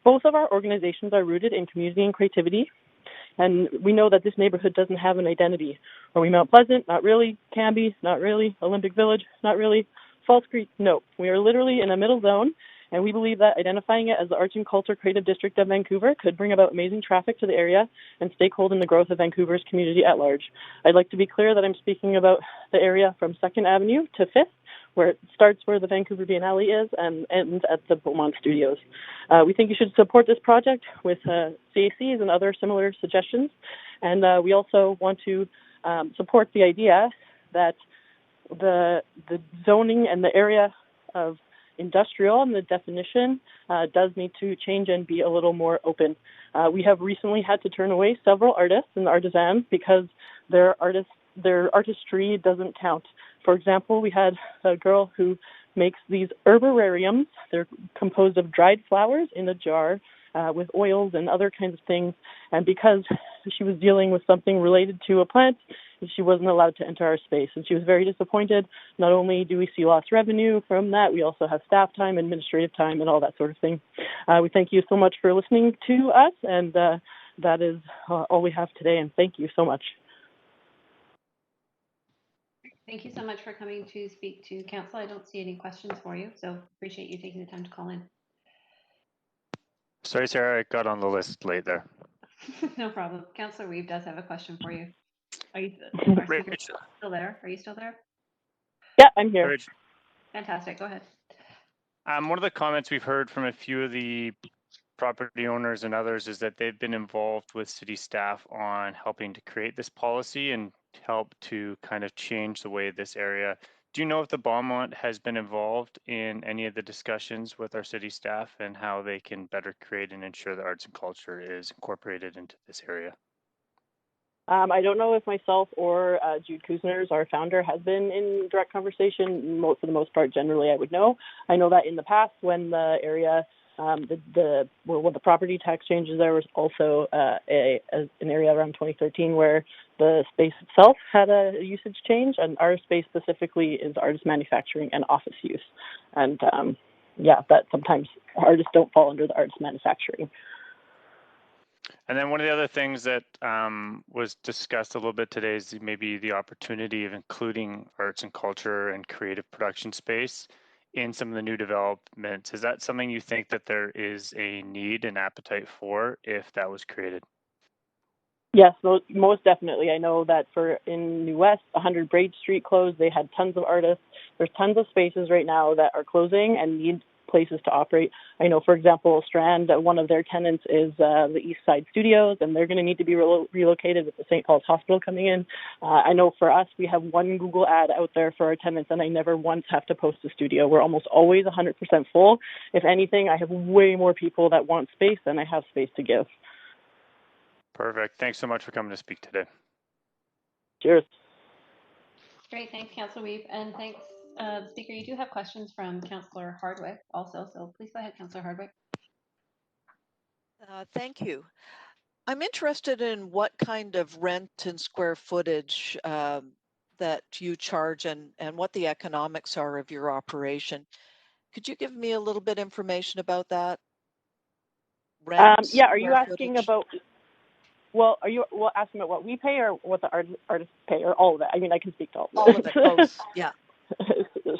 Both of our organizations are rooted in community and creativity, and we know that this neighborhood doesn't have an identity. Are we Mount Pleasant? Not really. Cambie? Not really. Olympic Village? Not really. False Creek? No. We are literally in a middle zone, and we believe that identifying it as the Arts and Culture Creative District of Vancouver could bring about amazing traffic to the area and stakehold in the growth of Vancouver's community at large. I'd like to be clear that I'm speaking about the area from 2nd Avenue to 5th, where it starts where the Vancouver Biennale is and ends at the Beaumont Studios. We think you should support this project with CACs and other similar suggestions. And we also want to support the idea that the zoning and the area of industrial and the definition does need to change and be a little more open. We have recently had to turn away several artists and artisans because their artistry doesn't count. For example, we had a girl who makes these herbarariums. They're composed of dried flowers in a jar with oils and other kinds of things. And because she was dealing with something related to a plant, she wasn't allowed to enter our space. And she was very disappointed. Not only do we see lost revenue from that, we also have staff time, administrative time, and all that sort of thing. We thank you so much for listening to us. And that is all we have today. And thank you so much. Thank you so much for coming to speak to council. I don't see any questions for you, so appreciate you taking the time to call in. Sorry, Sarah, I got on the list late there. No problem. Councillor Weave does have a question for you. Are you still there? Are you still there? Yeah, I'm here. Rachel. Fantastic. Go ahead. One of the comments we've heard from a few of the property owners and others is that they've been involved with city staff on helping to create this policy and help to kind of change the way this area. Do you know if the Beaumont has been involved in any of the discussions with our city staff and how they can better create and ensure that arts and culture is incorporated into this area? I don't know if myself or Jude Kuzners, our founder, has been in direct conversation. For the most part, generally, I would know. I know that in the past, when the area, when the property tax changes, there was also an area around 2013 where the space itself had a usage change, and our space specifically is artist manufacturing and office use. And that sometimes artists don't fall under the artist manufacturing. And then one of the other things that was discussed a little bit today is maybe the opportunity of including arts and culture and creative production space in some of the new developments. Is that something you think that there is a need and appetite for if that was created? Yes, most definitely. I know that in New West, 100 Braid Street closed. They had tons of artists. There's tons of spaces right now that are closing and need places to operate. I know, for example, Strand, one of their tenants is the East Side Studios, and they're going to need to be relocated with the St. Paul's Hospital coming in. I know for us, we have one Google ad out there for our tenants, and I never once have to post a studio. We're almost always 100% full. If anything, I have way more people that want space than I have space to give. Perfect. Thanks so much for coming to speak today. Cheers. Great, thanks, Councillor Weeb, and thanks, Speaker. You do have questions from Councillor Hardwick also, so please go ahead, Councillor Hardwick. Thank you. I'm interested in what kind of rent and square footage that you charge and what the economics are of your operation. Could you give me a little bit information about that? Rent, yeah, are you square asking footage? about, well, are you asking about what we pay or what the artists pay or all of it? I mean, I can speak to all All of it, both, yeah.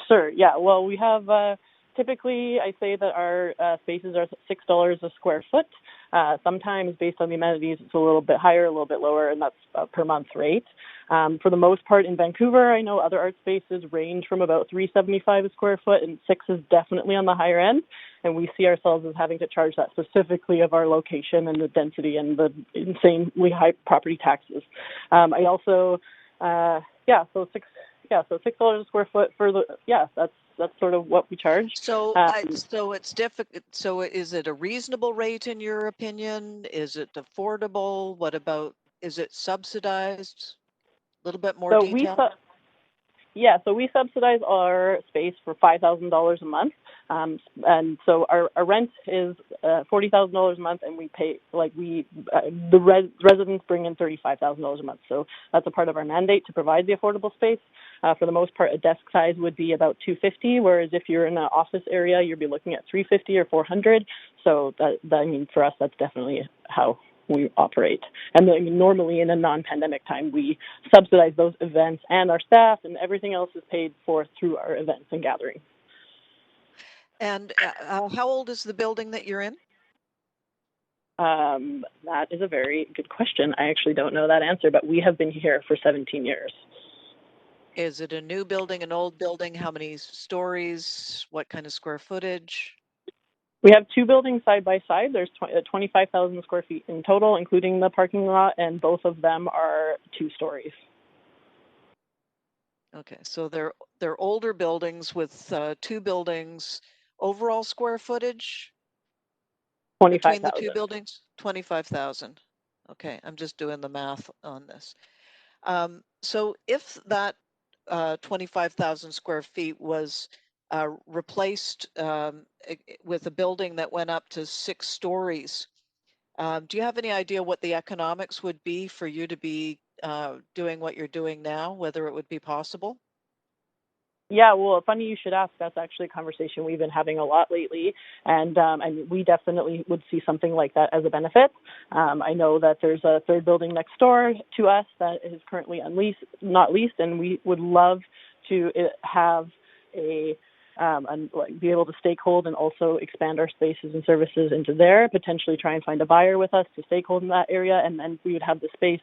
Sure, yeah. Well, we have typically, I say that our spaces are $6 a square foot. Sometimes based on the amenities, it's a little bit higher, a little bit lower, and that's a per month rate. For the most part in Vancouver, I know other art spaces range from about $3.75 a square foot, and $6 is definitely on the higher end. And we see ourselves as having to charge that specifically of our location and the density and the insanely high property taxes. I also, so $6 a square foot for the, that's sort of what we charge. So, so it's difficult. So, is it a reasonable rate in your opinion? Is it affordable? What about? Is it subsidized? A little bit more So detail. So we subsidize our space for $5,000 a month, and so our rent is $40,000 a month, and we pay residents bring in $35,000 a month. So that's a part of our mandate to provide the affordable space. For the most part, a desk size would be about $250, whereas if you're in an office area, you'll be looking at $350 or $400. So that I mean, for us, that's definitely how we operate. And then normally in a non-pandemic time, we subsidize those events, and our staff and everything else is paid for through our events and gatherings. And how old is the building that you're in? That is a very good question. I actually don't know that answer, but we have been here for 17 years. Is it a new building, an old building? How many stories? What kind of square footage? We have two buildings side by side. There's 25,000 square feet in total, including the parking lot, and both of them are 2 stories. Okay, so they're older buildings with 2 buildings. Overall square footage between the 2 buildings? 25,000. Okay, I'm just doing the math on this. So if that 25,000 square feet was replaced with a building that went up to 6 stories, do you have any idea what the economics would be for you to be doing what you're doing now, whether it would be possible? Yeah, well, funny you should ask. That's actually a conversation we've been having a lot lately, and we definitely would see something like that as a benefit. I know that there's a third building next door to us that is currently not leased, and we would love to have be able to stakehold and also expand our spaces and services into there, potentially try and find a buyer with us to stakehold in that area, and then we would have the space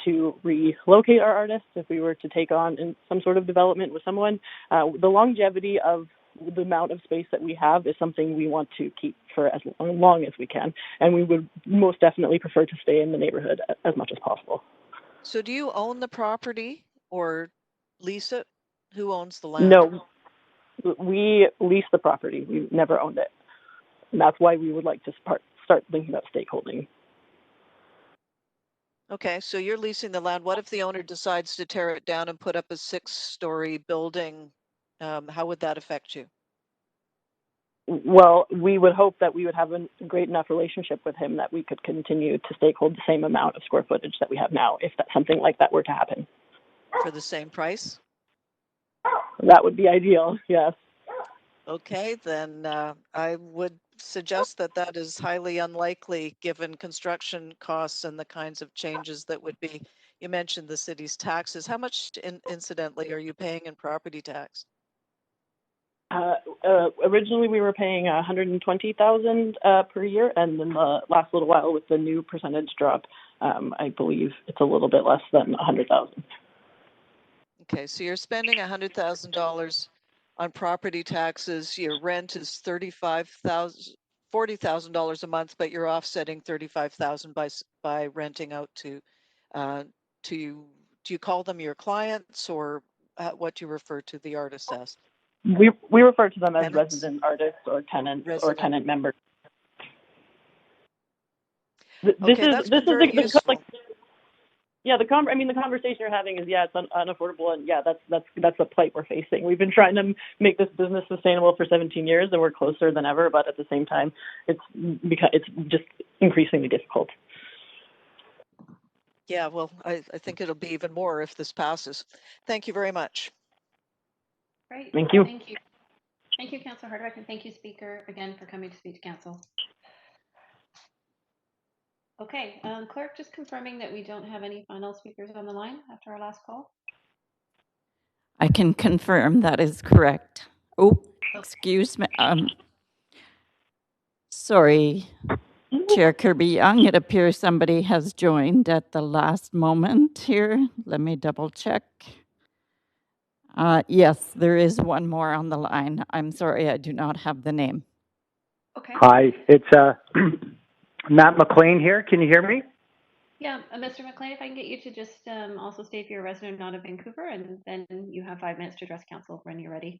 to relocate our artists if we were to take on in some sort of development with someone. The longevity of the amount of space that we have is something we want to keep for as long as we can, and we would most definitely prefer to stay in the neighborhood as much as possible. So do you own the property or lease it? Who owns the land? No. We lease the property. We never owned it. And that's why we would like to start thinking about stakeholding. Okay, so you're leasing the land. What if the owner decides to tear it down and put up a 6-story building? How would that affect you? Well, we would hope that we would have a great enough relationship with him that we could continue to stakehold the same amount of square footage that we have now, if something like that were to happen. For the same price? That would be ideal, yes. Okay, then I would suggest that is highly unlikely given construction costs and the kinds of changes that would be. You mentioned the city's taxes. How much, incidentally, are you paying in property tax? Originally, we were paying $120,000 per year, and in the last little while, with the new percentage drop, I believe it's a little bit less than $100,000. Okay, so you're spending $100,000 on property taxes, your rent is $40,000 a month, but you're offsetting 35,000 by renting out to do you call them your clients, or what do you refer to the artists as? We refer to them as Tenants? resident artists or tenants or Resident. tenant members. This Okay, is that's this been is very the useful. like, yeah, the conversation you're having is, yeah, it's unaffordable, and yeah, that's the plight we're facing. We've been trying to make this business sustainable for 17 years, and we're closer than ever, but at the same time, it's just increasingly difficult. Yeah, well, I think it'll be even more if this passes. Thank you very much. Great. Thank you. Thank you. Thank you, Councillor Hardwick, and thank you, Speaker, again for coming to speak to Council. Okay, Clerk, just confirming that we don't have any final speakers on the line after our last call. I can confirm that is correct. Oh, excuse me. Sorry, Chair Kirby-Yung, it appears somebody has joined at the last moment here. Let me double check. Yes, there is one more on the line. I'm sorry, I do not have the name. Okay. Hi, it's Matt McLean here. Can you hear me? Yeah, Mr. McLean, if I can get you to just also state if you're a resident or not of Vancouver, and then you have 5 minutes to address Council when you're ready.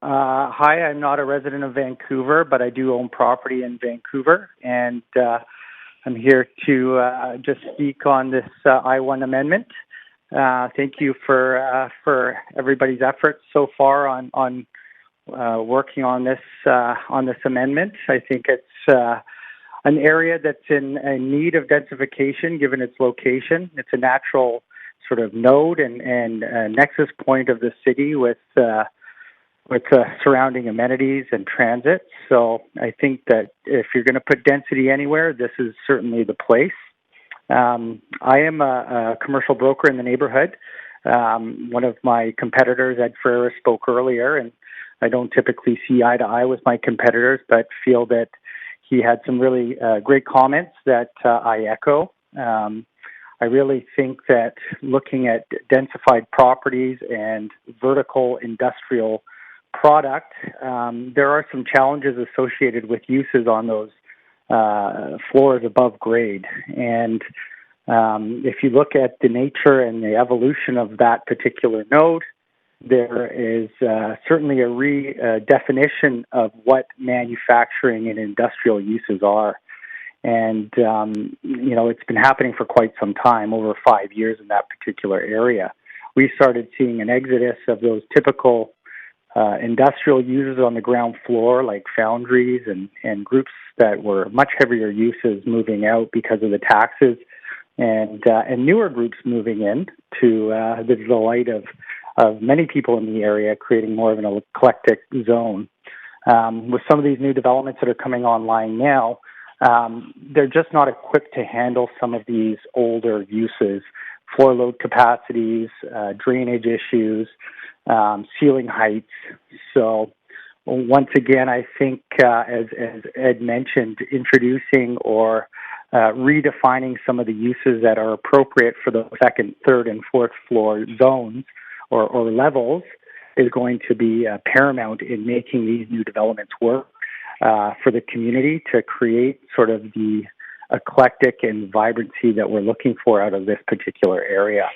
Hi, I'm not a resident of Vancouver, but I do own property in Vancouver, and I'm here to just speak on this I-1 amendment. Thank you for everybody's efforts so far on working on this amendment. I think it's an area that's in need of densification given its location. It's a natural sort of node and nexus point of the city with surrounding amenities and transit. So I think that if you're going to put density anywhere, this is certainly the place. I am a commercial broker in the neighborhood. One of my competitors, Ed Ferreira, spoke earlier, and I don't typically see eye to eye with my competitors, but feel that he had some really great comments that I echo. I really think that looking at densified properties and vertical industrial product, there are some challenges associated with uses on those floors above grade. And if you look at the nature and the evolution of that particular node, there is certainly a redefinition of what manufacturing and industrial uses are. And, it's been happening for quite some time, over 5 years in that particular area. We started seeing an exodus of those typical industrial uses on the ground floor, like foundries and groups that were much heavier uses moving out because of the taxes, and newer groups moving in to the delight of many people in the area, creating more of an eclectic zone. With some of these new developments that are coming online now, they're just not equipped to handle some of these older uses, floor load capacities, drainage issues, ceiling heights. So once again, I think, as Ed mentioned, introducing or redefining some of the uses that are appropriate for the second, third, and fourth floor zones or levels is going to be paramount in making these new developments work for the community to create sort of the eclectic and vibrancy that we're looking for out of this particular area.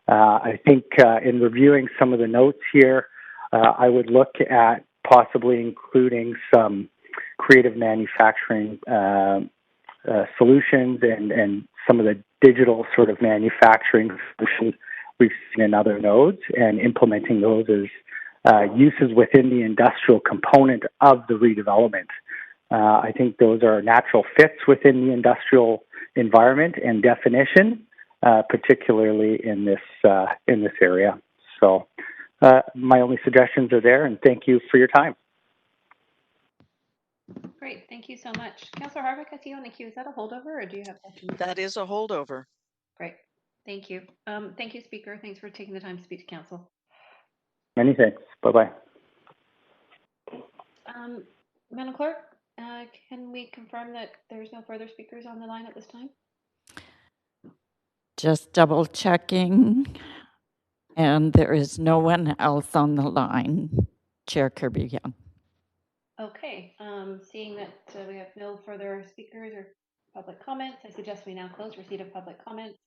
I think in reviewing some of the notes here, I would look at possibly including some creative manufacturing solutions and some of the digital sort of manufacturing solutions we've seen in other nodes, and implementing those as uses within the industrial component of the redevelopment. I think those are natural fits within the industrial environment and definition, particularly in this area. So my only suggestions are there, and thank you for your time. Great, thank you so much. Councillor Hardwick, I see you on the queue. Is that a holdover, or do you have questions? That is a holdover. Great, thank you. Thank you, Speaker. Thanks for taking the time to speak to Council. Many thanks. Bye-bye. Madam Clerk, can we confirm that there's no further speakers on the line at this time? Just double checking. And there is no one else on the line. Chair Kirby-Yung. Okay, seeing that we have no further speakers or public comments, I suggest we now close receipt of public comments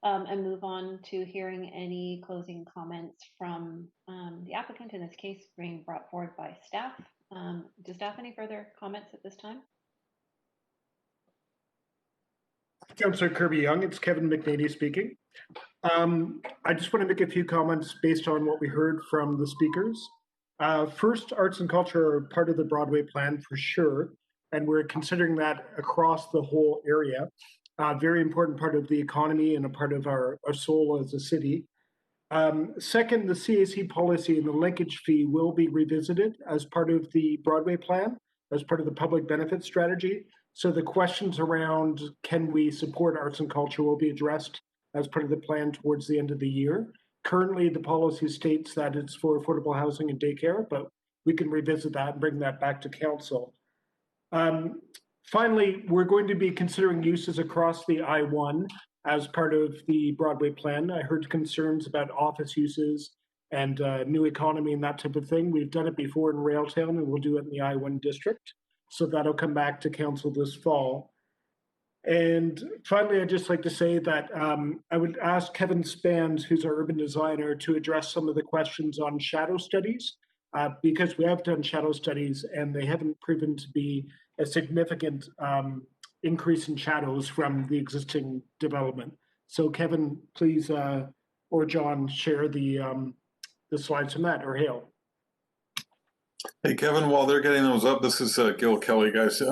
and move on to hearing any closing comments from the applicant, in this case being brought forward by staff. Does staff any further comments at this time? Councillor Kirby-Yung, it's Kevin McNady speaking. I just want to make a few comments based on what we heard from the speakers. First, arts and culture are part of the Broadway plan for sure, and we're considering that across the whole area. Very important part of the economy and a part of our soul as a city. Second, the CAC policy and the linkage fee will be revisited as part of the Broadway plan, as part of the public benefit strategy. So the questions around can we support arts and culture will be addressed as part of the plan towards the end of the year. Currently, the policy states that it's for affordable housing and daycare, but we can revisit that and bring that back to council. Finally, we're going to be considering uses across the I-1 as part of the Broadway plan. I heard concerns about office uses and new economy and that type of thing. We've done it before in Railtown, and we'll do it in the I-1 district. So that'll come back to council this fall. And finally, I'd just like to say that I would ask Kevin Spans, who's our urban designer, to address some of the questions on shadow studies, because we have done shadow studies and they haven't proven to be a significant increase in shadows from the existing development. So Kevin, please, or John, share the slides from that, or Hale. Hey, Kevin, while they're getting those up, this is Gil Kelly, guys.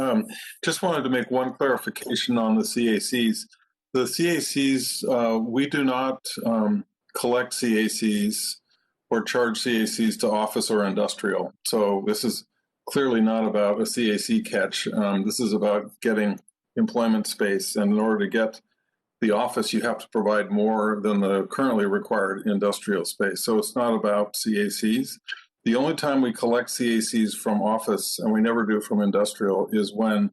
Just wanted to make one clarification on the CACs. The CACs, we do not collect CACs or charge CACs to office or industrial. So this is clearly not about a CAC catch. This is about getting employment space. And in order to get the office, you have to provide more than the currently required industrial space. So it's not about CACs. The only time we collect CACs from office, and we never do from industrial, is when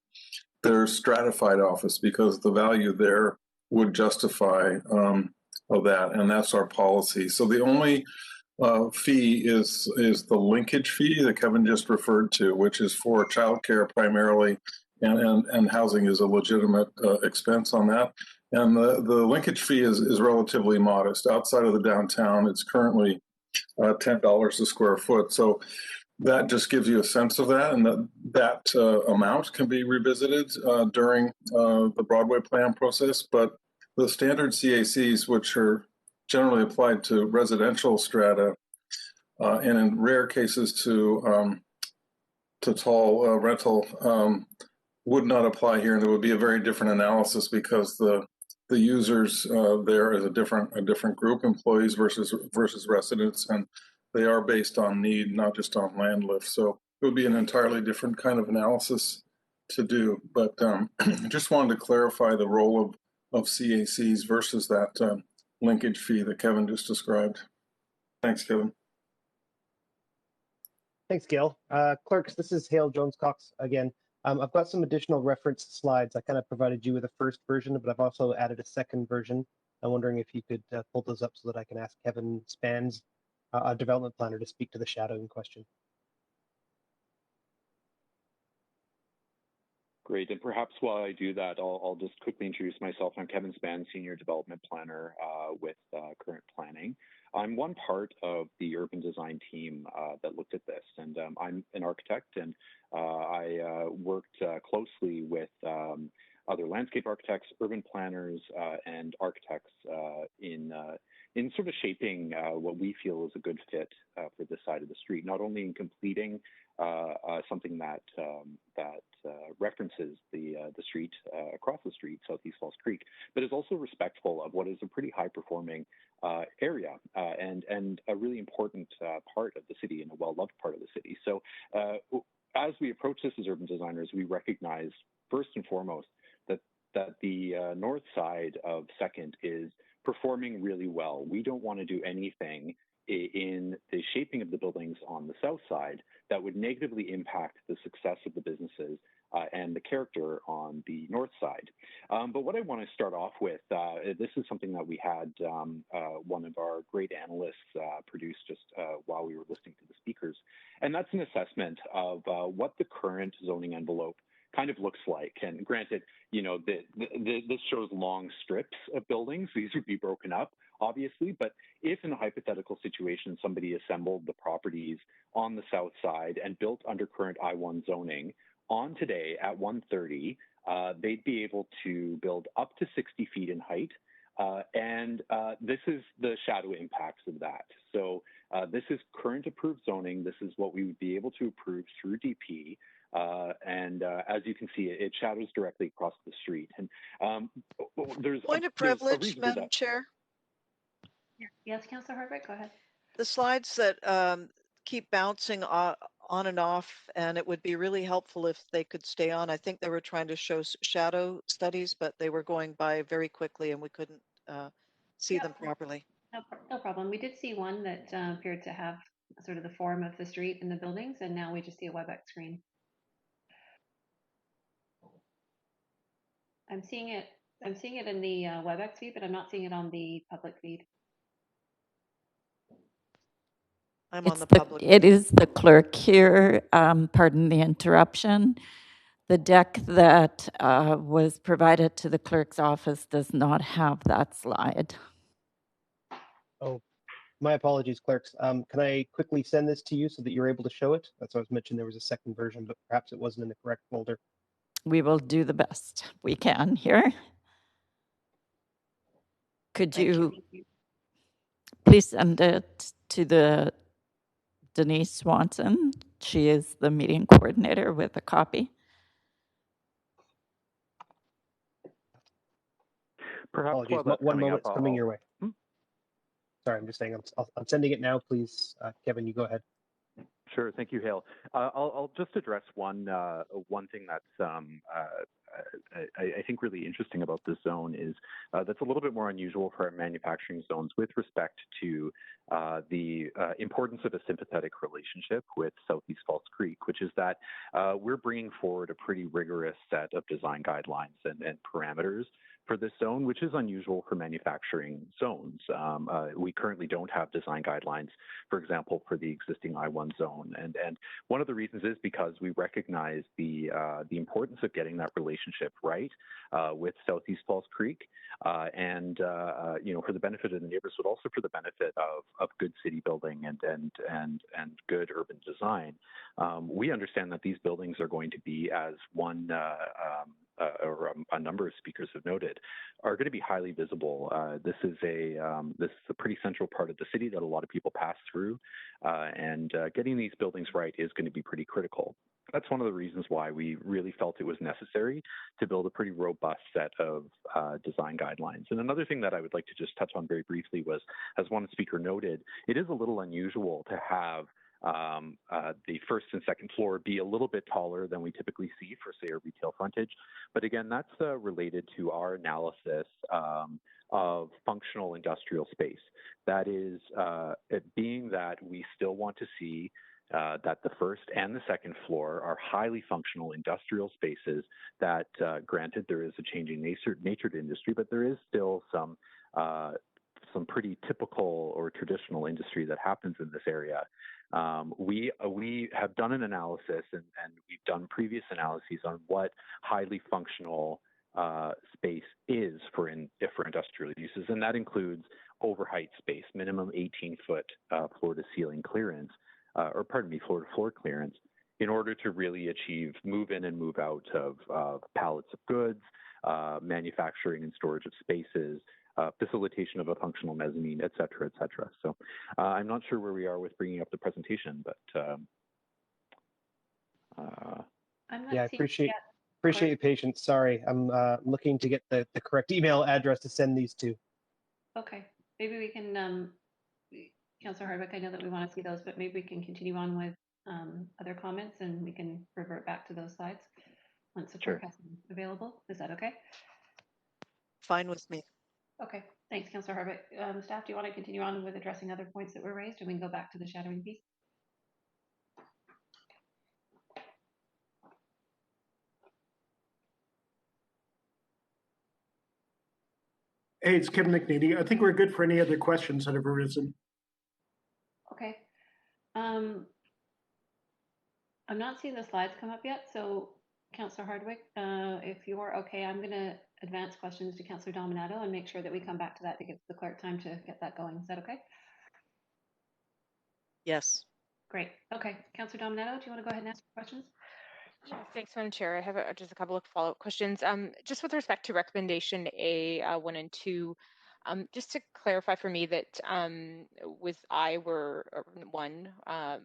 there's stratified office, because the value there would justify of that, and that's our policy. So the only fee is the linkage fee that Kevin just referred to, which is for childcare primarily, and housing is a legitimate expense on that. And the linkage fee is relatively modest. Outside of the downtown, it's currently $10 a square foot. So that just gives you a sense of that, and that amount can be revisited during the Broadway plan process. But the standard CACs, which are generally applied to residential strata, and in rare cases to tall rental, would not apply here, and there would be a very different analysis because the users there is a different group, employees versus residents, and they are based on need, not just on land lift. So it would be an entirely different kind of analysis to do. But just wanted to clarify the role of CACs versus that linkage fee that Kevin just described. Thanks, Kevin. Thanks, Gail. Clerks, this is Hale Jones-Cox again. I've got some additional reference slides. I kind of provided you with a first version, but I've also added a second version. I'm wondering if you could pull those up so that I can ask Kevin Spans, a development planner, to speak to the shadowing question. Great, and perhaps while I do that, I'll just quickly introduce myself. I'm Kevin Spans, Senior Development Planner with Current Planning. I'm one part of the urban design team that looked at this, and I'm an architect, and I worked closely with other landscape architects, urban planners, and architects in sort of shaping what we feel is a good fit for this side of the street, not only in completing something that references the street across the street, Southeast Falls Creek, but is also respectful of what is a pretty high-performing area and a really important part of the city and a well-loved part of the city. So as we approach this as urban designers, we recognize first and foremost that the north side of Second is performing really well. We don't want to do anything in the shaping of the buildings on the south side that would negatively impact the success of the businesses and the character on the north side. But what I want to start off with, this is something that we had one of our great analysts produce just while we were listening to the speakers, and that's an assessment of what the current zoning envelope kind of looks like. And granted, you know, this shows long strips of buildings. These would be broken up, obviously, but if in a hypothetical situation, somebody assembled the properties on the south side and built under current I-1 zoning on today at 130, they'd be able to build up to 60 feet in height. And this is the shadow impacts of that. So this is current approved zoning. This is what we would be able to approve through DP. And as you can see, it shadows directly across the street. And there's Point of privilege, Madam Chair. Yes, Councillor Hardwick, go ahead. The slides that keep bouncing on and off, and it would be really helpful if they could stay on. I think they were trying to show shadow studies, but they were going by very quickly and we couldn't see them properly. No problem. We did see one that appeared to have sort of the form of the street and the buildings, and now we just see a WebEx screen. I'm seeing it in the WebEx feed, but I'm not seeing it on the public feed. I'm It's on the public. It is the clerk here. Pardon the interruption. The deck that was provided to the clerk's office does not have that slide. Oh, my apologies, clerks. Can I quickly send this to you so that you're able to show it? That's what I was mentioning. There was a second version, but perhaps it wasn't in the correct folder. We will do the best we can here. Could you please send it to the Denise Swanson? She is the meeting coordinator with a copy. Perhaps Apologies. while that's One coming moment, up, it's coming your way. Sorry, I'm just saying I'm sending it now. Please, Kevin, you go ahead. Sure. Thank you, Hale. I'll just address one thing that's I think really interesting about this zone is that's a little bit more unusual for our manufacturing zones with respect to the importance of a sympathetic relationship with Southeast Falls Creek, which is that we're bringing forward a pretty rigorous set of design guidelines and parameters for this zone, which is unusual for manufacturing zones. We currently don't have design guidelines, for example, for the existing I-1 zone. And one of the reasons is because we recognize the importance of getting that relationship right with Southeast Falls Creek, and you know, for the benefit of the neighbors, but also for the benefit of good city building and good urban design. We understand that these buildings are going to be, as one or a number of speakers have noted, are going to be highly visible. This is a pretty central part of the city that a lot of people pass through, and getting these buildings right is going to be pretty critical. That's one of the reasons why we really felt it was necessary to build a pretty robust set of design guidelines. And another thing that I would like to just touch on very briefly was, as one speaker noted, it is a little unusual to have the first and second floor be a little bit taller than we typically see for, say, a retail frontage. But again, that's related to our analysis of functional industrial space. That is, it being that we still want to see that the first and the second floor are highly functional industrial spaces that, granted, there is a changing natured industry, but there is still some pretty typical or traditional industry that happens in this area. We have done an analysis and we've done previous analyses on what highly functional space is for industrial uses, and that includes overheight space, minimum 18-foot floor-to-ceiling clearance, floor-to-floor clearance, in order to really achieve move-in and move-out of pallets of goods, manufacturing and storage of spaces, facilitation of a functional mezzanine, et cetera, et cetera. So I'm not sure where we are with bringing up the presentation, but yeah, I appreciate your patience. Sorry, I'm looking to get the correct email address to send these to. Okay, maybe we can, Councillor Hardwick, I know that we want to see those, but maybe we can continue on with other comments and we can revert back to those slides once the clerk has them available. Is that okay? Fine with me. Okay, thanks, Councillor Hardwick. Staff, do you want to continue on with addressing other points that were raised, and we can go back to the shadowing piece? Hey, it's Kevin McNeely. I think we're good for any other questions that have arisen. Okay. I'm not seeing the slides come up yet, so Councillor Hardwick, if you're okay, I'm going to advance questions to Councillor Dominato and make sure that we come back to that to give the clerk time to get that going. Is that okay? Yes. Great. Okay. Councillor Dominato, do you want to go ahead and ask questions? Yeah, thanks, Madam Chair. I have just a couple of follow-up questions. Just with respect to recommendation A 1 and 2, just to clarify for me that with I1,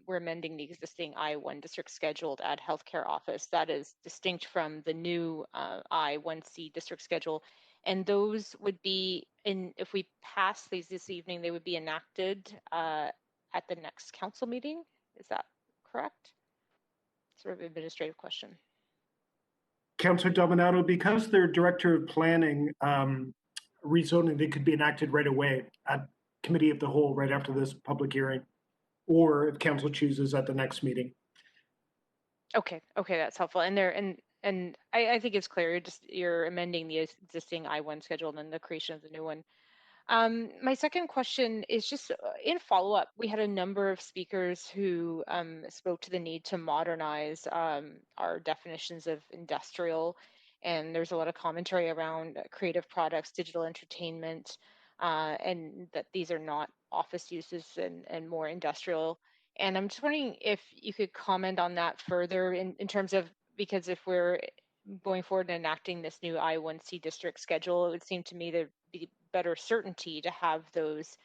we're amending the existing I1 district schedule to add healthcare office. That is distinct from the new I1C district schedule. And those would be, if we pass these this evening, they would be enacted at the next council meeting. Is that correct? Sort of administrative question. Councillor Dominato, because they're Director of Planning, rezoning, they could be enacted right away at Committee of the Whole right after this public hearing, or if Council chooses at the next meeting. Okay, that's helpful. And I think it's clear. You're amending the existing I1 schedule and then the creation of the new one. My second question is just in follow-up. We had a number of speakers who spoke to the need to modernize our definitions of industrial, and there's a lot of commentary around creative products, digital entertainment, and that these are not office uses and more industrial. And I'm just wondering if you could comment on that further in terms of, because if we're going forward and enacting this new I1C district schedule, it would seem to me to be better certainty to have those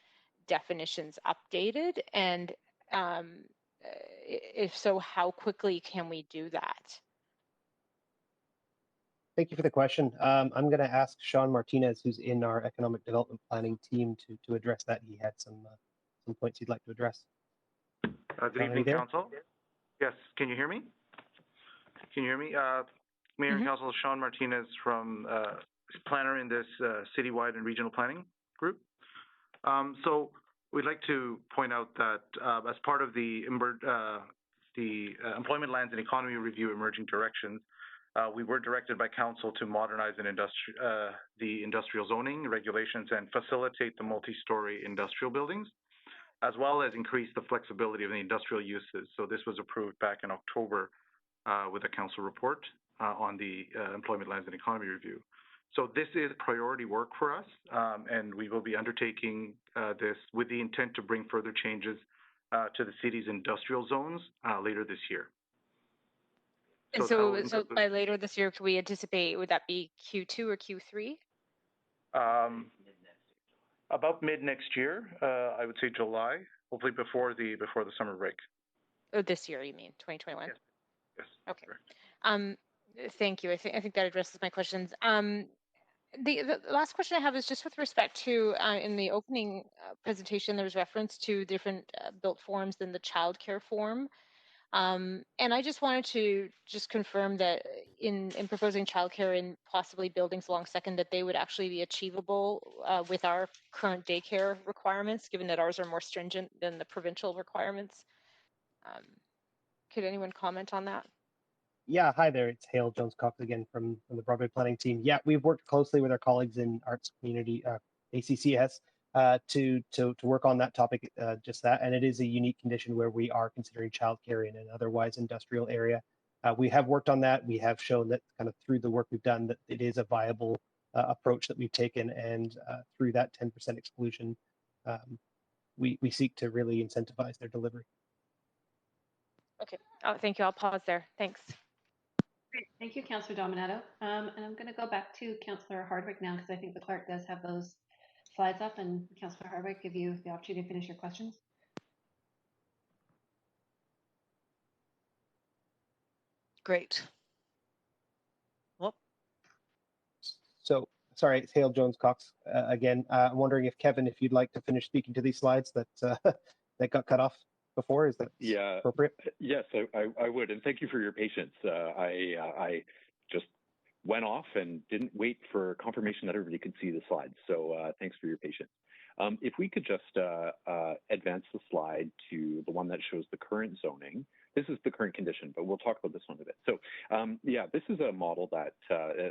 definitions updated. And if so, how quickly can we do that? Thank you for the question. I'm going to ask Sean Martinez, who's in our economic development planning team, to address that. He had some points he'd like to address. Good evening, Council. Yes, can you hear me? Can you hear me? Mayor and Council, Sean Martinez from planner in this citywide and regional planning group. So we'd like to point out that as part of the Employment Lands and Economy Review Emerging Directions, we were directed by Council to modernize the industrial zoning regulations and facilitate the multi-story industrial buildings, as well as increase the flexibility of the industrial uses. So this was approved back in October with a Council report on the Employment Lands and Economy Review. So this is priority work for us, and we will be undertaking this with the intent to bring further changes to the city's industrial zones later this year. And so by later this year, can we anticipate, would that be Q2 or Q3? About mid next year, I would say July, hopefully before the summer break. Oh, this year, you mean 2021? Yes. Okay. Thank you. I think that addresses my questions. The last question I have is just with respect to in the opening presentation, there was reference to different built forms than the childcare form. And I just wanted to confirm that in proposing childcare in possibly buildings along Second, that they would actually be achievable with our current daycare requirements, given that ours are more stringent than the provincial requirements. Could anyone comment on that? Yeah, hi there. It's Hale Jones-Cox again from the Broadway Planning team. Yeah, we've worked closely with our colleagues in Arts Community, ACCS, to work on that topic, just that. And it is a unique condition where we are considering childcare in an otherwise industrial area. We have worked on that. We have shown that kind of through the work we've done that it is a viable approach that we've taken. And through that 10% exclusion, we seek to really incentivize their delivery. Okay. Oh, thank you. I'll pause there. Thanks. Great. Thank you, Councillor Dominato. And I'm going to go back to Councillor Hardwick now, because I think the clerk does have those slides up, and Councillor Hardwick, give you the opportunity to finish your questions. Great. Well, so sorry, it's Hale Jones-Cox again. I'm wondering if Kevin, if you'd like to finish speaking to these slides that that got cut off before, is that appropriate? Yes, I would, and thank you for your patience. I just went off and didn't wait for confirmation that everybody could see the slides, so thanks for your patience. If we could just advance the slide to the one that shows the current zoning, this is the current condition, but we'll talk about this one a bit. So yeah, this is a model that,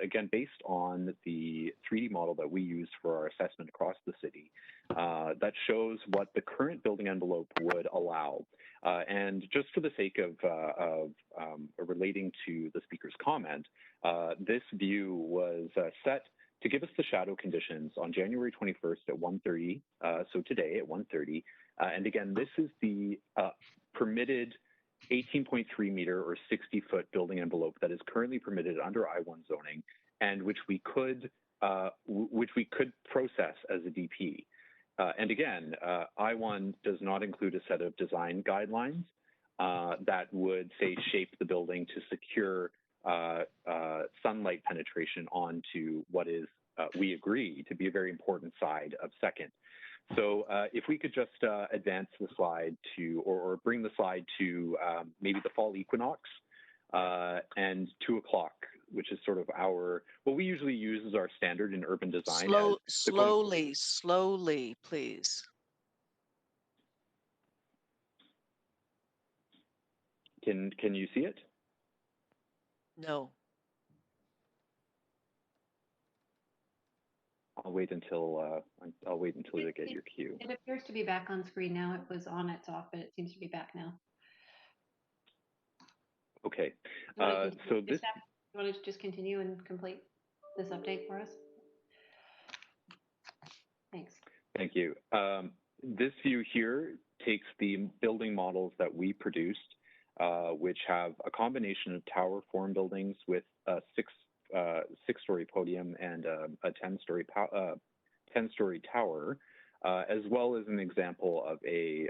again, based on the 3D model that we use for our assessment across the city, that shows what the current building envelope would allow. And just for the sake of relating to the speaker's comment, this view was set to give us the shadow conditions on January 21st at 1:30, so today at 1:30. And again, this is the permitted 18.3 meter or 60-foot building envelope that is currently permitted under I-1 zoning, and which we could process as a DP. And again, I-1 does not include a set of design guidelines that would, say, shape the building to secure sunlight penetration onto what is, we agree, to be a very important side of Second. So if we could just advance the slide to, or bring the slide to maybe the fall equinox and 2 o'clock, which is sort of what we usually use as our standard in urban design. Slowly, please. Can you see it? No. I'll wait until you get your cue. It appears to be back on screen now. It was on, it's off, but it seems to be back now. Okay. So this. You want to just continue and complete this update for us? Thanks. Thank you. This view here takes the building models that we produced, which have a combination of tower form buildings with a six-story podium and a 10-story tower, as well as an example of a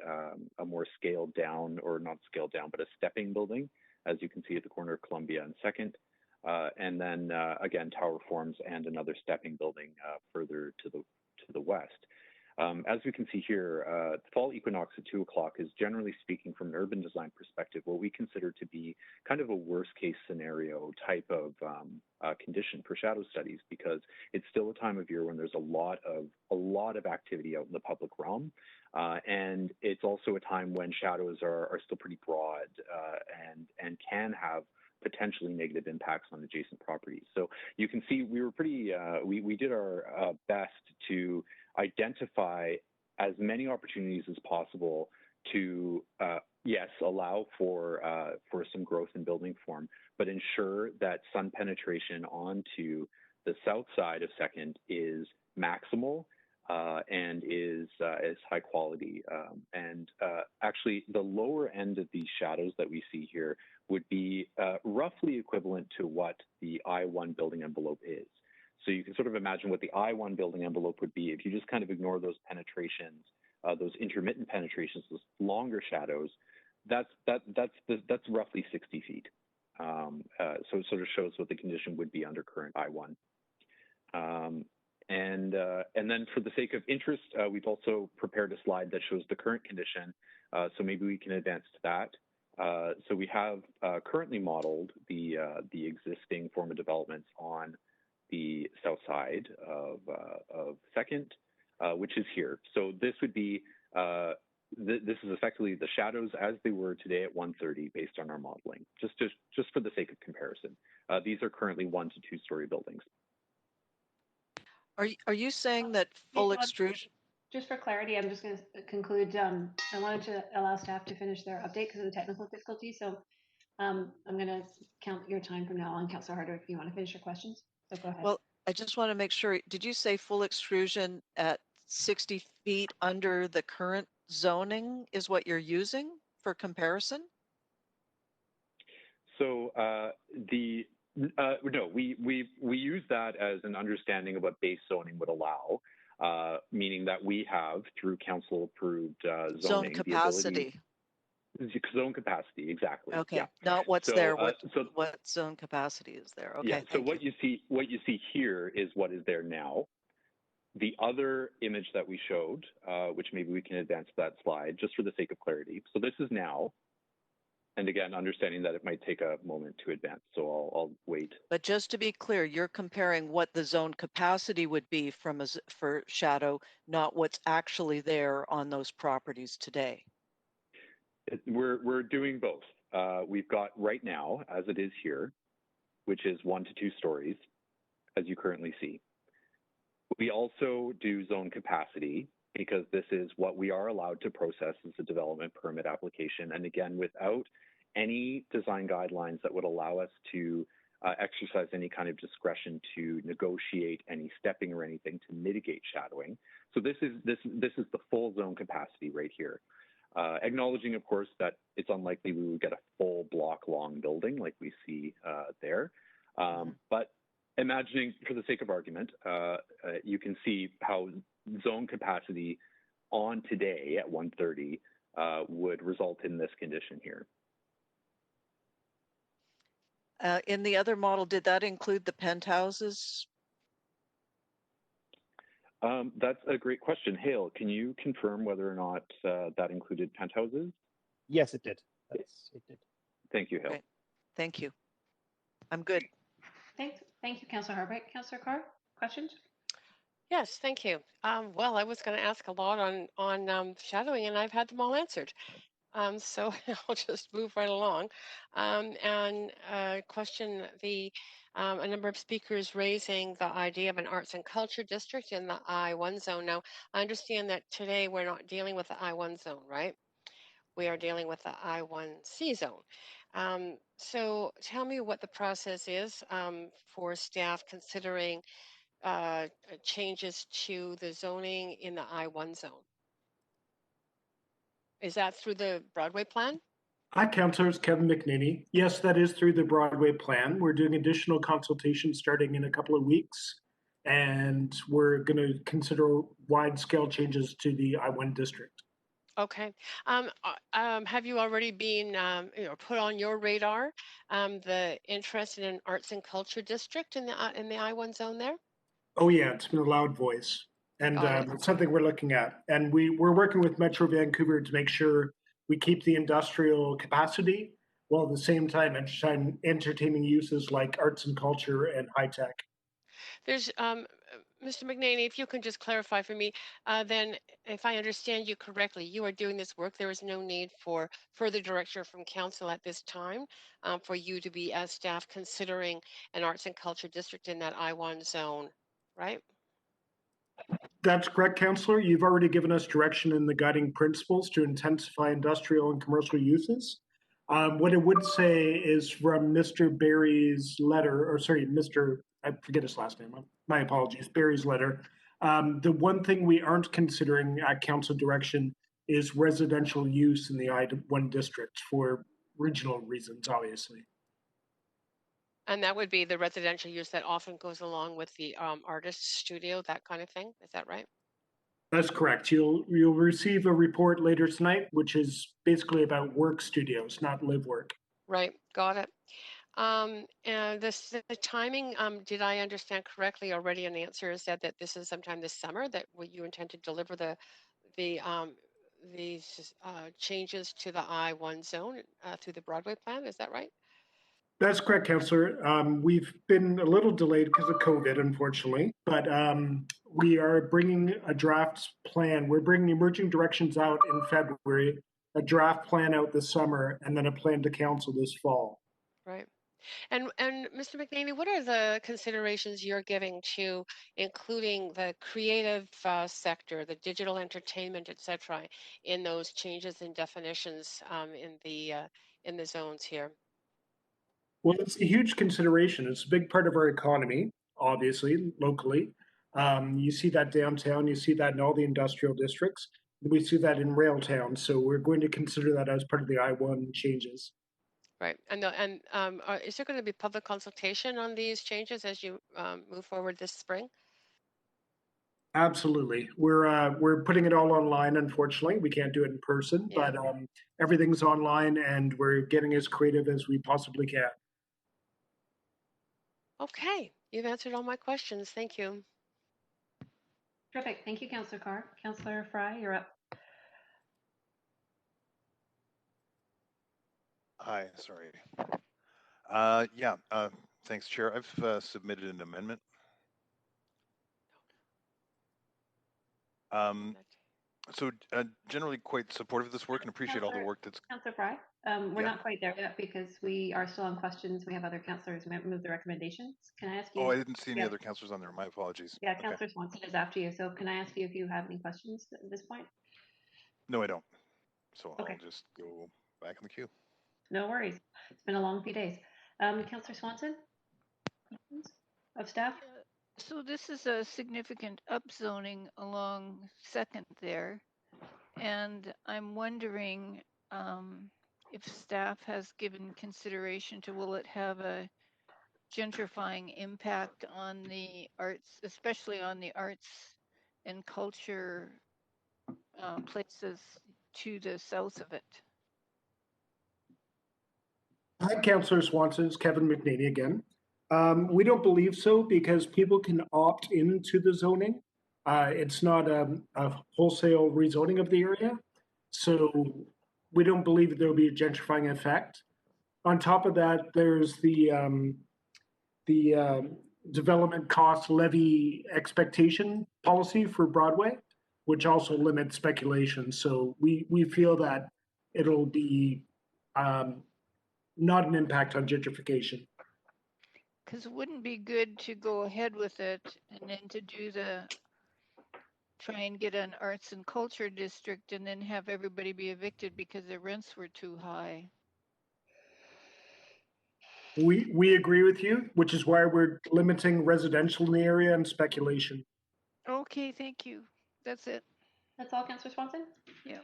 more scaled down, or not scaled down, but a stepping building, as you can see at the corner of Columbia and Second. And then again, tower forms and another stepping building further to the west. As we can see here, fall equinox at 2 o'clock is, generally speaking, from an urban design perspective, what we consider to be kind of a worst case scenario type of condition for shadow studies, because it's still a time of year when there's a lot of activity out in the public realm. And it's also a time when shadows are still pretty broad and can have potentially negative impacts on adjacent properties. So you can see we were pretty, we did our best to identify as many opportunities as possible to, yes, allow for some growth in building form, but ensure that sun penetration onto the south side of Second is maximal and is high quality. Actually, the lower end of these shadows that we see here would be roughly equivalent to what the I-1 building envelope is. So you can sort of imagine what the I-1 building envelope would be if you just kind of ignore those penetrations, those intermittent penetrations, those longer shadows. That's roughly 60 feet. So it sort of shows what the condition would be under current I-1. And then for the sake of interest, we've also prepared a slide that shows the current condition. So maybe we can advance to that. So we have currently modeled the existing form of developments on the south side of Second, which is here. So this would be, this is effectively the shadows as they were today at 1:30 based on our modeling, just for the sake of comparison. These are currently 1 to 2 story buildings. Are you saying that full extrusion? Just for clarity, I'm just going to conclude. I wanted to allow staff to finish their update because of the technical difficulty. So I'm going to count your time from now on. Councillor Harder, if you want to finish your questions. So go ahead. Well, I just want to make sure, did you say full extrusion at 60 feet under the current zoning is what you're using for comparison? So no, we use that as an understanding of what base zoning would allow, meaning that we have, through council-approved zoning, zone capacity. Zone capacity, exactly. Okay, yeah. Not what's there. What zone capacity is there? Okay. Yeah. So what you see here is what is there now. The other image that we showed, which maybe we can advance that slide just for the sake of clarity. So this is now. And again, understanding that it might take a moment to advance, so I'll wait. But just to be clear, you're comparing what the zone capacity would be for shadow, not what's actually there on those properties today. We're doing both. we've got right now, as it is here, which is 1 to 2 stories, as you currently see. We also do zone capacity because this is what we are allowed to process as a development permit application. And again, without any design guidelines that would allow us to exercise any kind of discretion to negotiate any stepping or anything to mitigate shadowing. So this is the full zone capacity right here. Acknowledging, of course, that it's unlikely we would get a full block long building like we see there. But imagining, for the sake of argument, you can see how zone capacity on today at 130 would result in this condition here. In the other model, did that include the penthouses? That's a great question. Hale, can you confirm whether or not that included penthouses? Yes, it did. Yes, it did. Thank you, Hale. Okay. Thank you. I'm good. Thank you, Councillor Hardwick. Councillor Carr, questions? Yes, thank you. Well, I was going to ask a lot on shadowing, and I've had them all answered. So I'll just move right along and question a number of speakers raising the idea of an arts and culture district in the I-1 zone. Now, I understand that today we're not dealing with the I-1 zone, right? We are dealing with the I-1C zone. So tell me what the process is for staff considering changes to the zoning in the I-1 zone. Is that through the Broadway plan? Hi, Councillors. Kevin McNaney. Yes, that is through the Broadway plan. We're doing additional consultations starting in a couple of weeks, and we're going to consider wide-scale changes to the I-1 district. Okay. Have you already been put on your radar the interest in an arts and culture district in the I-1 zone there? Oh yeah, it's been a loud voice, and it's something we're looking at. And we're working with Metro Vancouver to make sure we keep the industrial capacity while at the same time entertaining uses like arts and culture and high tech. There's Mr. McNaney, if you can just clarify for me, then if I understand you correctly, you are doing this work. There is no need for further direction from council at this time for you to be, as staff, considering an arts and culture district in that I-1 zone, right? That's correct, Councillor. You've already given us direction in the guiding principles to intensify industrial and commercial uses. What I would say is from Mr. Barry's letter, or sorry, I forget his last name. My apologies, Barry's letter. The one thing we aren't considering at council direction is residential use in the I-1 district for regional reasons, obviously. And that would be the residential use that often goes along with the artist studio, that kind of thing. Is that right? That's correct. You'll receive a report later tonight, which is basically about work studios, not live work. Right. Got it. And the timing, did I understand correctly already? An answer is that this is sometime this summer that you intend to deliver these changes to the I-1 zone through the Broadway plan. Is that right? That's correct, Councillor. We've been a little delayed because of COVID, unfortunately, but we are bringing a draft plan. We're bringing emerging directions out in February, a draft plan out this summer, and then a plan to council this fall. Right. And Mr. McNaney, what are the considerations you're giving to including the creative sector, the digital entertainment, et cetera, in those changes in definitions in the zones here? Well, it's a huge consideration. It's a big part of our economy, obviously, locally. You see that downtown, you see that in all the industrial districts. We see that in Railtown. So we're going to consider that as part of the I-1 changes. Right. And is there going to be public consultation on these changes as you move forward this spring? Absolutely. We're putting it all online, unfortunately. We can't do it in person, but everything's online and we're getting as creative as we possibly can. Okay. You've answered all my questions. Thank you. Terrific. Thank you, Councillor Carr. Councillor Fry, you're up. Hi, sorry. Thanks, Chair. I've submitted an amendment. So generally quite supportive of this work and appreciate all the work that's. Councillor Fry, we're Yeah. not quite there yet because we are still on questions. We have other councillors who move the recommendations. Can I ask you? Oh, I didn't see any Yeah. other councillors on there. My apologies. Yeah, Okay. Councillor Swanson is after you. So can I ask you if you have any questions at this point? No, I don't. So Okay. I'll just go back in the queue. No worries. It's been a long few days. Councillor Swanson, questions of staff? So this is a significant upzoning along Second there, and I'm wondering if staff has given consideration to will it have a gentrifying impact on the arts, especially on the arts and culture places to the south of it. Hi, Councillor Swanson. It's Kevin McNaney again. We don't believe so because people can opt into the zoning. It's not a wholesale rezoning of the area. So we don't believe that there will be a gentrifying effect. On top of that, there's the development cost levy expectation policy for Broadway, which also limits speculation. So we feel that it'll be not an impact on gentrification. Because it wouldn't be good to go ahead with it and then to do try and get an arts and culture district and then have everybody be evicted because their rents were too high. We agree with you, which is why we're limiting residential in the area and speculation. Okay, thank you. That's it. That's all, Councillor Swanson? Yeah.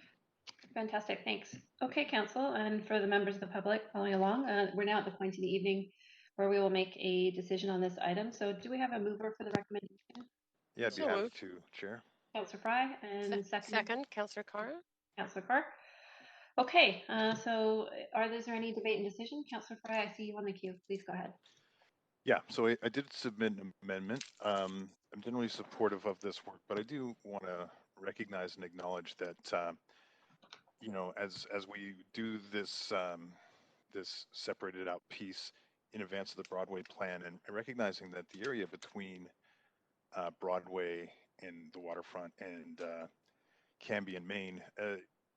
Fantastic, thanks. Okay, Council, and for the members of the public following along, we're now at the point in the evening where we will make a decision on this item. So do we have a mover for the recommendation? Yeah, I'd be So happy moved. to, Chair. Councillor Fry, and Second, Councillor Carr. Councillor Carr. Okay, so is there any debate and decision? Councillor Fry, I see you on the queue. Please go ahead. Yeah, so I did submit an amendment. I'm generally supportive of this work, but I do want to recognize and acknowledge that, you know, as we do this this separated out piece in advance of the Broadway plan, and recognizing that the area between Broadway and the waterfront and Cambie and Maine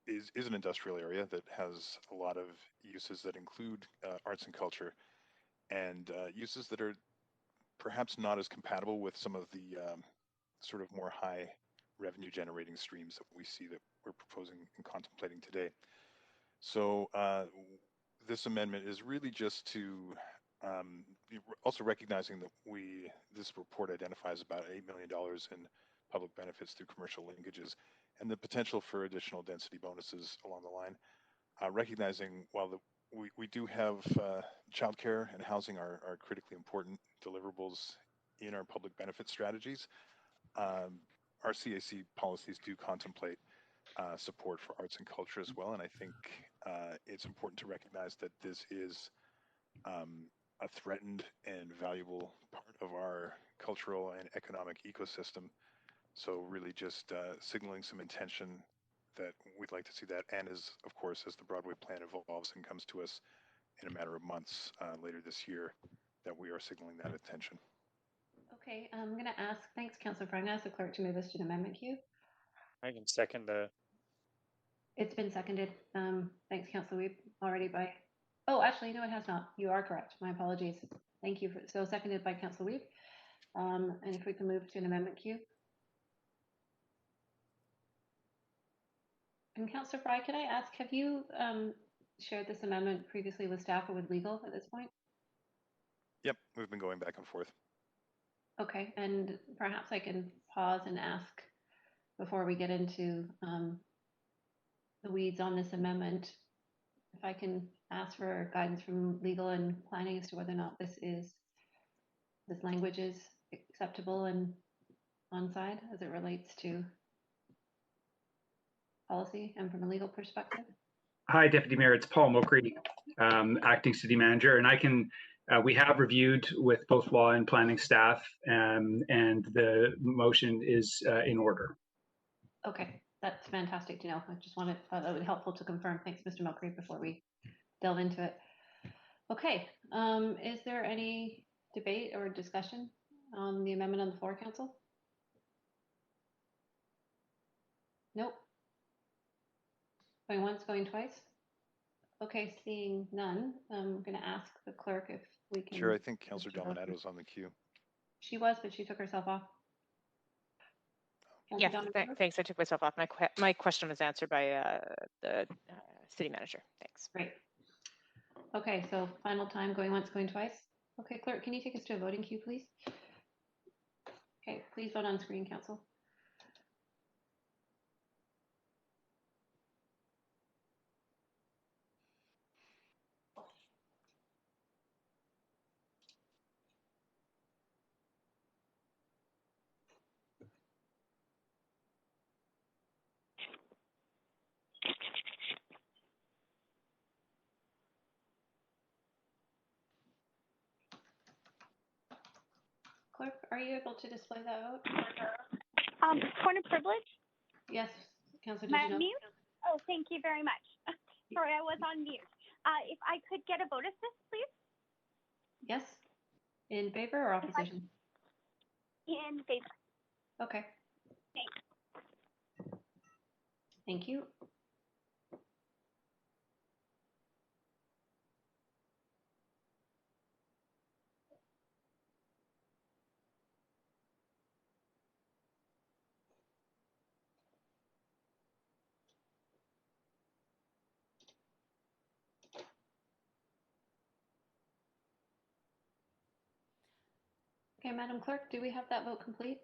is an industrial area that has a lot of uses that include arts and culture, and uses that are perhaps not as compatible with some of the sort of more high revenue generating streams that we see that we're proposing and contemplating today. So this amendment is really just to also recognizing that this report identifies about $8 million in public benefits through commercial linkages and the potential for additional density bonuses along the line. Recognizing while we do have childcare and housing are critically important deliverables in our public benefit strategies, our CAC policies do contemplate support for arts and culture as well. And I think it's important to recognize that this is a threatened and valuable part of our cultural and economic ecosystem. So really just signaling some intention that we'd like to see that, and as of course as the Broadway plan evolves and comes to us in a matter of months later this year, that we are signaling that attention. Okay, I'm going to ask, thanks, Councillor Fry. I'm going to ask the clerk to move this to an amendment queue. I can second the. It's been seconded. Thanks, Councillor Weeb, already by. Oh, actually, no, it has not. You are correct. My apologies. Thank you. So seconded by Councillor Weeb. And if we can move to an amendment queue. And Councillor Fry, can I ask, have you shared this amendment previously with staff or with legal at this point? Yep, we've been going back and forth. Okay, and perhaps I can pause and ask before we get into the weeds on this amendment, if I can ask for guidance from legal and planning as to whether or not this language is acceptable and on side as it relates to policy and from a legal perspective. Hi, Deputy Mayor. It's Paul Mokry, acting city manager, and I can. We have reviewed with both law and planning staff, and the motion is in order. Okay, that's fantastic to know. I just thought that would be helpful to confirm. Thanks, Mr. Mokry, before we delve into it. Okay, is there any debate or discussion on the amendment on the floor, Council? Nope. Going once, going twice? Okay, seeing none, I'm going to ask the clerk if we can. Chair, I think Councillor Dominato's on the queue. She was, but she took herself off. Yes, thanks. I took myself off. My question was answered by the city manager. Thanks. Great. Okay, so final time, going once, going twice. Okay, clerk, can you take us to a voting queue, please? Okay, please vote on screen, council. Clerk, are you able to display that vote? Point of privilege? Yes, Councillor Mute? Digino. Oh, thank you very much. Sorry, I was on mute. If I could get a vote assist, please? Yes. In favor or opposition? In favor. Okay. Thanks. Thank you. Okay, Madam Clerk, do we have that vote complete?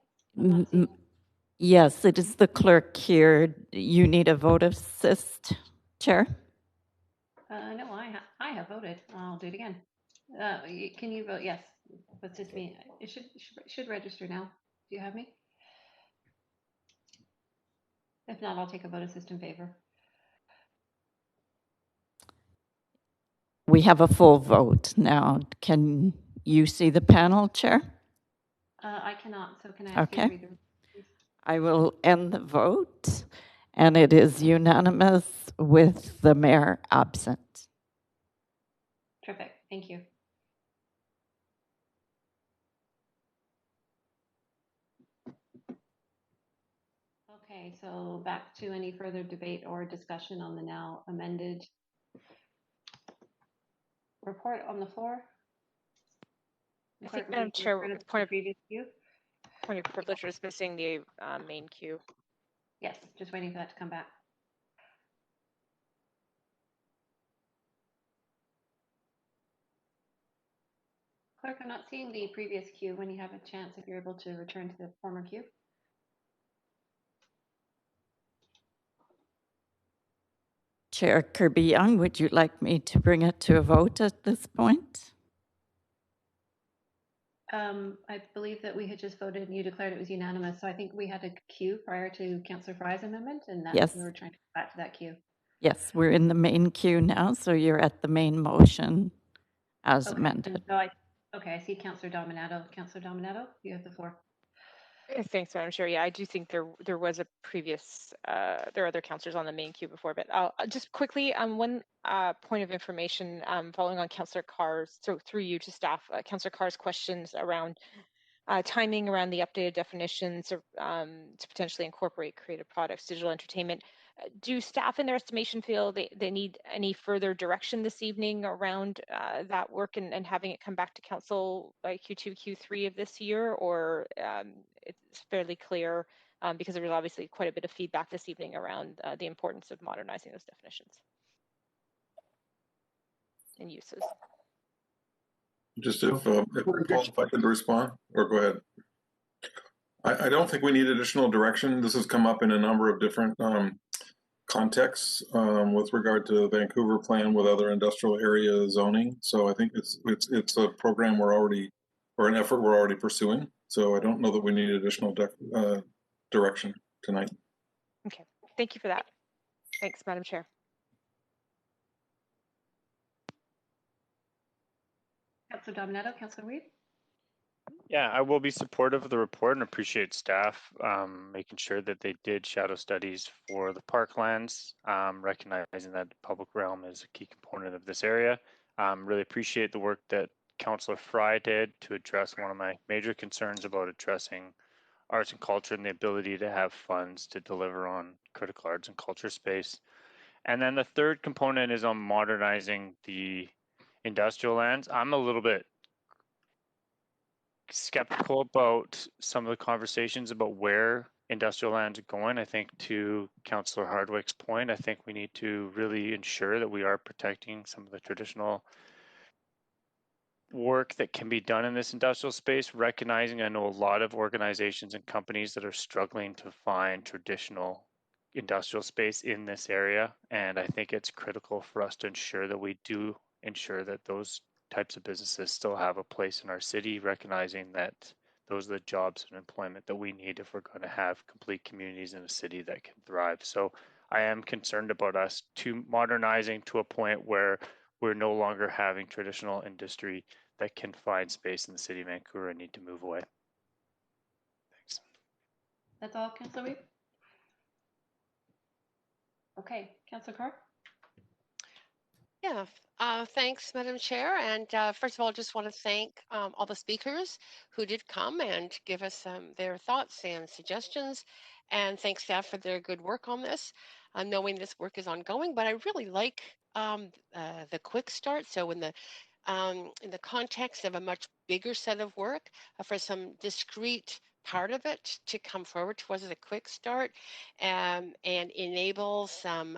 Yes, it is the clerk here. You need a vote assist, Chair? No, I have voted. I'll do it again. Can you vote? Yes. That's just me. It should register now. Do you have me? If not, I'll take a vote assist in favor. We have a full vote now. Can you see the panel, Chair? I cannot, so can I ask you to read the please? I will end the vote, and it is unanimous with the mayor absent. Terrific. Thank you. Okay, so back to any further debate or discussion on the now amended report on the floor. I think, Madam Chair, point of privilege was missing the main queue. Yes, just waiting for that to come back. Clerk, I'm not seeing the previous queue. When you have a chance, if you're able to return to the former queue. Chair Kirby-Yung, would you like me to bring it to a vote at this point? I believe that we had just voted and you declared it was unanimous. So I think we had a queue prior to Councillor Fry's amendment, and that Yes. we were trying to go back to that queue. Yes, we're in the main queue now, so you're at the main motion as amended. So I see Councillor Dominato. Councillor Dominato, you have the floor. Thanks, Madam Chair. Yeah, I do think there was a previous, there are other councillors on the main queue before, but I'll just quickly, one point of information following on Councillor Carr's, so through you to staff, Councillor Carr's questions around timing around the updated definitions to potentially incorporate creative products, digital entertainment. Do staff in their estimation feel they need any further direction this evening around that work and having it come back to council by Q2, Q3 of this year, or it's fairly clear because there was obviously quite a bit of feedback this evening around the importance of modernizing those definitions and uses? Just if Paul, if I could respond, or go ahead. I don't think we need additional direction. This has come up in a number of different contexts with regard to the Vancouver plan with other industrial area zoning. So I think it's a program we're already, or an effort we're already pursuing. So I don't know that we need additional direction tonight. Okay, thank you for that. Thanks, Madam Chair. Councillor Dominato, Councillor Reid. Yeah, I will be supportive of the report and appreciate staff making sure that they did shadow studies for the parklands, recognizing that the public realm is a key component of this area. Really appreciate the work that Councillor Fry did to address one of my major concerns about addressing arts and culture and the ability to have funds to deliver on critical arts and culture space. And then the third component is on modernizing the industrial lands. I'm a little bit skeptical about some of the conversations about where industrial lands are going. I think to Councillor Hardwick's point, I think we need to really ensure that we are protecting some of the traditional work that can be done in this industrial space, recognizing I know a lot of organizations and companies that are struggling to find traditional industrial space in this area. And I think it's critical for us to ensure that we do ensure that those types of businesses still have a place in our city, recognizing that those are the jobs and employment that we need if we're going to have complete communities in a city that can thrive. So I am concerned about us to modernizing to a point where we're no longer having traditional industry that can find space in the city of Vancouver and need to move away. Thanks. That's all, Councillor Weep? Okay, Councillor Carr? Yeah, thanks, Madam Chair. And first of all, just want to thank all the speakers who did come and give us their thoughts and suggestions. And thanks staff for their good work on this, knowing this work is ongoing. But I really like the quick start. So in the context of a much bigger set of work, for some discrete part of it to come forward to us as a quick start and enable some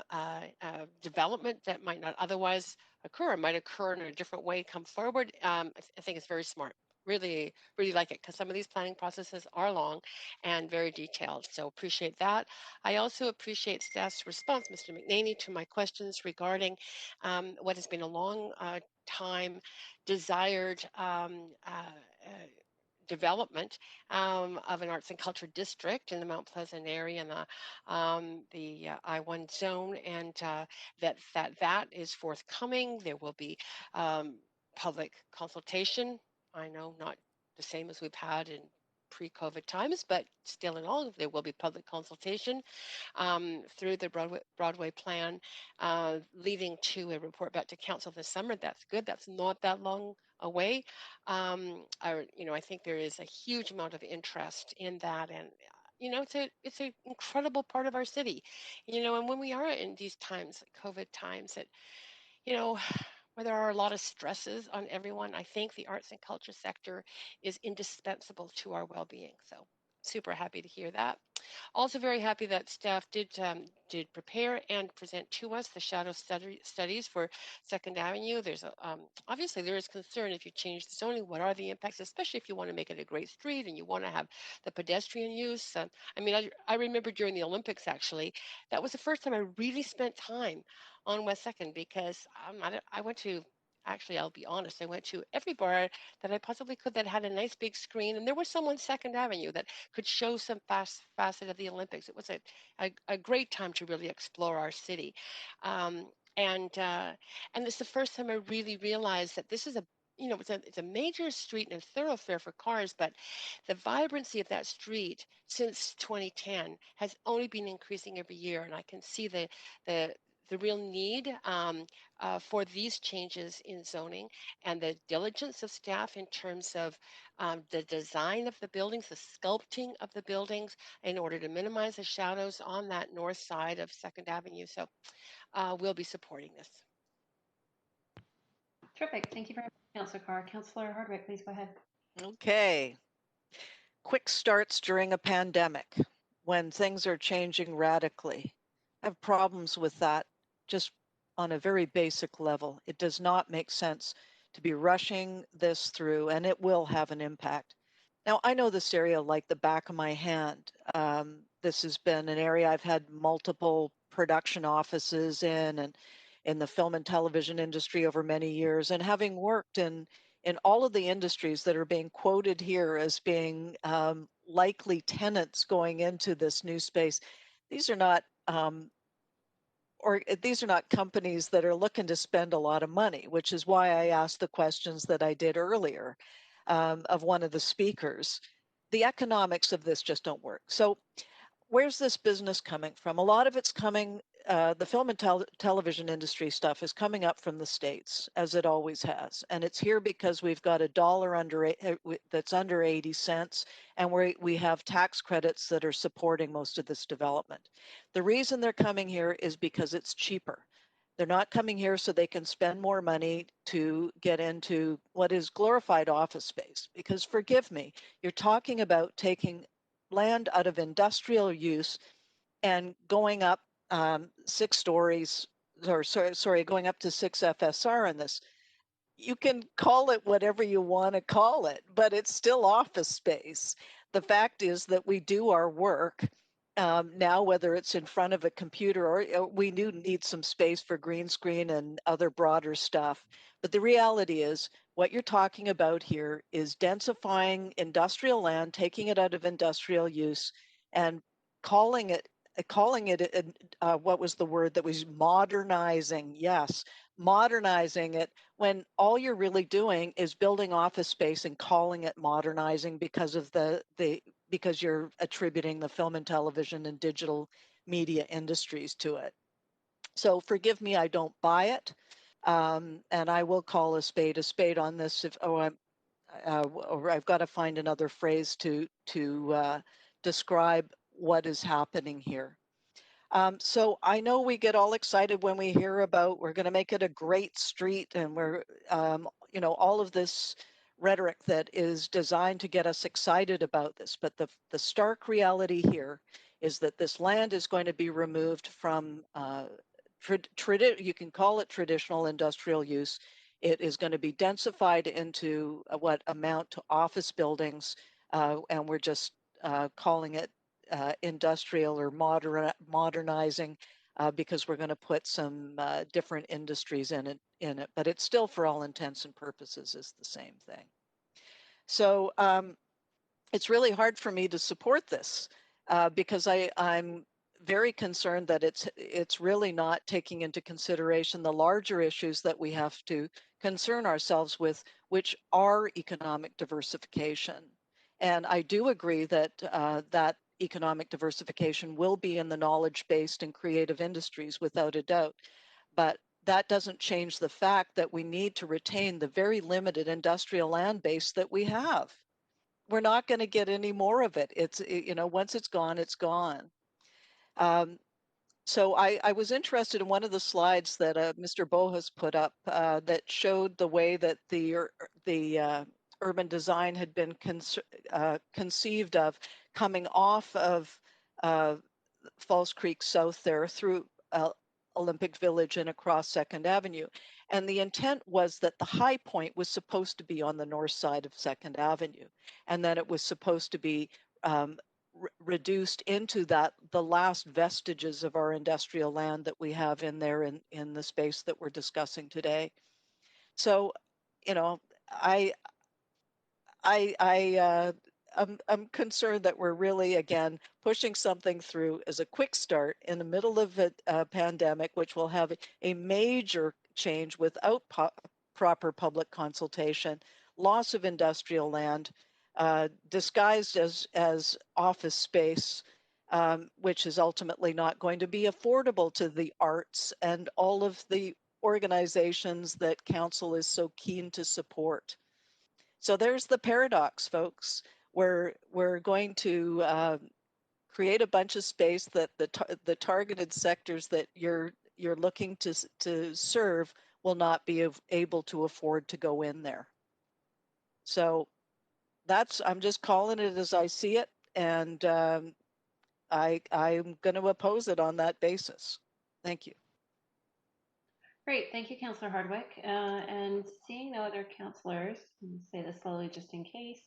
development that might not otherwise occur, might occur in a different way, come forward. I think it's very smart. Really, really like it because some of these planning processes are long and very detailed. So appreciate that. I also appreciate staff's response, Mr. McNaney, to my questions regarding what has been a long time desired development of an arts and culture district in the Mount Pleasant area and the I-1 zone, and that is forthcoming. There will be public consultation. I know not the same as we've had in pre-COVID times, but still in all, there will be public consultation through the Broadway plan, leading to a report back to council this summer. That's good. That's not that long away. I think there is a huge amount of interest in that, and it's an incredible part of our city. And when we are in these times, COVID times, that where there are a lot of stresses on everyone, I think the arts and culture sector is indispensable to our well-being. So super happy to hear that. Also very happy that staff did prepare and present to us the shadow studies for Second Avenue. There's obviously there is concern if you change the zoning, what are the impacts, especially if you want to make it a great street and you want to have the pedestrian use. I remember during the Olympics, actually, that was the first time I really spent time on West Second because I went to, actually, I'll be honest, I went to every bar that I possibly could that had a nice big screen, and there was some on Second Avenue that could show some facet of the Olympics. It was a great time to really explore our city. And it's the first time I really realized that this is it's a major street and a thoroughfare for cars, but the vibrancy of that street since 2010 has only been increasing every year, and I can see the real need for these changes in zoning and the diligence of staff in terms of the design of the buildings, the sculpting of the buildings in order to minimize the shadows on that north side of Second Avenue. So we'll be supporting this. Terrific. Thank you very much, Councillor Carr. Councillor Hardwick, please go ahead. Okay. Quick starts during a pandemic when things are changing radically. I have problems with that just on a very basic level. It does not make sense to be rushing this through, and it will have an impact. Now, I know this area like the back of my hand. This has been an area I've had multiple production offices in the film and television industry over many years, and having worked in all of the industries that are being quoted here as being likely tenants going into this new space, these are not these are not companies that are looking to spend a lot of money, which is why I asked the questions that I did earlier of one of the speakers. The economics of this just don't work. So where's this business coming from? A lot of it's coming the film and television industry stuff is coming up from the States, as it always has. And it's here because we've got a dollar that's under 80 cents, and we have tax credits that are supporting most of this development. The reason they're coming here is because it's cheaper. They're not coming here so they can spend more money to get into what is glorified office space. Because forgive me, you're talking about taking land out of industrial use and going up 6 stories, or sorry, going up to 6 FSR on this. You can call it whatever you want to call it, but it's still office space. The fact is that we do our work now, whether it's in front of a computer or we do need some space for green screen and other broader stuff. But the reality is what you're talking about here is densifying industrial land, taking it out of industrial use and calling it what was the word that was modernizing? Yes, modernizing it when all you're really doing is building office space and calling it modernizing because of because you're attributing the film and television and digital media industries to it. So forgive me, I don't buy it, and I will call a spade on this. If or I've got to find another phrase to describe what is happening here. So I know we get all excited when we hear about we're going to make it a great street, and we're, all of this rhetoric that is designed to get us excited about this. But the stark reality here is that this land is going to be removed from, you can call it traditional industrial use. It is going to be densified into what amount to office buildings, and we're just calling it industrial or modernizing because we're going to put some different industries in it, but it's still, for all intents and purposes, is the same thing. So it's really hard for me to support this because I'm very concerned that it's really not taking into consideration the larger issues that we have to concern ourselves with, which are economic diversification. And I do agree that that economic diversification will be in the knowledge-based and creative industries without a doubt. But that doesn't change the fact that we need to retain the very limited industrial land base that we have. We're not going to get any more of it. Once it's gone, it's gone. So I was interested in one of the slides that Mr. Bowe has put up that showed the way that the urban design had been conceived of coming off of Falls Creek South there through Olympic Village and across 2nd Avenue. And the intent was that the high point was supposed to be on the north side of 2nd Avenue, and that it was supposed to be reduced into the last vestiges of our industrial land that we have in there in the space that we're discussing today. So, I'm concerned that we're really, again, pushing something through as a quick start in the middle of a pandemic, which will have a major change without proper public consultation, loss of industrial land, disguised as office space, which is ultimately not going to be affordable to the arts and all of the organizations that council is so keen to support. So there's the paradox, folks. We're going to create a bunch of space that the targeted sectors that you're looking to serve will not be able to afford to go in there. So I'm just calling it as I see it, and I'm going to oppose it on that basis. Thank you. Great, thank you, Councillor Hardwick. And seeing no other councillors, say this slowly just in case,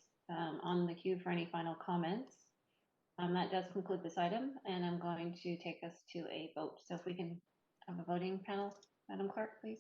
on the queue for any final comments. That does conclude this item, and I'm going to take us to a vote. So if we can have a voting panel, Madam Clerk, please.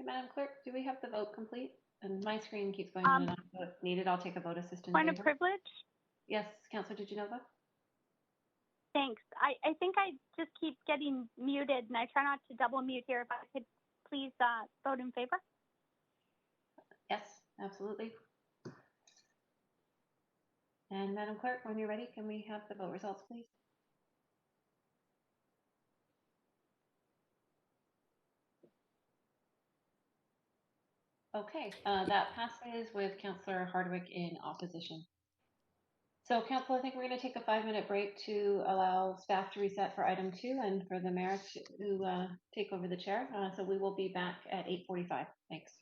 Okay, Madam Clerk, do we have the vote complete? And my screen keeps going on and on, so if needed, I'll take a vote assistant. Point of privilege? Yes, Councillor DiGenova? Thanks. I think I just keep getting muted, and I try not to double mute here. If I could please vote in favor. Yes, absolutely. And Madam Clerk, when you're ready, can we have the vote results, please? Okay, that passes with Councillor Hardwick in opposition. So Council, I think we're going to take a 5-minute break to allow staff to reset for item 2 and for the mayor to take over the chair. So we will be back at 8:45. Thanks.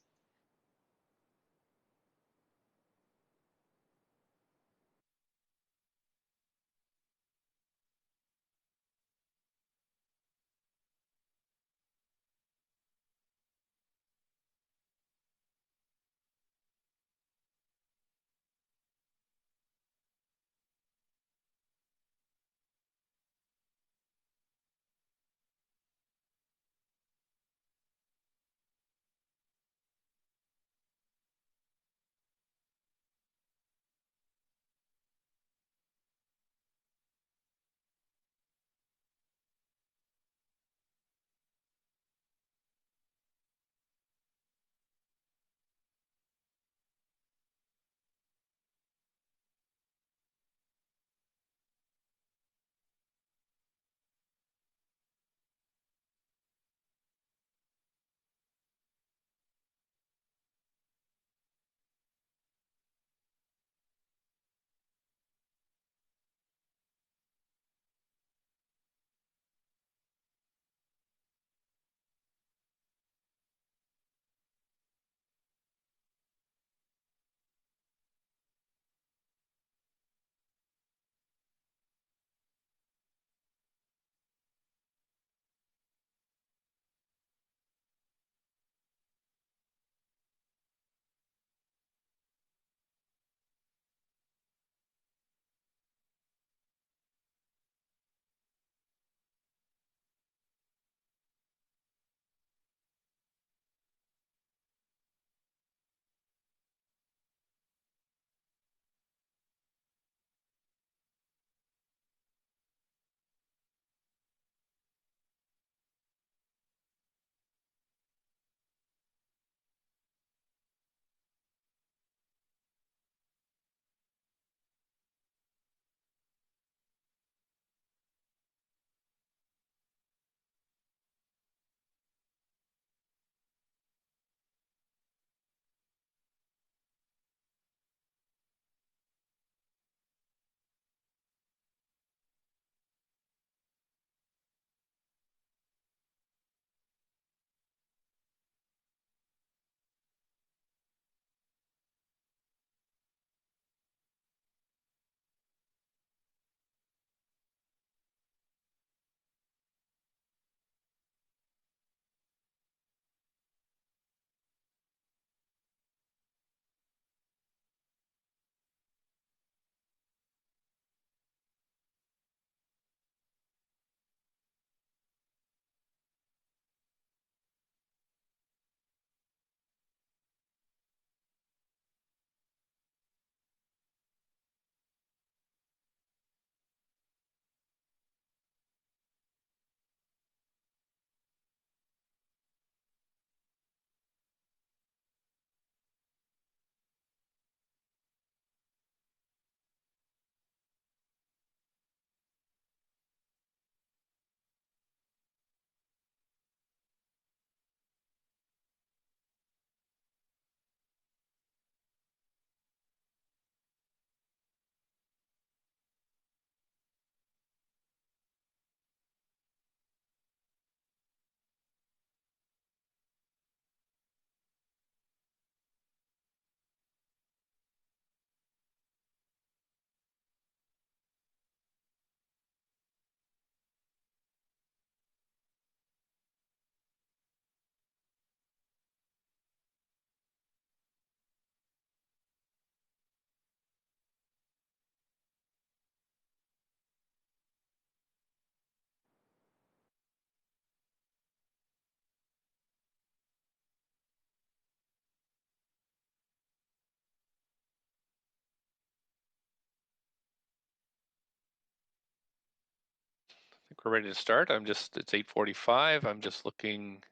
we're ready to start. It's 8:45. I'm just looking.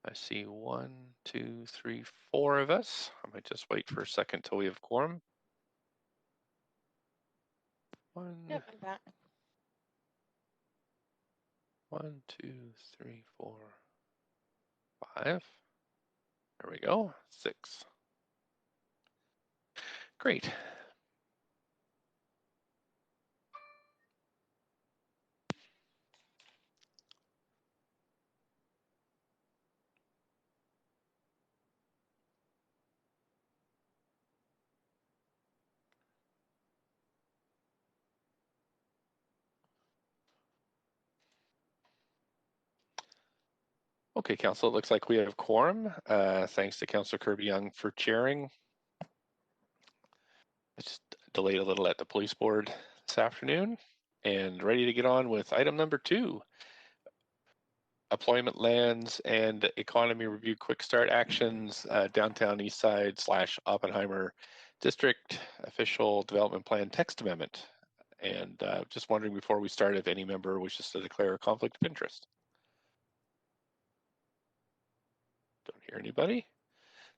I see 1, 2, 3, 4 of us. I might just wait for a second till we have quorum. Yep, I'm back. 1, 2, 3, 4, 5. There we go. 6. Great. Okay, Council, it looks like we have quorum. Thanks to Councillor Kirby-Yung for chairing. I just delayed a little at the police board this afternoon and ready to get on with item number 2. Employment lands and economy review quick start actions, downtown east side / Oppenheimer district official development plan text amendment. And just wondering before we start if any member wishes to declare a conflict of interest. Don't hear anybody.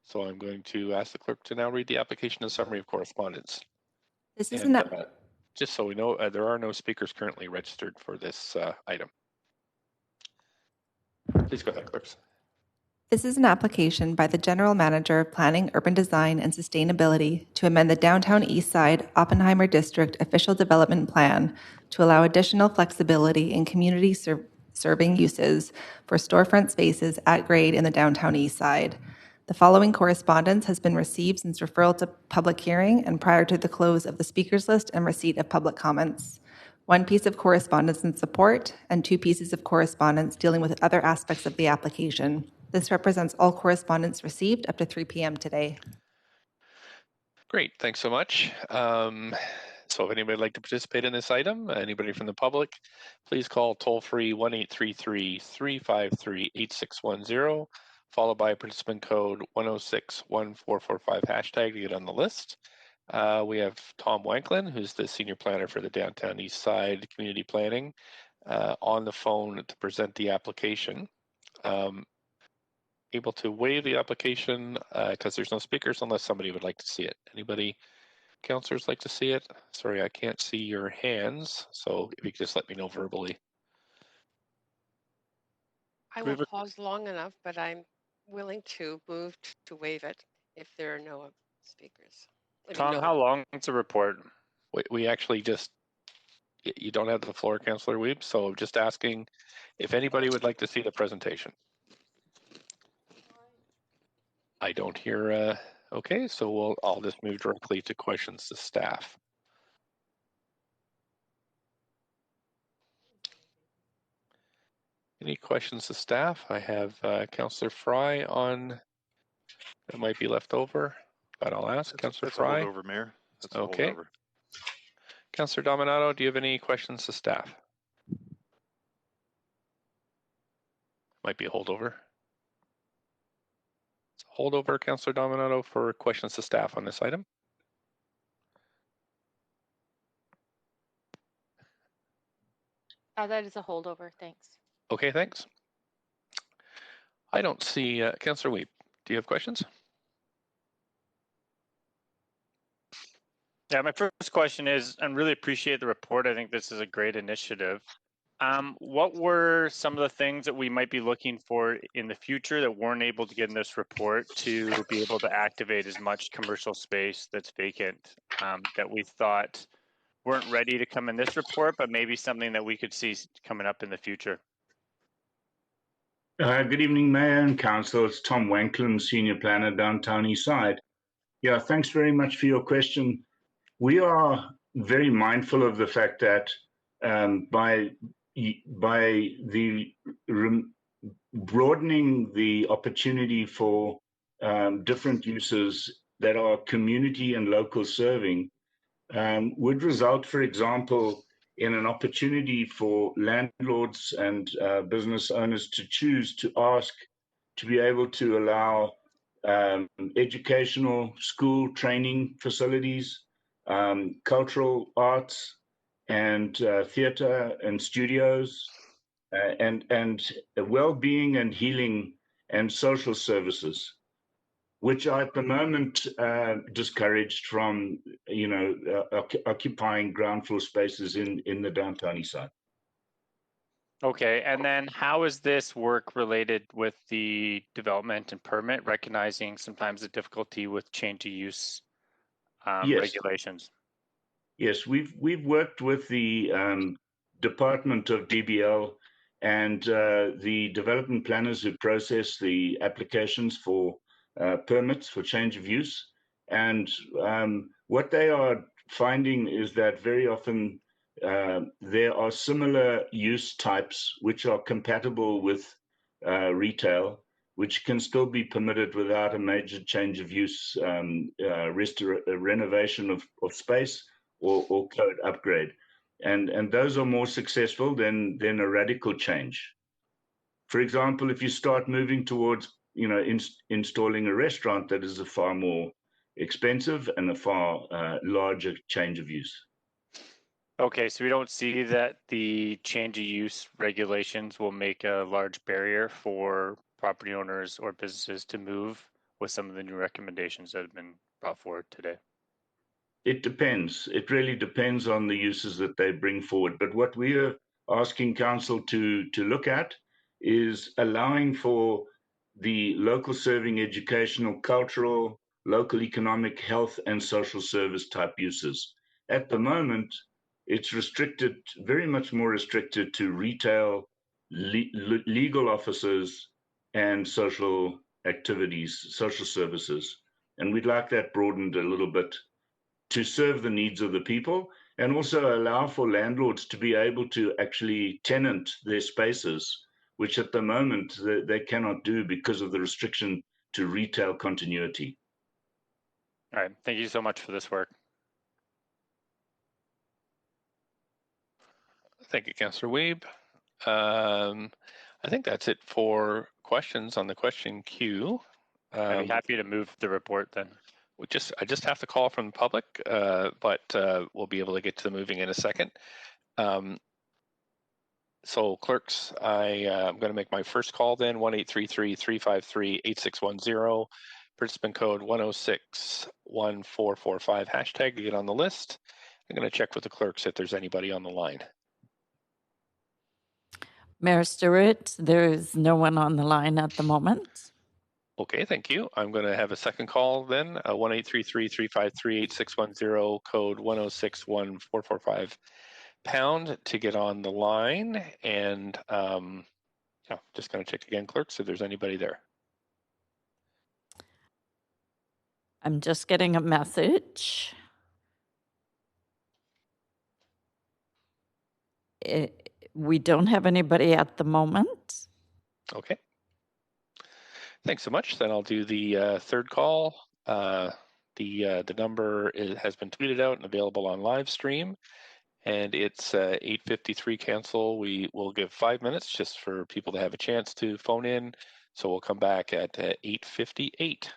So I'm going to ask the clerk to now read the application and summary of correspondence. This is and, an just so we know, there are no speakers currently registered for this item. Please go ahead, clerks. This is an application by the General Manager of Planning, Urban Design, and Sustainability to amend the Downtown Eastside Oppenheimer District Official Development Plan to allow additional flexibility in community serving uses for storefront spaces at grade in the Downtown Eastside. The following correspondence has been received since referral to public hearing and prior to the close of the speakers list and receipt of public comments. 1 piece of correspondence in support and 2 pieces of correspondence dealing with other aspects of the application. This represents all correspondence received up to 3 p.m. today. Great, thanks so much. So if anybody would like to participate in this item, anybody from the public, please call toll-free 1-833-353-8610, followed by participant code 1061445 hashtag to get on the list. We have Tom Wanklin, who's the senior planner for the Downtown East Side Community Planning, on the phone to present the application. Able to waive the application because there's no speakers unless somebody would like to see it. Anybody, councillors, like to see it? Sorry, I can't see your hands, so if you could just let me know verbally. I will pause long enough, but I'm willing to move to waive it if there are no speakers. Tom, how long is the report? We actually just, you don't have the floor, Councillor Weeb, so just asking if anybody would like to see the presentation. I don't hear, okay, so I'll just move directly to questions to staff. Any questions to staff? I have Councillor Fry on, that might be left over, but I'll ask Councillor Fry. That's a holdover, Mayor. That's a okay. holdover. Councillor Dominato, do you have any questions to staff? Might be a holdover. Holdover, Councillor Dominato, for questions to staff on this item. That is a holdover, thanks. Okay, thanks. I don't see, Councillor Weeb, do you have questions? Yeah, my first question is, I really appreciate the report. I think this is a great initiative. What were some of the things that we might be looking for in the future that weren't able to get in this report to be able to activate as much commercial space that's vacant that we thought weren't ready to come in this report, but maybe something that we could see coming up in the future? Good evening, Mayor and Council. It's Tom Wanklin, Senior Planner, Downtown Eastside. Yeah, thanks very much for your question. We are very mindful of the fact that by the broadening the opportunity for different uses that are community and local serving would result, for example, in an opportunity for landlords and business owners to choose to ask to be able to allow educational school training facilities, cultural arts, and theater and studios, and well-being and healing and social services, which are at the moment discouraged from, occupying ground floor spaces in the downtown east side. Okay, and then how is this work related with the development and permit, recognizing sometimes the difficulty with change of use Yes. regulations? Yes, we've worked with the Department of DBL and the development planners who process the applications for permits for change of use. And what they are finding is that very often there are similar use types which are compatible with retail, which can still be permitted without a major change of use, renovation of space or code upgrade. And those are more successful than a radical change. For example, if you start moving towards, installing a restaurant, that is a far more expensive and a far larger change of use. Okay, so we don't see that the change of use regulations will make a large barrier for property owners or businesses to move with some of the new recommendations that have been brought forward today. It depends. It really depends on the uses that they bring forward. But what we are asking council to look at is allowing for the local serving educational, cultural, local economic, health, and social service type uses. At the moment, it's restricted, very much more restricted to retail, legal offices, and social activities, social services. And we'd like that broadened a little bit to serve the needs of the people, and also allow for landlords to be able to actually tenant their spaces, which at the moment they cannot do because of the restriction to retail continuity. All right, thank you so much for this work. Thank you, Councillor Weeb. I think that's it for questions on the question queue. I'd be happy to move the report then. I just have to call from the public, but we'll be able to get to the moving in a second. So clerks, I'm going to make my first call then, 1-833-353-8610, participant code 1061445, hashtag to get on the list. I'm going to check with the clerks if there's anybody on the line. Mayor Stewart, there's no one on the line at the moment. Okay, thank you. I'm going to have a second call then, 1-833-353-8610, code 1061445, pound to get on the line. And just going to check again, clerks, if there's anybody there. I'm just getting a message. We don't have anybody at the moment. Okay. Thanks so much. Then I'll do the third call. The number has been tweeted out and available on live stream, and it's 8:53 cancel. We will give 5 minutes just for people to have a chance to phone in. So we'll come back at 8:58.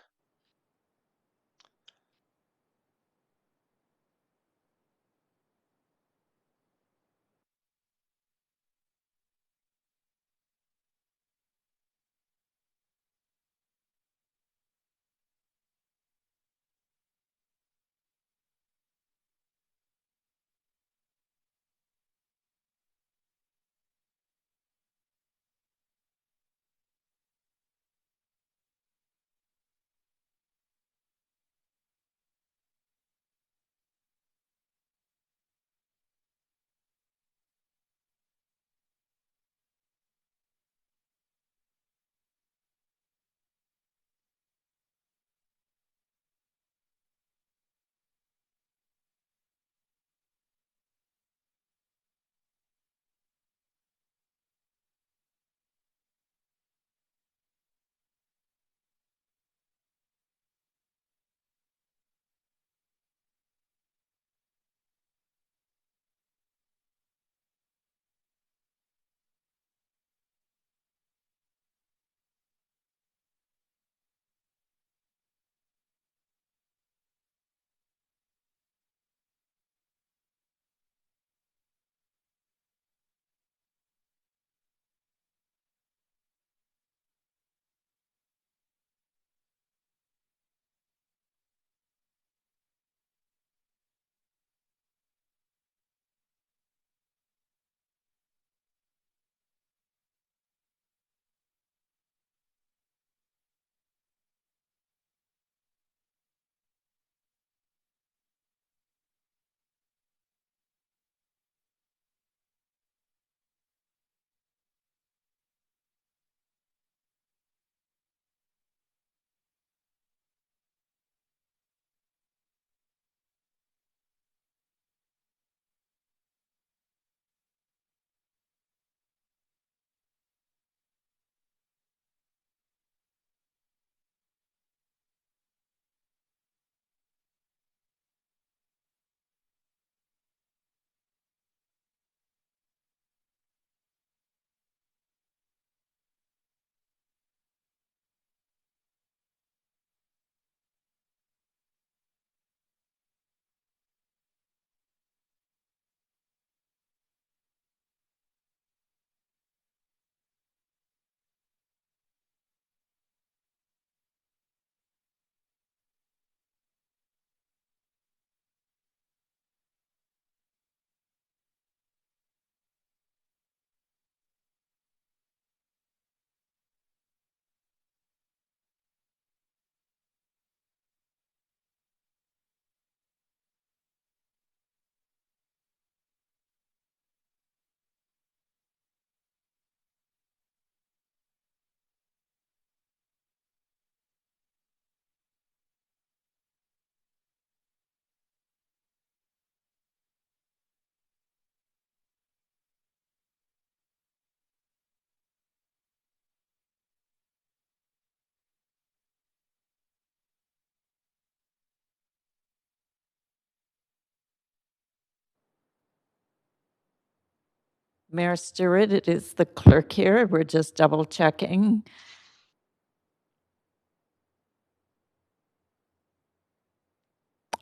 Mayor Stewart, it is the clerk here. We're just double checking.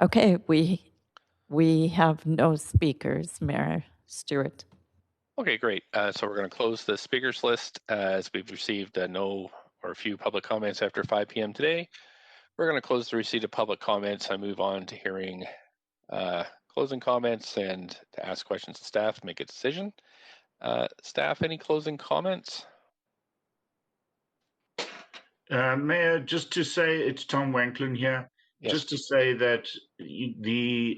Okay, we have no speakers, Mayor Stewart. Okay, great. So we're going to close the speakers list as we've received no or a few public comments after 5 p.m. today. We're going to close the receipt of public comments and move on to hearing closing comments and to ask questions to staff, make a decision. Staff, any closing comments? Mayor, just to say, it's Tom Wanklin here. Yes. Just to say that the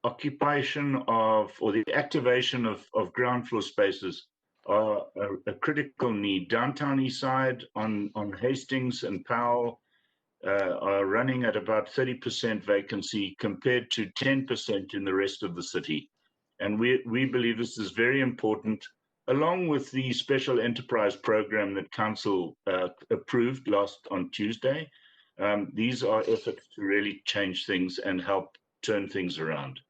occupation of, or the activation of ground floor spaces are a critical need. Downtown East Side on Hastings and Powell are running at about 30% vacancy compared to 10% in the rest of the city. And we believe this is very important, along with the special enterprise program that council approved on Tuesday. These are efforts to really change things and help turn things around.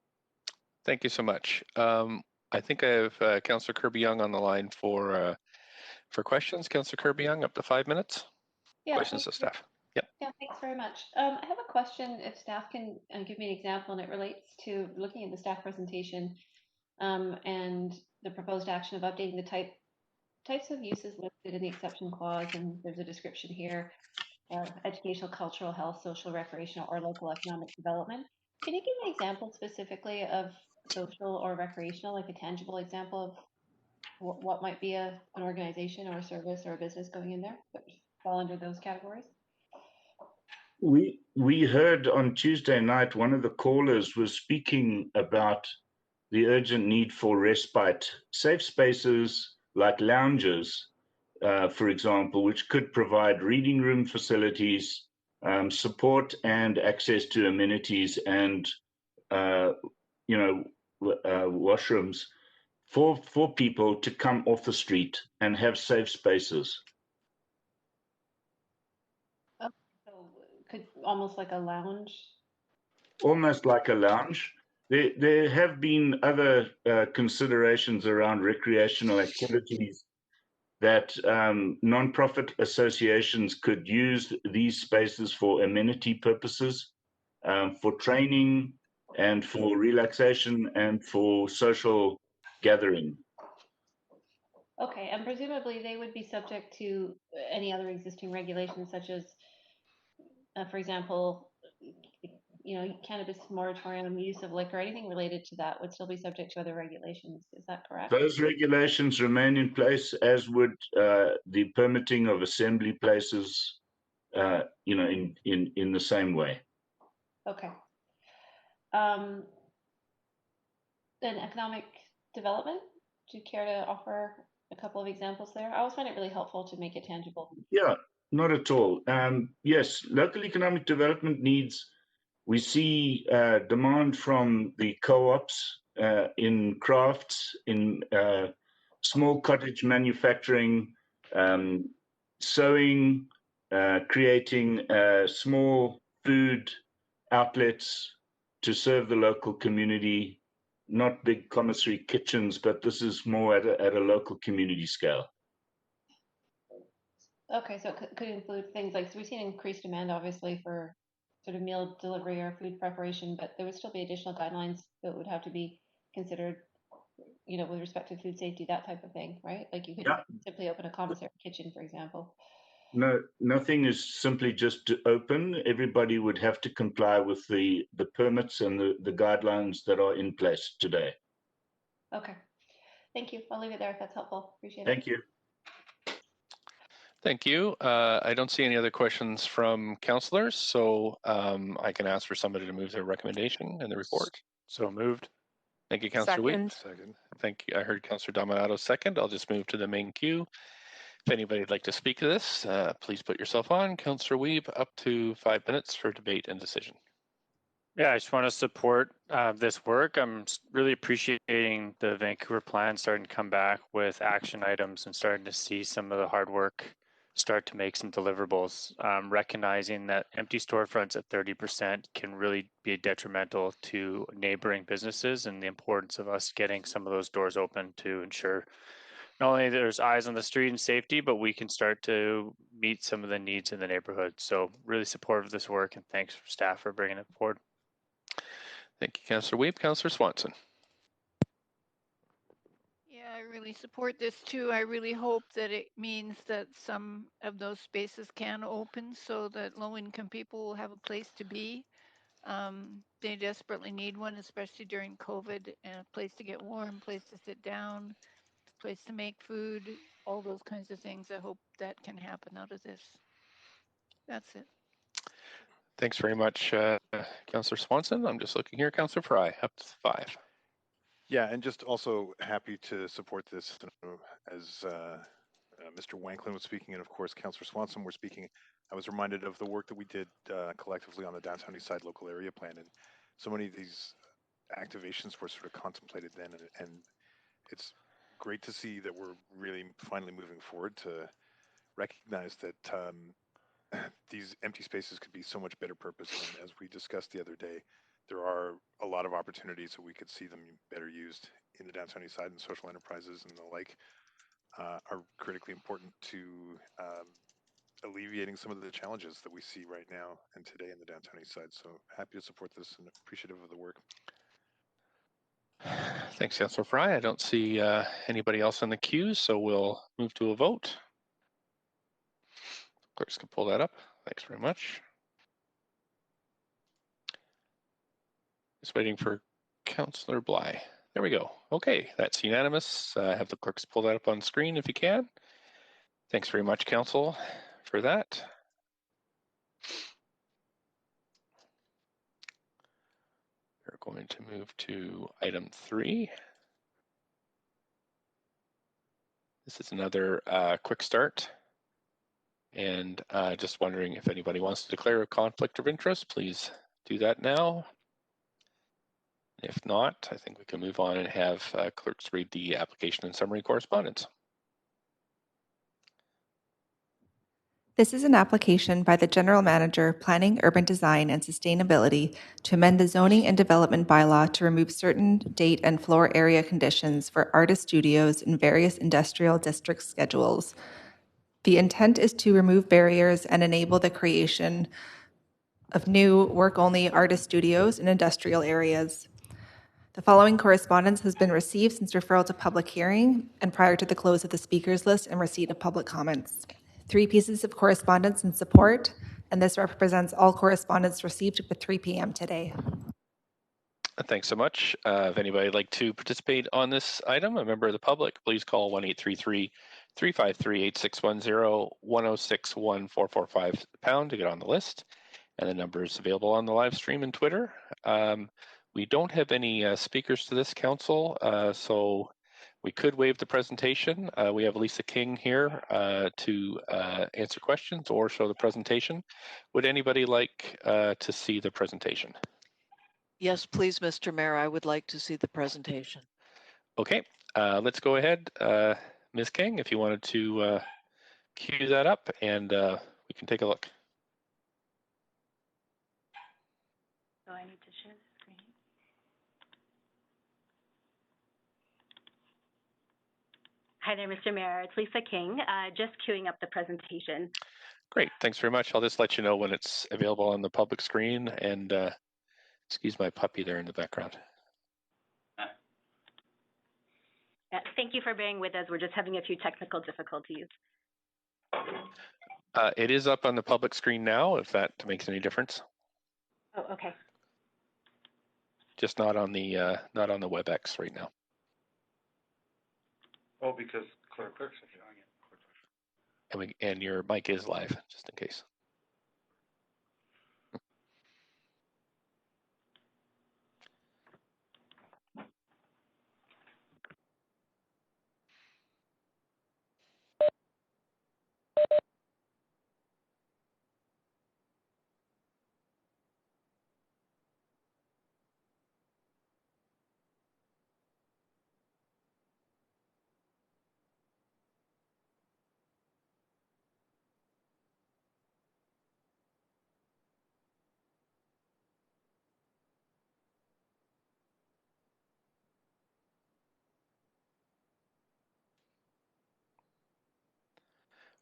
Thank you so much. I think I have Councillor Kirby-Yung on the line for questions. Councillor Kirby-Yung, up to 5 minutes. Yeah, questions to staff. Yep. Yeah, thanks very much. I have a question, if staff can give me an example, and it relates to looking at the staff presentation and the proposed action of updating the types of uses listed in the exception clause, and there's a description here of educational, cultural, health, social, recreational, or local economic development. Can you give an example specifically of social or recreational, like a tangible example of what might be an organization or a service or a business going in there that would fall under those categories? We heard on Tuesday night, one of the callers was speaking about the urgent need for respite, safe spaces like lounges, for example, which could provide reading room facilities, support and access to amenities and, washrooms for people to come off the street and have safe spaces. Oh, so could almost like a lounge? Almost like a lounge. There have been other considerations around recreational activities that non-profit associations could use these spaces for amenity purposes, for training and for relaxation and for social gathering. Okay, and presumably they would be subject to any other existing regulations, such as, for example, cannabis moratorium, use of liquor, anything related to that would still be subject to other regulations. Is that correct? Those regulations remain in place, as would the permitting of assembly places, in the same way. Okay. Then economic development, do you care to offer a couple of examples there? I always find it really helpful to make it tangible. Yeah, not at all. Yes, local economic development needs, we see demand from the co-ops in crafts, in small cottage manufacturing, sewing, creating small food outlets to serve the local community, not big commissary kitchens, but this is more at a local community scale. Okay, so it could include things like, so we've seen increased demand, obviously, for sort of meal delivery or food preparation, but there would still be additional guidelines that would have to be considered, with respect to food safety, that type of thing, right? Like you could simply open a commissary kitchen, for example. No, nothing is simply just to open. Everybody would have to comply with the permits and the guidelines that are in place today. Okay, thank you. I'll leave it there if that's helpful. Appreciate it. Thank you. Thank you. I don't see any other questions from councillors, so I can ask for somebody to move their recommendation in the report. So moved. Thank you, Councillor Weep. Second. Thank you. I heard Councillor Dominato second. I'll just move to the main queue. If anybody would like to speak to this, please put yourself on. Councillor Weep, up to 5 minutes for debate and decision. Yeah, I just want to support this work. I'm really appreciating the Vancouver plan starting to come back with action items and starting to see some of the hard work start to make some deliverables, recognizing that empty storefronts at 30% can really be detrimental to neighboring businesses, and the importance of us getting some of those doors open to ensure not only there's eyes on the street and safety, but we can start to meet some of the needs in the neighborhood. So really supportive of this work, and thanks for staff for bringing it forward. Thank you, Councillor Weeb. Councillor Swanson. Yeah, I really support this too. I really hope that it means that some of those spaces can open so that low-income people will have a place to be. They desperately need one, especially during COVID, and a place to get warm, place to sit down, place to make food, all those kinds of things. I hope that can happen out of this. That's it. Thanks very much, Councillor Swanson. I'm just looking here. Councillor Fry, up to 5. Yeah, and just also happy to support this as Mr. Wanklyn was speaking, and of course Councillor Swanson were speaking. I was reminded of the work that we did collectively on the Downtown Eastside Local Area Plan, and so many of these activations were sort of contemplated then, and it's great to see that we're really finally moving forward to recognize that these empty spaces could be so much better purpose. And as we discussed the other day, there are a lot of opportunities that we could see them better used in the downtown east side, and social enterprises and the like are critically important to alleviating some of the challenges that we see right now and today in the downtown east side. So happy to support this and appreciative of the work. Thanks, Councillor Fry. I don't see anybody else in the queue, so we'll move to a vote. Clerks can pull that up. Thanks very much. Just waiting for Councillor Bly. There we go. Okay, that's unanimous. Have the clerks pull that up on screen if you can. Thanks very much, Council, for that. We're going to move to item 3. This is another quick start. And just wondering if anybody wants to declare a conflict of interest, please do that now. If not, I think we can move on and have clerks read the application and summary correspondence. This is an application by the General Manager, Planning, Urban Design and Sustainability to amend the zoning and development bylaw to remove certain date and floor area conditions for artist studios in various industrial district schedules. The intent is to remove barriers and enable the creation of new work-only artist studios in industrial areas. The following correspondence has been received since referral to public hearing and prior to the close of the speakers list and receipt of public comments. 3 pieces of correspondence in support, and this represents all correspondence received at 3 p.m. today. Thanks so much. If anybody would like to participate on this item, a member of the public, please call 1-833-353-8610, 106-1445 to get on the list. And the number is available on the live stream and Twitter. We don't have any speakers to this council, so we could waive the presentation. We have Lisa King here to answer questions or show the presentation. Would anybody like to see the presentation? Yes, please, Mr. Mayor. I would like to see the presentation. Okay, let's go ahead. Ms. King, if you wanted to cue that up, and we can take a look. So I need to share the screen. Hi there, Mr. Mayor. It's Lisa King, just queuing up the presentation. Great, thanks very much. I'll just let you know when it's available on the public screen, and excuse my puppy there in the background. Thank you for bearing with us. We're just having a few technical difficulties. It is up on the public screen now, if that makes any difference. Oh, okay. Just not on the WebEx right now. Oh, because clerks are doing it. And your mic is live, just in case.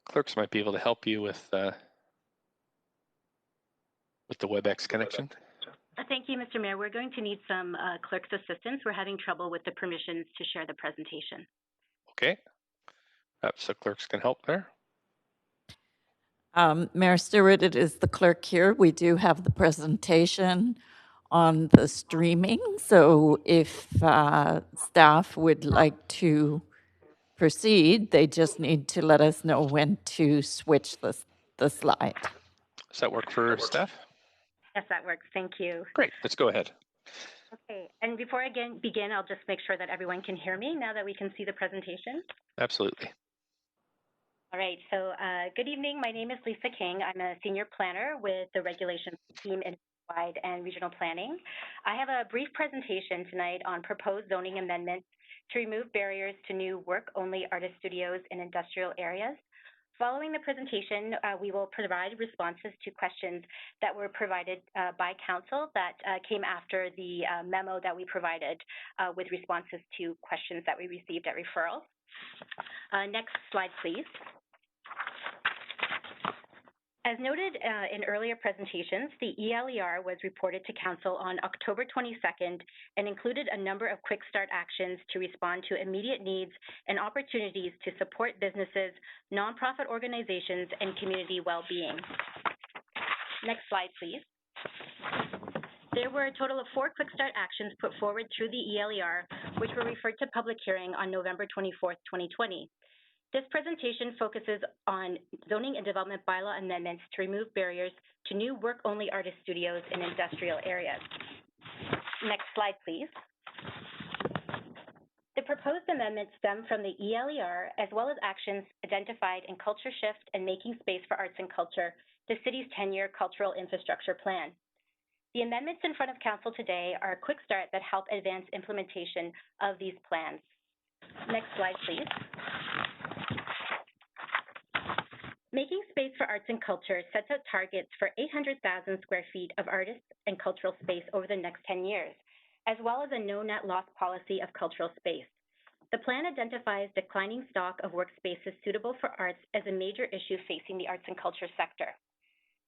clerks might be able to help you with the WebEx connection. Thank you, Mr. Mayor. We're going to need some clerk's assistance. We're having trouble with the permissions to share the presentation. Okay. Perhaps the clerks can help there. Mayor Stewart, it is the clerk here. We do have the presentation on the streaming. So if staff would like to proceed, they just need to let us know when to switch the slide. Does that work for staff? Yes, that works. Thank you. Great. Let's go ahead. Okay. And before I begin, I'll just make sure that everyone can hear me now that we can see the presentation. Absolutely. All right, so good evening. My name is Lisa King. I'm a senior planner with the regulations team in wide and regional planning. I have a brief presentation tonight on proposed zoning amendments to remove barriers to new work-only artist studios in industrial areas. Following the presentation, we will provide responses to questions that were provided by council that came after the memo that we provided with responses to questions that we received at referral. Next slide, please. As noted in earlier presentations, the ELER was reported to Council on October 22nd and included a number of quick start actions to respond to immediate needs and opportunities to support businesses, nonprofit organizations, and community well-being. Next slide, please. There were a total of 4 quick start actions put forward through the ELER, which were referred to public hearing on November 24th, 2020. This presentation focuses on zoning and development bylaw amendments to remove barriers to new work-only artist studios in industrial areas. Next slide, please. The proposed amendments stem from the ELER, as well as actions identified in Culture Shift and Making Space for Arts and Culture, the city's 10-year cultural infrastructure plan. The amendments in front of Council today are a quick start that help advance implementation of these plans. Next slide, please. Making Space for Arts and Culture sets out targets for 800,000 square feet of artists and cultural space over the next 10 years, as well as a no net loss policy of cultural space. The plan identifies declining stock of workspaces suitable for arts as a major issue facing the arts and culture sector.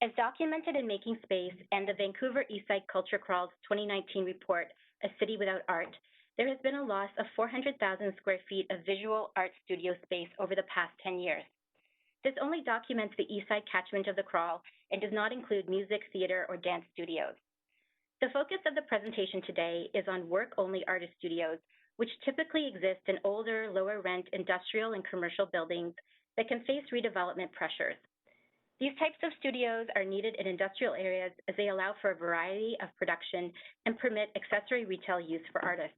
As documented in Making Space and the Vancouver Eastside Culture Crawl's 2019 report, A City Without Art, there has been a loss of 400,000 square feet of visual art studio space over the past 10 years. This only documents the Eastside catchment of the crawl and does not include music, theater, or dance studios. The focus of the presentation today is on work-only artist studios, which typically exist in older, lower-rent industrial and commercial buildings that can face redevelopment pressures. These types of studios are needed in industrial areas as they allow for a variety of production and permit accessory retail use for artists.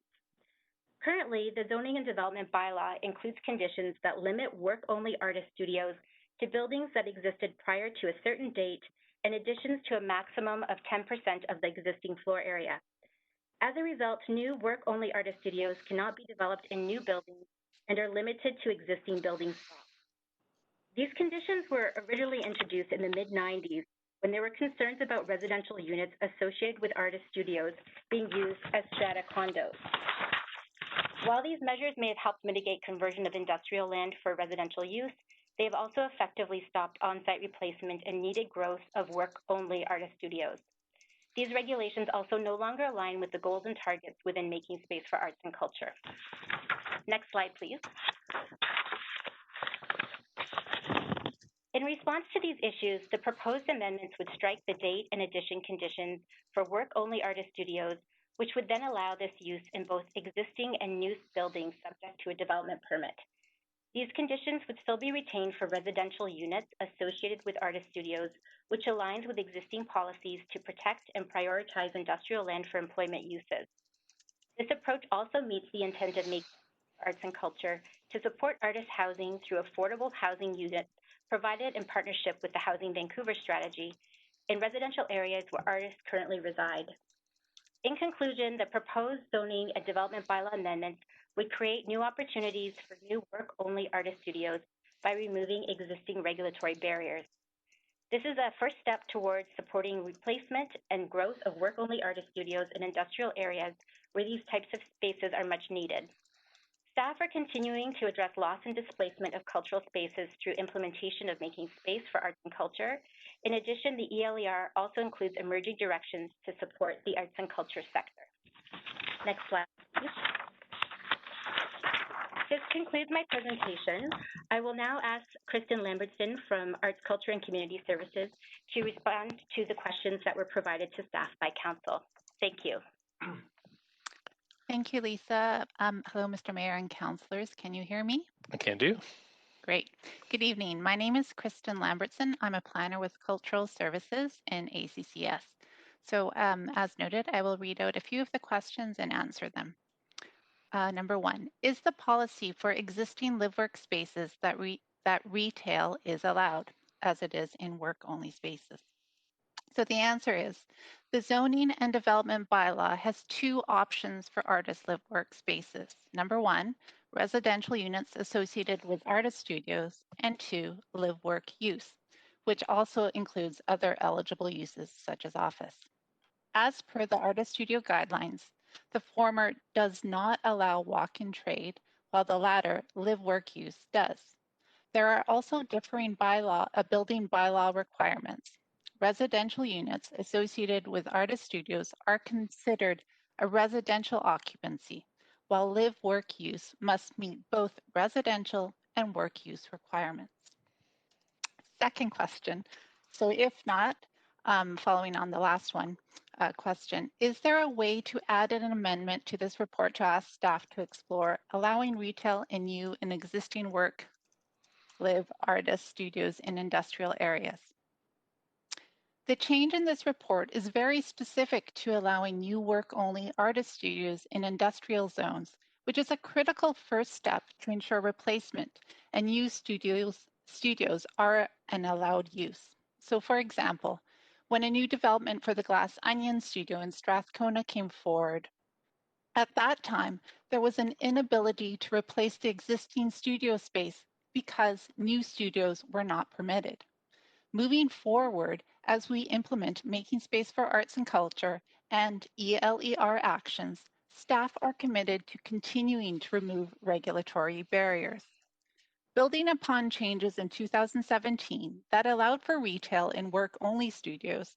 Currently, the zoning and development bylaw includes conditions that limit work-only artist studios to buildings that existed prior to a certain date and additions to a maximum of 10% of the existing floor area. As a result, new work-only artist studios cannot be developed in new buildings and are limited to existing buildings. These conditions were originally introduced in the mid-90s when there were concerns about residential units associated with artist studios being used as strata condos. While these measures may have helped mitigate conversion of industrial land for residential use, they have also effectively stopped on-site replacement and needed growth of work-only artist studios. These regulations also no longer align with the goals and targets within Making Space for Arts and Culture. Next slide, please. In response to these issues, the proposed amendments would strike the date and addition conditions for work-only artist studios, which would then allow this use in both existing and new buildings subject to a development permit. These conditions would still be retained for residential units associated with artist studios, which aligns with existing policies to protect and prioritize industrial land for employment uses. This approach also meets the intent of Making Arts and Culture to support artist housing through affordable housing units provided in partnership with the Housing Vancouver strategy in residential areas where artists currently reside. In conclusion, the proposed zoning and development bylaw amendments would create new opportunities for new work-only artist studios by removing existing regulatory barriers. This is a first step towards supporting replacement and growth of work-only artist studios in industrial areas where these types of spaces are much needed. Staff are continuing to address loss and displacement of cultural spaces through implementation of Making Space for Arts and Culture. In addition, the ELER also includes emerging directions to support the arts and culture sector. Next slide, please. This concludes my presentation. I will now ask Kristen Lambertson from Arts, Culture and Community Services to respond to the questions that were provided to staff by Council. Thank you. Thank you, Lisa. Hello, Mr. Mayor and councillors. Can you hear me? I can do. Great. Good evening. My name is Kristen Lambertson. I'm a planner with Cultural Services in ACCS. So as noted, I will read out a few of the questions and answer them. Number one, is the policy for existing live-work spaces that retail is allowed, as it is in work-only spaces? So the answer is, the zoning and development bylaw has two options for artist live-work spaces. Number one, residential units associated with artist studios, and two, live-work use, which also includes other eligible uses such as office. As per the artist studio guidelines, the former does not allow walk-in trade, while the latter, live-work use, does. There are also differing building bylaw requirements. Residential units associated with artist studios are considered a residential occupancy, while live-work use must meet both residential and work use requirements. Second question, so if not, following on the last one, question, is there a way to add an amendment to this report to ask staff to explore allowing retail in new and existing work, live artist studios in industrial areas? The change in this report is very specific to allowing new work-only artist studios in industrial zones, which is a critical first step to ensure replacement and new studios are an allowed use. So for example, when a new development for the Glass Onion studio in Strathcona came forward, at that time, there was an inability to replace the existing studio space because new studios were not permitted. Moving forward, as we implement Making Space for Arts and Culture and ELER actions, staff are committed to continuing to remove regulatory barriers. Building upon changes in 2017 that allowed for retail in work-only studios,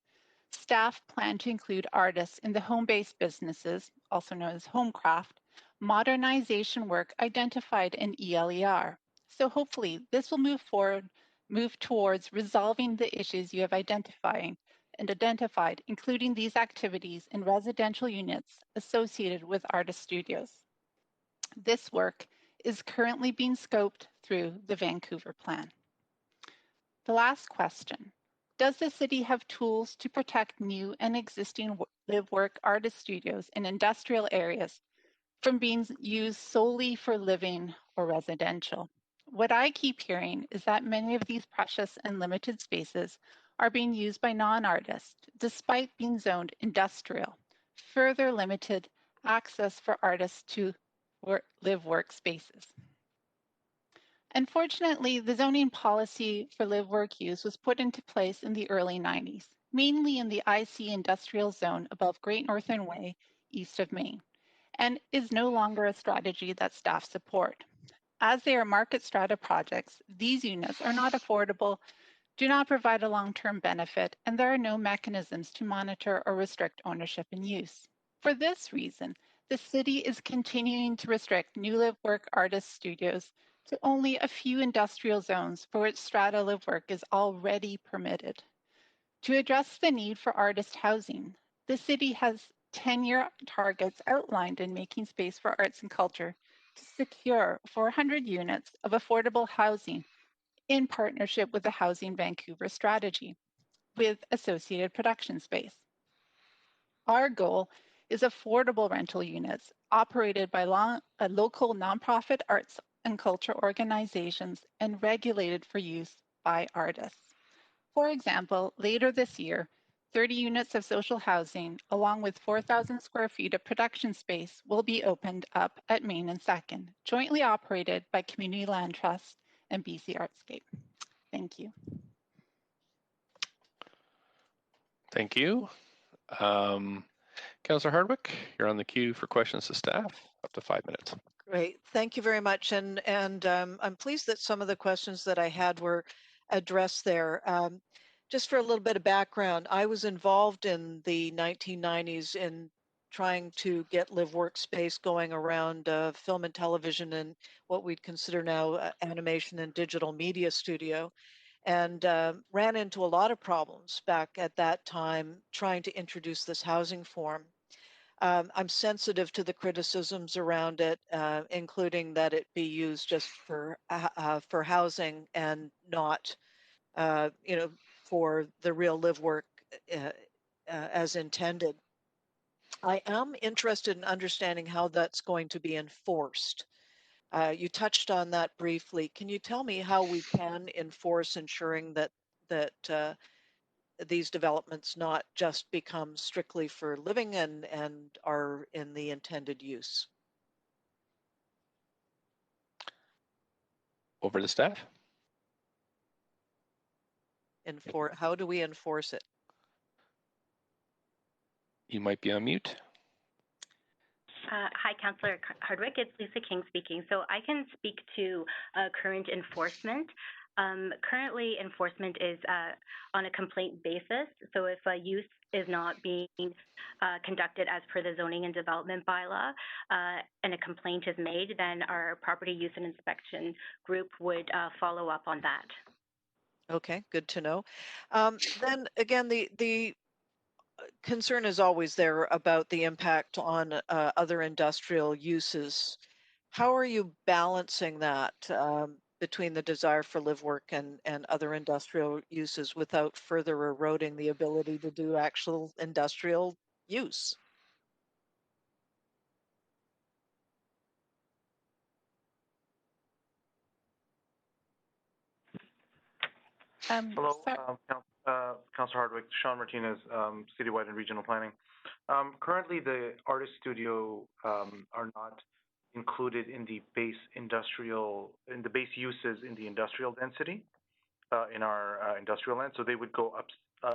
staff plan to include artists in the home-based businesses, also known as homecraft, modernization work identified in ELER. So hopefully this will move towards resolving the issues you have identified, including these activities in residential units associated with artist studios. This work is currently being scoped through the Vancouver Plan. The last question, does the city have tools to protect new and existing live-work artist studios in industrial areas from being used solely for living or residential? What I keep hearing is that many of these precious and limited spaces are being used by non-artists, despite being zoned industrial, further limited access for artists to live-work spaces. Unfortunately, the zoning policy for live-work use was put into place in the early 90s, mainly in the IC industrial zone above Great Northern Way, east of Maine, and is no longer a strategy that staff support. As they are market strata projects, these units are not affordable, do not provide a long-term benefit, and there are no mechanisms to monitor or restrict ownership and use. For this reason, the city is continuing to restrict new live-work artist studios to only a few industrial zones for which strata live-work is already permitted. To address the need for artist housing, the city has 10-year targets outlined in Making Space for Arts and Culture to secure 400 units of affordable housing in partnership with the Housing Vancouver strategy with associated production space. Our goal is affordable rental units operated by local nonprofit arts and culture organizations and regulated for use by artists. For example, later this year, 30 units of social housing, along with 4,000 square feet of production space, will be opened up at Main and 2nd, jointly operated by Community Land Trust and BC Artscape. Thank you. Thank you. Councillor Hardwick, you're on the queue for questions to staff, up to 5 minutes. Great, thank you very much. And I'm pleased that some of the questions that I had were addressed there. Just for a little bit of background, I was involved in the 1990s in trying to get live workspace going around film and television and what we'd consider now animation and digital media studio, and ran into a lot of problems back at that time trying to introduce this housing form. I'm sensitive to the criticisms around it, including that it be used just for housing and not, for the real live work as intended. I am interested in understanding how that's going to be enforced. You touched on that briefly. Can you tell me how we can enforce ensuring that these developments not just become strictly for living and are in the intended use? Over to staff. How do we enforce it? You might be on mute. Hi, Councillor Hardwick. It's Lisa King speaking. So I can speak to current enforcement. Currently, enforcement is on a complaint basis. So if a use is not being conducted as per the zoning and development bylaw, and a complaint is made, then our property use and inspection group would follow up on that. Okay, good to know. Then again, the concern is always there about the impact on other industrial uses. How are you balancing that between the desire for live work and other industrial uses without further eroding the ability to do actual industrial use? Hello, Councillor Hardwick, Sean Martinez, Citywide and Regional Planning. Currently, the artist studio are not included in the base base uses in the industrial density in our industrial land. So they would go up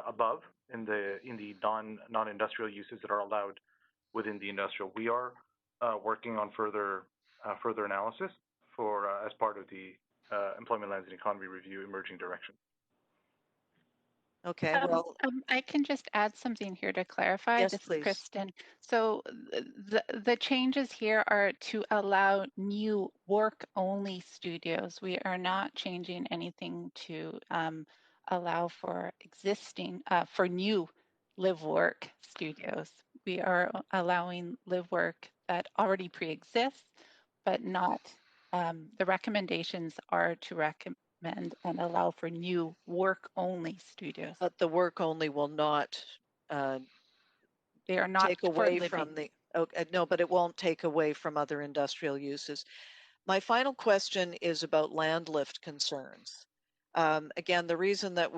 above in the non-industrial uses that are allowed within the industrial. We are working on further analysis for as part of the Employment, Lands and Economy Review Emerging Directions. Okay, well, I can just add something here to clarify. Yes, this please. is Kristen. So the changes here are to allow new work-only studios. We are not changing anything to allow for existing, for new live work studios. We are allowing live work that already pre-exists, but not, the recommendations are to recommend and allow for new work-only studios. But the work only will not they are not take away from the, no, but it won't take away from other industrial uses. My final question is about land lift concerns. Again, the reason that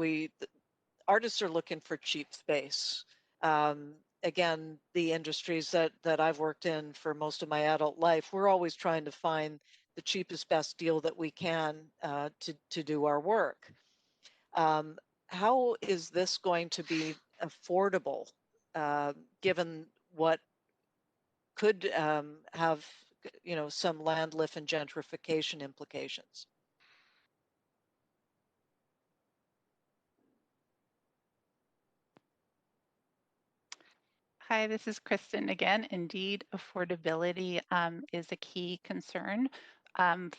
artists are looking for cheap space. Again, the industries that I've worked in for most of my adult life, we're always trying to find the cheapest, best deal that we can to do our work. How is this going to be affordable, given what could have, some land lift and gentrification implications? Hi, this is Kristen again. Indeed, affordability is a key concern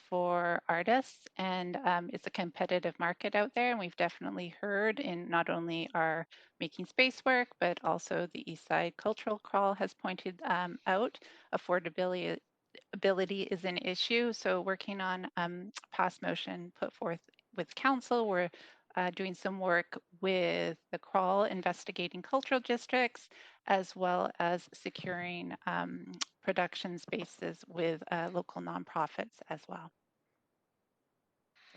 for artists, and it's a competitive market out there. And we've definitely heard in not only our Making Space work, but also the Eastside Cultural Crawl has pointed out affordability is an issue. So working on past motion put forth with council, we're doing some work with the crawl, investigating cultural districts, as well as securing production spaces with local nonprofits as well.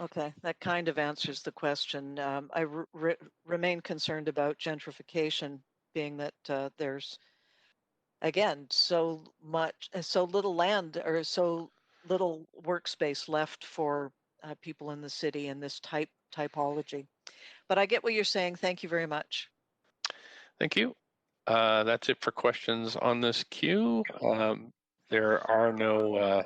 Okay, that kind of answers the question. I remain concerned about gentrification, being that there's, again, so little land or so little workspace left for people in the city in this typology. But I get what you're saying. Thank you very much. Thank you. That's it for questions on this queue. There are no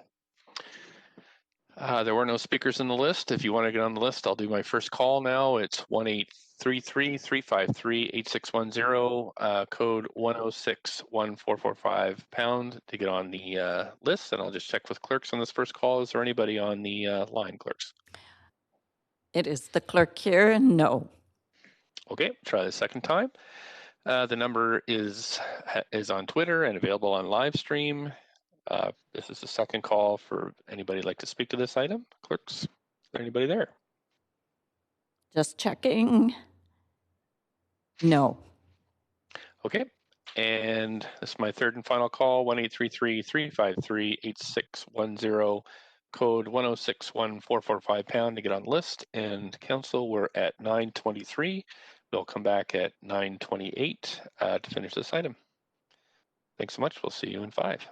There were no speakers in the list. If you want to get on the list, I'll do my first call now. It's 1-833-353-8610, code 106-1445 # to get on the list. And I'll just check with clerks on this first call. Is there anybody on the line, clerks? It is the clerk here. No. Okay, try the second time. The number is on Twitter and available on live stream. This is the second call for anybody like to speak to this item. Clerks, is there anybody there? Just checking. No. Okay, and this is my third and final call, 1-833-353-8610, code 106-1445 # to get on the list. And council, we're at 9:23. We'll come back at 9:28 to finish this item. Thanks so much. We'll see you in 5.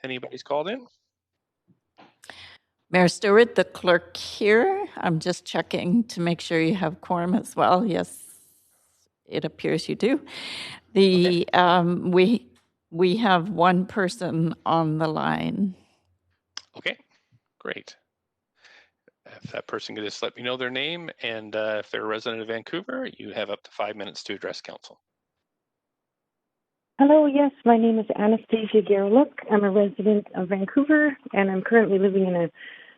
anybody's called in? Mayor Stewart, the clerk here. I'm just checking to make sure you have quorum as well. Yes, it appears you do. The we have one person on the line. Okay, great. If that person could just let me know their name, and if they're a resident of Vancouver, you have up to 5 minutes to address council. Hello, yes, my name is Anastasia Garlook. I'm a resident of Vancouver, and I'm currently living in a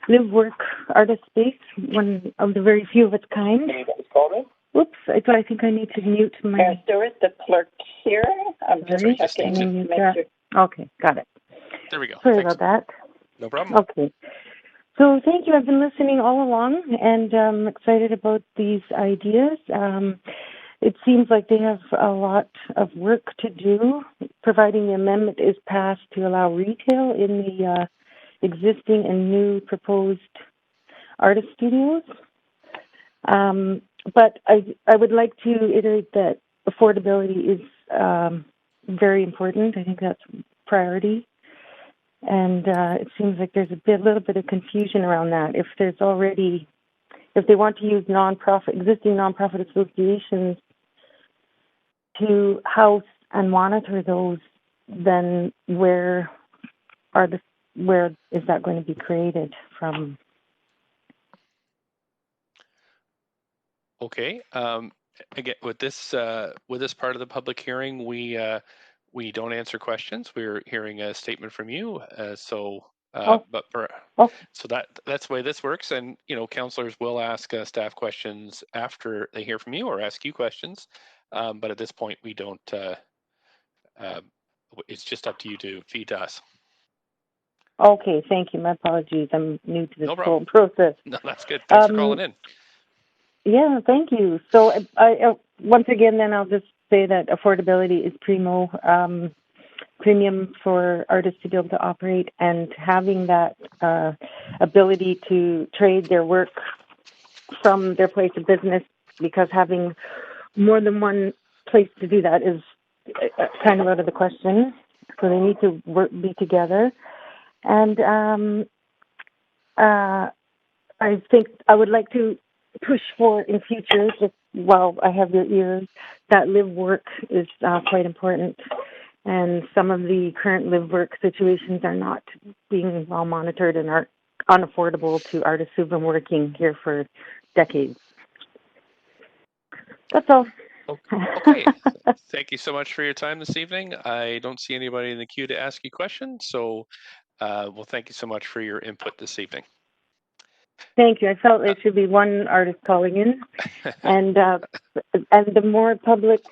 live-work artist space, one of the very few of its kind. Oops, I think I need to mute my... Mayor Stewart, the clerk here. I'm just checking to make sure. Okay, got it. There we go. Sorry Thanks. about that. No problem. Okay. So thank you. I've been listening all along, and I'm excited about these ideas. It seems like they have a lot of work to do, providing the amendment is passed to allow retail in the existing and new proposed artist studios. But I would like to iterate that affordability is very important. I think that's priority. And it seems like there's a little bit of confusion around that. If they want to use existing nonprofit associations to house and monitor those, then where is that going to be created from? Okay. Again, with this part of the public hearing, we don't answer questions. We're hearing a statement from you. So that's the way this works. And councillors will ask staff questions after they hear from you, or ask you questions. But at this point, we don't. It's just up to you to feed to us. Okay, thank you. My apologies. I'm new to this whole problem. process. No, that's good. Thanks for calling in. Yeah, thank you. So I once again, then I'll just say that affordability is premium for artists to be able to operate, and having that ability to trade their work from their place of business, because having more than one place to do that is kind of out of the question. So they need to be together. And I think I would like to push for in future, just while I have your ears, that live work is quite important. And some of the current live work situations are not being well monitored and are unaffordable to artists who've been working here for decades. That's all. Okay. Thank you so much for your time this evening. I don't see anybody in the queue to ask you questions, so well, thank you so much for your input this evening. Thank you. I felt there should be one artist calling in, and the more public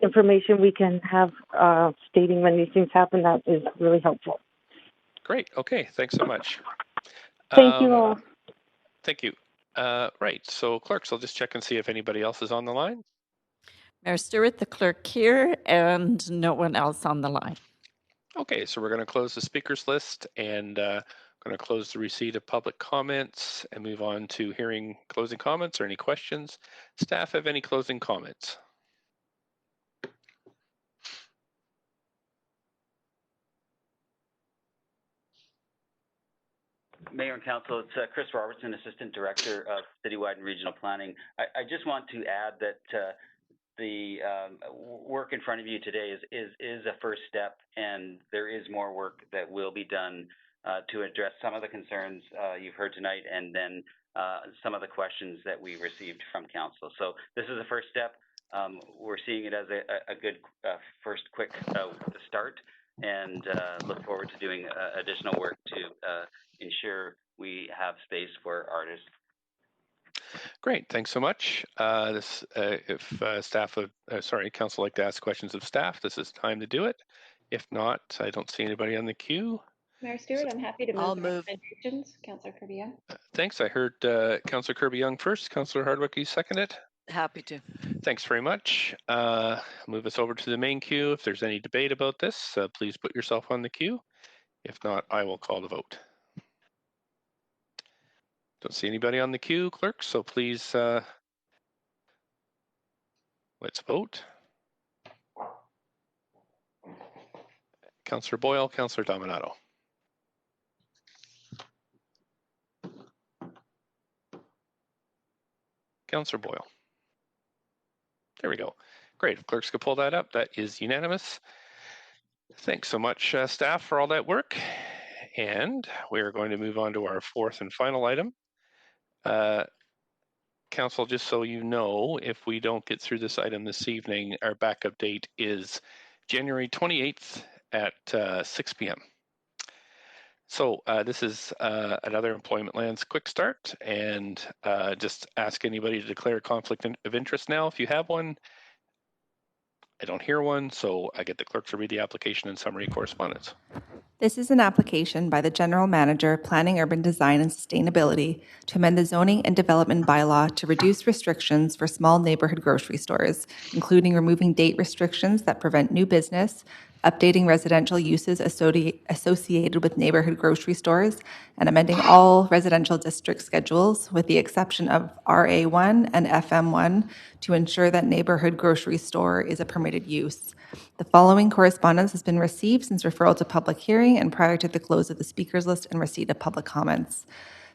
information we can have stating when these things happen, that is really helpful. Great. Okay. Thanks so much. Thank you all. Thank you. Right. So, clerks, I'll just check and see if anybody else is on the line. Mayor Stewart, the clerk here, and no one else on the line. Okay, so we're going to close the speakers list and going to close the receipt of public comments and move on to hearing closing comments or any questions. Staff have any closing comments? Mayor and Council, it's Chris Robertson, Assistant Director of Citywide and Regional Planning. I just want to add that the work in front of you today is a first step, and there is more work that will be done to address some of the concerns you've heard tonight, and then some of the questions that we received from Council. So this is a first step. We're seeing it as a good first quick start, and look forward to doing additional work to ensure we have space for artists. Great, thanks so much. If staff would, council would like to ask questions of staff, this is time to do it. If not, I don't see anybody on the queue. Mayor Stewart, I'm happy to move the recommendations. Councillor Kirby-Yung. Thanks. I heard Councillor Kirby-Yung first. Councillor Hardwick, you second it? Happy to. Thanks very much. Move us over to the main queue. If there's any debate about this, please put yourself on the queue. If not, I will call the vote. Don't see anybody on the queue, clerk, so please let's vote. Councillor Boyle, Councillor Dominato. Councillor Boyle. There we go. Great. If clerks could pull that up, that is unanimous. Thanks so much, staff, for all that work. And we're going to move on to our fourth and final item. Council, just so you know, if we don't get through this item this evening, our backup date is January 28th at 6 p.m. So this is another Employment Lands quick start, and just ask anybody to declare a conflict of interest now if you have one. I don't hear one, so I get the clerk to read the application and summary correspondence. This is an application by the General Manager, Planning, Urban Design and Sustainability to amend the zoning and development bylaw to reduce restrictions for small neighborhood grocery stores, including removing date restrictions that prevent new business, updating residential uses associated with neighborhood grocery stores, and amending all residential district schedules with the exception of RA1 and FM1 to ensure that neighborhood grocery store is a permitted use. The following correspondence has been received since referral to public hearing and prior to the close of the speakers list and receipt of public comments.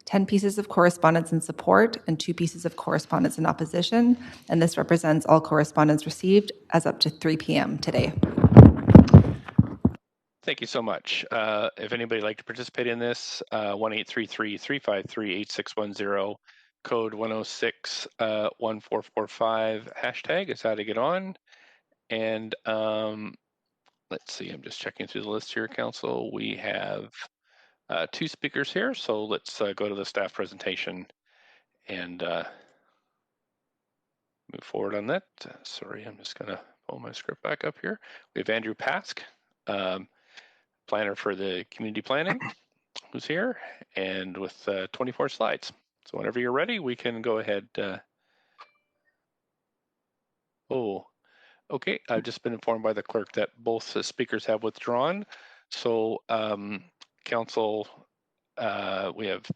10 pieces of correspondence in support and 2 pieces of correspondence in opposition, and this represents all correspondence received as up to 3 p.m. today. Thank you so much. If anybody would like to participate in this, 1-833-353-8610, code 106-1445, hashtag is how to get on. And let's see, I'm just checking through the list here, Council. We have 2 speakers here, so let's go to the staff presentation and move forward on that. Sorry, I'm just gonna pull my script back up here. We have Andrew Pask, planner for the community planning, who's here, and with 24 slides. So whenever you're ready, we can go ahead. Okay, I've just been informed by the clerk that both the speakers have withdrawn. So Council, we have,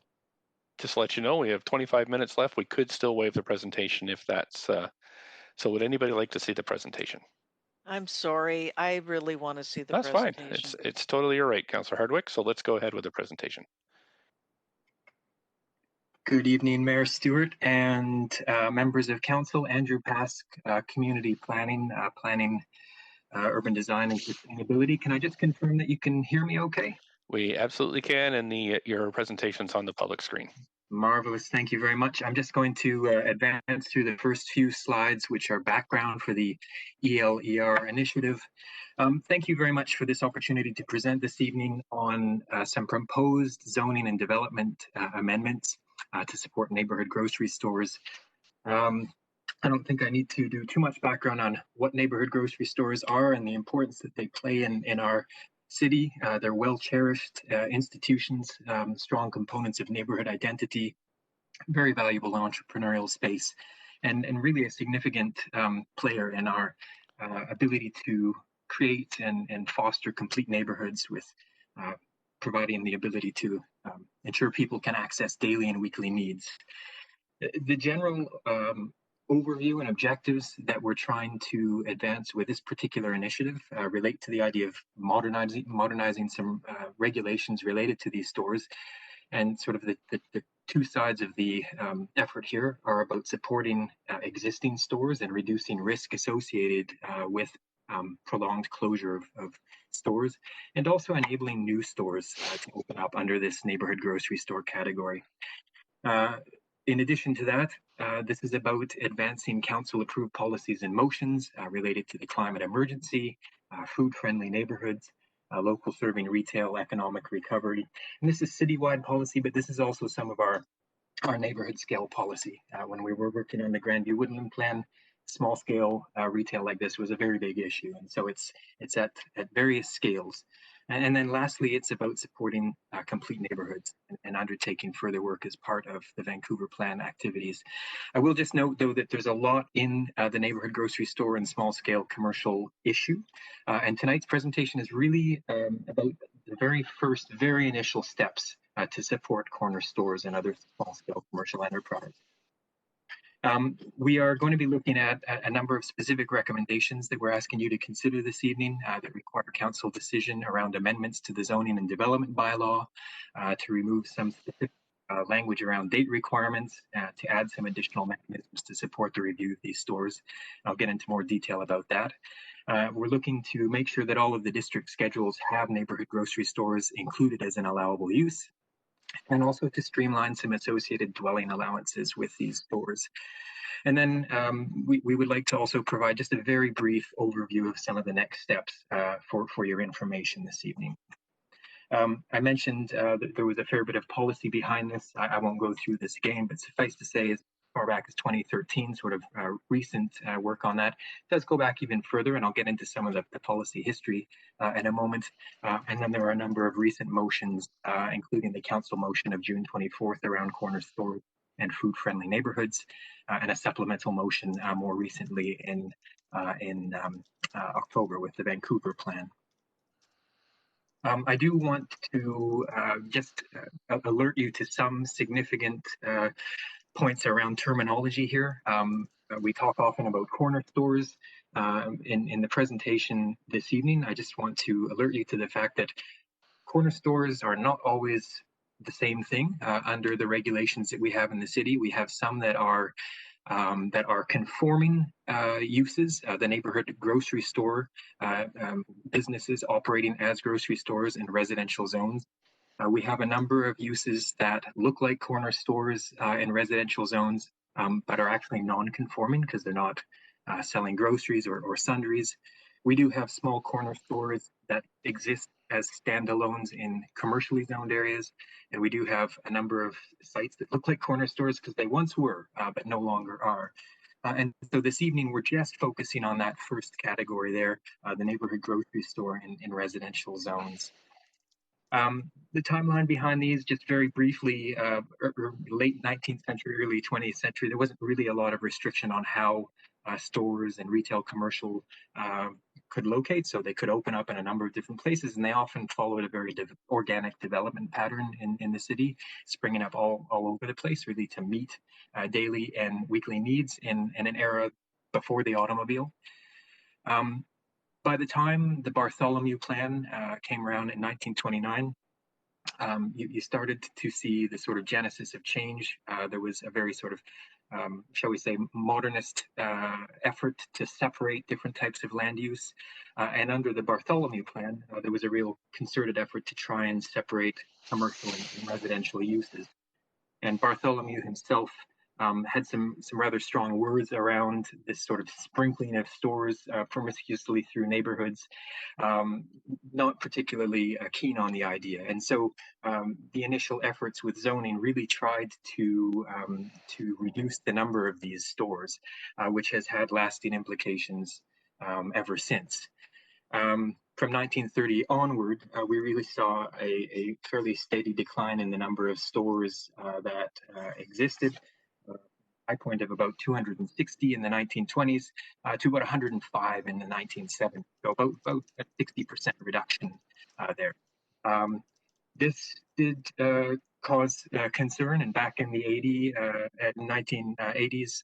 just to let you know, we have 25 minutes left. We could still waive the presentation if that's, so would anybody like to see the presentation? I'm sorry, I really want to see the That's presentation. fine. It's totally all right, Councillor Hardwick. So let's go ahead with the presentation. Good evening, Mayor Stewart and members of council. Andrew Pask, community planning, urban design and sustainability. Can I just confirm that you can hear me okay? We absolutely can, and your presentation's on the public screen. Marvelous, thank you very much. I'm just going to advance through the first few slides, which are background for the ELER initiative. Thank you very much for this opportunity to present this evening on some proposed zoning and development amendments to support neighborhood grocery stores. I don't think I need to do too much background on what neighborhood grocery stores are and the importance that they play in our city. They're well-cherished institutions, strong components of neighborhood identity, very valuable entrepreneurial space, and really a significant player in our ability to create and foster complete neighborhoods with providing the ability to ensure people can access daily and weekly needs. The general overview and objectives that we're trying to advance with this particular initiative relate to the idea of modernizing some regulations related to these stores. And sort of the 2 sides of the effort here are about supporting existing stores and reducing risk associated with prolonged closure of stores, and also enabling new stores to open up under this neighborhood grocery store category. In addition to that, this is about advancing council-approved policies and motions related to the climate emergency, food-friendly neighborhoods, local serving retail, economic recovery. And this is citywide policy, but this is also some of our neighborhood scale policy. When we were working on the Grandview Woodland Plan, small scale retail like this was a very big issue. And so it's at various scales. And then lastly, it's about supporting complete neighborhoods and undertaking further work as part of the Vancouver Plan activities. I will just note, though, that there's a lot in the neighborhood grocery store and small scale commercial issue. And tonight's presentation is really about the very initial steps to support corner stores and other small scale commercial enterprise. We are going to be looking at a number of specific recommendations that we're asking you to consider this evening that require council decision around amendments to the zoning and development bylaw, to remove some specific language around date requirements, to add some additional mechanisms to support the review of these stores. I'll get into more detail about that. We're looking to make sure that all of the district schedules have neighborhood grocery stores included as an allowable use, and also to streamline some associated dwelling allowances with these stores. And then we would like to also provide just a very brief overview of some of the next steps for your information this evening. I mentioned that there was a fair bit of policy behind this. I won't go through this again, but suffice to say, as far back as 2013, sort of recent work on that. It does go back even further, and I'll get into some of the policy history in a moment. And then there are a number of recent motions, including the council motion of June 24th around corner stores and food-friendly neighborhoods, and a supplemental motion more recently in October with the Vancouver plan. I do want to just alert you to some significant points around terminology here. We talk often about corner stores. In the presentation this evening, I just want to alert you to the fact that corner stores are not always the same thing under the regulations that we have in the city. We have some that are conforming uses, the neighborhood grocery store businesses operating as grocery stores in residential zones. We have a number of uses that look like corner stores in residential zones, but are actually non-conforming because they're not selling groceries or sundries. We do have small corner stores that exist as standalones in commercially zoned areas, and we do have a number of sites that look like corner stores because they once were, but no longer are. And so this evening, we're just focusing on that first category there, the neighborhood grocery store in residential zones. The timeline behind these, just very briefly, late 19th century, early 20th century, there wasn't really a lot of restriction on how stores and retail commercial could locate, so they could open up in a number of different places, and they often followed a very organic development pattern in the city, springing up all over the place, really to meet daily and weekly needs in an era before the automobile. By the time the Bartholomew Plan came around in 1929, you started to see the sort of genesis of change. There was a very sort of, shall we say, modernist effort to separate different types of land use. And under the Bartholomew Plan, there was a real concerted effort to try and separate commercial and residential uses. And Bartholomew himself had some rather strong words around this sort of sprinkling of stores promiscuously through neighborhoods, not particularly keen on the idea. And so the initial efforts with zoning really tried to reduce the number of these stores, which has had lasting implications ever since. From 1930 onward, we really saw a fairly steady decline in the number of stores that existed. High point of about 260 in the 1920s to about 105 in the 1970s. So about a 60% reduction there. This did cause concern, and back in the 1980s,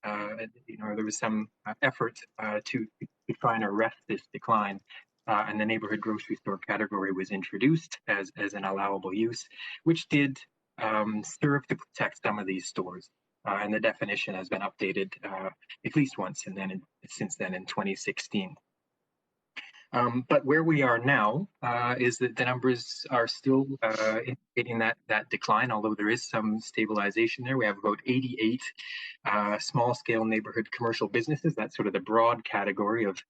there was some effort to try and arrest this decline. And the neighborhood grocery store category was introduced as an allowable use, which did serve to protect some of these stores. And the definition has been updated at least once, and then since then in 2016. But where we are now is that the numbers are still indicating that decline, although there is some stabilization there. We have about 88 small-scale neighborhood commercial businesses. That's sort of the broad category of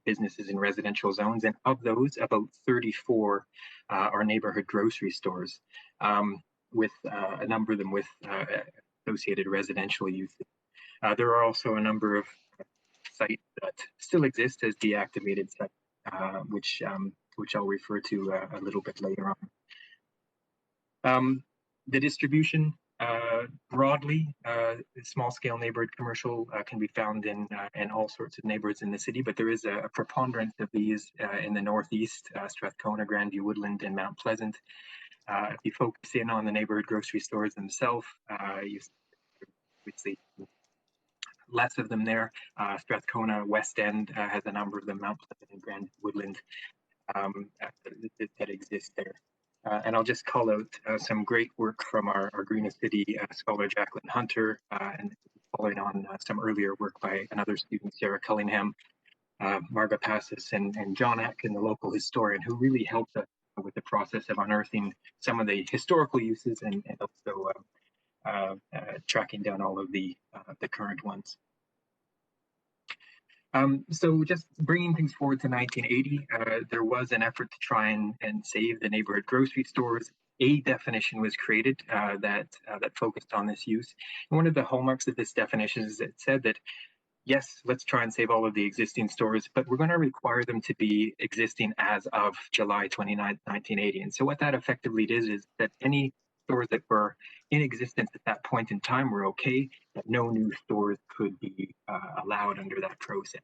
businesses in residential zones, and of those, about 34 are neighborhood grocery stores, with a number of them with associated residential use. There are also a number of sites that still exist as deactivated sites, which I'll refer to a little bit later on. The distribution broadly, small-scale neighborhood commercial can be found in all sorts of neighborhoods in the city, but there is a preponderance of these in the Northeast, Strathcona, Grandview, Woodland, and Mount Pleasant. If you focus in on the neighborhood grocery stores themselves, you see less of them there. Strathcona West End has a number of them, Mount Pleasant and Grand Woodland that exist there. And I'll just call out some great work from our Greenest City scholar Jacqueline Hunter, and following on some earlier work by another student, Sarah Cullingham, Marga Passis, and John Atkin, the local historian, who really helped us with the process of unearthing some of the historical uses and also tracking down all of the current ones. So just bringing things forward to 1980, there was an effort to try and save the neighborhood grocery stores. A definition was created that focused on this use. And one of the hallmarks of this definition is it said that, yes, let's try and save all of the existing stores, but we're going to require them to be existing as of July 29, 1980. And so what that effectively is that any stores that were in existence at that point in time were okay, but no new stores could be allowed under that process.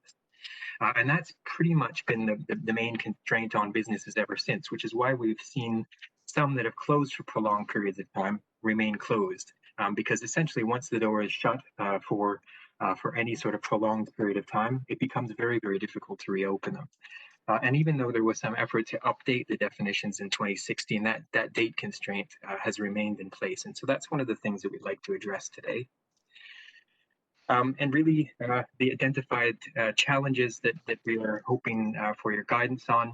And that's pretty much been the main constraint on businesses ever since, which is why we've seen some that have closed for prolonged periods of time remain closed, because essentially once the door is shut for any sort of prolonged period of time, it becomes very, very difficult to reopen them. And even though there was some effort to update the definitions in 2016, that date constraint has remained in place. And so that's one of the things that we'd like to address today. And really, the identified challenges that we are hoping for your guidance on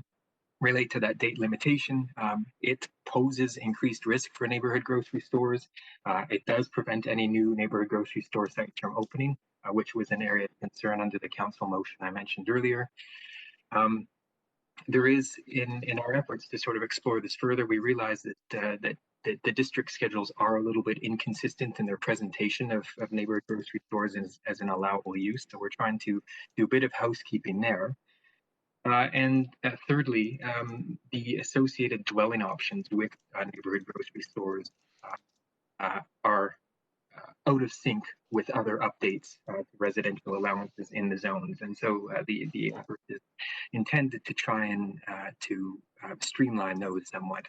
relate to that date limitation. It poses increased risk for neighborhood grocery stores. It does prevent any new neighborhood grocery store sites from opening, which was an area of concern under the council motion I mentioned earlier. There is, in our efforts to sort of explore this further, we realize that the district schedules are a little bit inconsistent in their presentation of neighborhood grocery stores as an allowable use. So we're trying to do a bit of housekeeping there. And thirdly, the associated dwelling options with neighborhood grocery stores are out of sync with other updates to residential allowances in the zones. And so the effort is intended to try and to streamline those somewhat.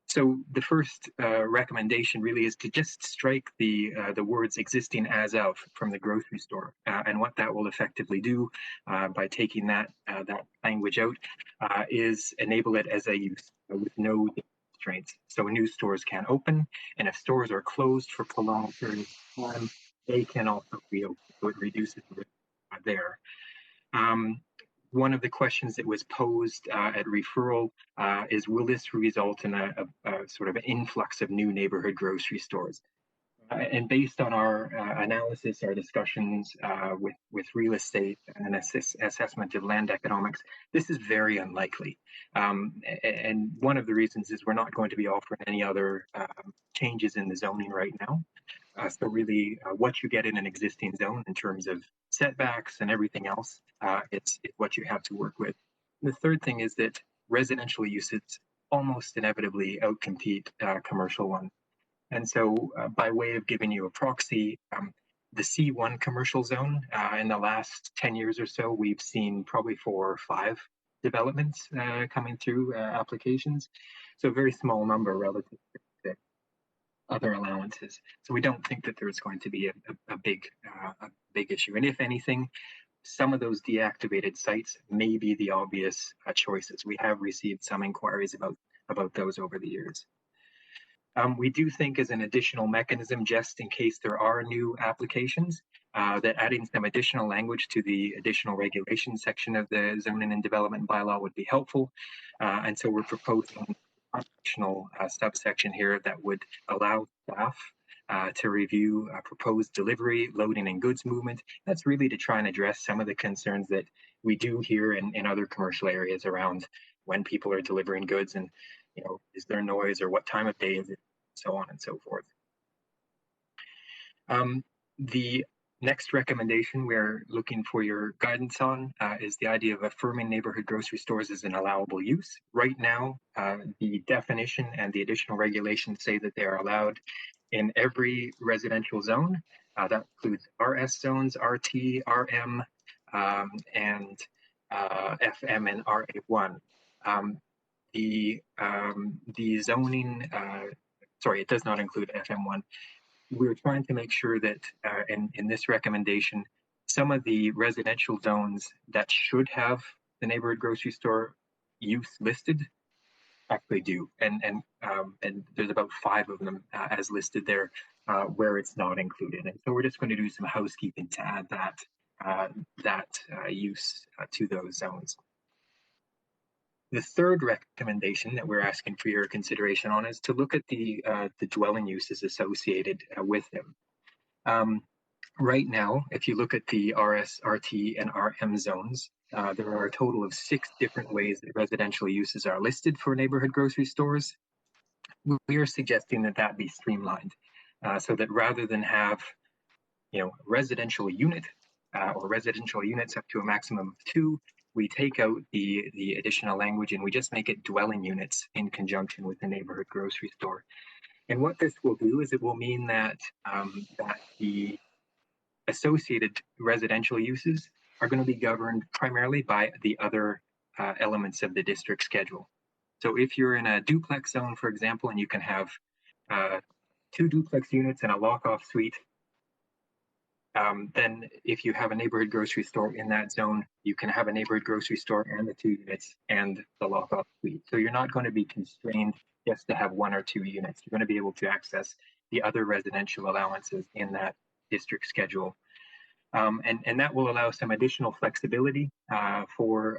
So the first recommendation really is to just strike the words existing as of from the grocery store. And what that will effectively do by taking that language out is enable it as a use with no constraints. So new stores can open, and if stores are closed for prolonged periods of time, they can also reopen. So it reduces the risk there. One of the questions that was posed at referral is, will this result in a sort of an influx of new neighborhood grocery stores? And based on our analysis, our discussions with real estate and an assessment of land economics, this is very unlikely. And one of the reasons is we're not going to be offering any other changes in the zoning right now. So really what you get in an existing zone in terms of setbacks and everything else, it's what you have to work with. The third thing is that residential uses almost inevitably outcompete commercial ones. And so by way of giving you a proxy, the C1 commercial zone, in the last 10 years or so, we've seen probably 4 or 5 developments coming through applications. So a very small number relative to other allowances. So we don't think that there's going to be a big issue. And if anything, some of those deactivated sites may be the obvious choices. We have received some inquiries about those over the years. We do think as an additional mechanism, just in case there are new applications, that adding some additional language to the additional regulation section of the zoning and development bylaw would be helpful. And so we're proposing an additional subsection here that would allow staff to review proposed delivery, loading, and goods movement. That's really to try and address some of the concerns that we do hear in other commercial areas around when people are delivering goods and, you know, is there noise or what time of day is it, so on and so forth. The next recommendation we're looking for your guidance on is the idea of affirming neighborhood grocery stores as an allowable use. Right now, the definition and the additional regulations say that they are allowed in every residential zone. That includes RS zones, RT, RM, and FM and RA1. The zoning, sorry, it does not include FM1. we're trying to make sure that in this recommendation, some of the residential zones that should have the neighborhood grocery store use listed actually do, and there's about 5 of them as listed there where it's not included, and so we're just going to do some housekeeping to add that use to those zones. The third recommendation that we're asking for your consideration on is to look at the dwelling uses associated with them. Right now, if you look at the RS, RT, and RM zones, there are a total of 6 different ways that residential uses are listed for neighborhood grocery stores. We are suggesting that that be streamlined so that rather than have, residential unit or residential units up to a maximum of 2, we take out the additional language and we just make it dwelling units in conjunction with the neighborhood grocery store. And what this will do is it will mean that that the associated residential uses are going to be governed primarily by the other elements of the district schedule. So if you're in a duplex zone, for example, and you can have 2 duplex units and a lock-off suite, then if you have a neighborhood grocery store in that zone, you can have a neighborhood grocery store and the 2 units and the lock-off suite. So you're not going to be constrained just to have 1 or 2 units. You're going to be able to access the other residential allowances in that district schedule. And that will allow some additional flexibility for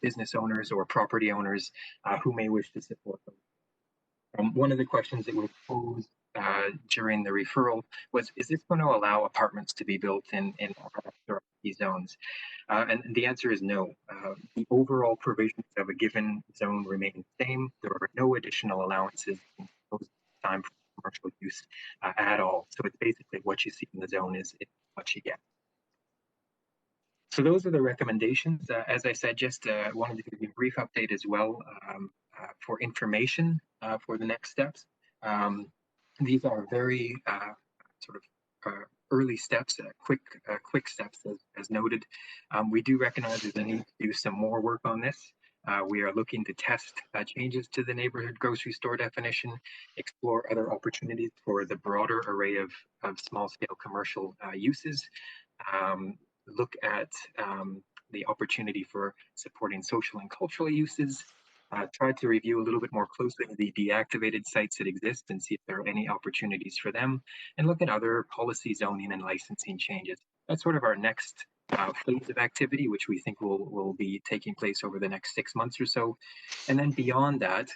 business owners or property owners who may wish to support them. One of the questions that was posed during the referral was, is this going to allow apartments to be built in these zones? And the answer is no. The overall provisions of a given zone remain the same. There are no additional allowances imposed time for commercial use at all. So it's basically what you see in the zone is what you get. So those are the recommendations. As I said, just wanted to give you a brief update as well for information for the next steps. These are very sort of early steps, quick steps as noted. We do recognize there's a need to do some more work on this. We are looking to test changes to the neighborhood grocery store definition, explore other opportunities for the broader array of small-scale commercial uses, look at the opportunity for supporting social and cultural uses, try to review a little bit more closely the deactivated sites that exist and see if there are any opportunities for them, and look at other policy, zoning, and licensing changes. That's sort of our next phase of activity, which we think will be taking place over the next 6 months or so. And then beyond that,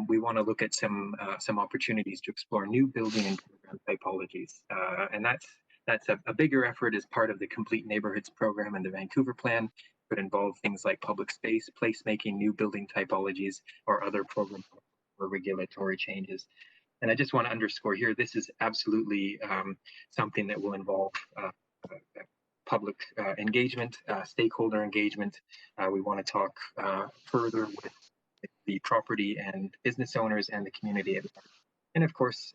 we want to look at some opportunities to explore new building and program typologies. And that's a bigger effort as part of the Complete Neighborhoods program and the Vancouver Plan. Could involve things like public space, placemaking, new building typologies, or other program or regulatory changes. And I just want to underscore here, this is absolutely something that will involve public engagement, stakeholder engagement. We want to talk further with the property and business owners and the community at large. And of course,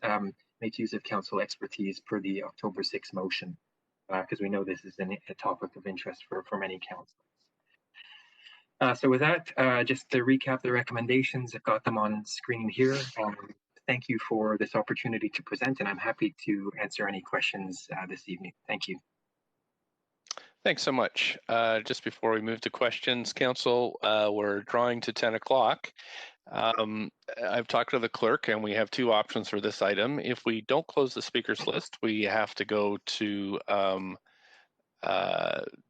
make use of council expertise per the October 6 motion, because we know this is a topic of interest for many councils. So with that, just to recap the recommendations, I've got them on screen here. Thank you for this opportunity to present, and I'm happy to answer any questions this evening. Thank you. Thanks so much. Just before we move to questions, Council, we're drawing to 10 o'clock. I've talked to the clerk, and we have 2 options for this item. If we don't close the speakers list, we have to go to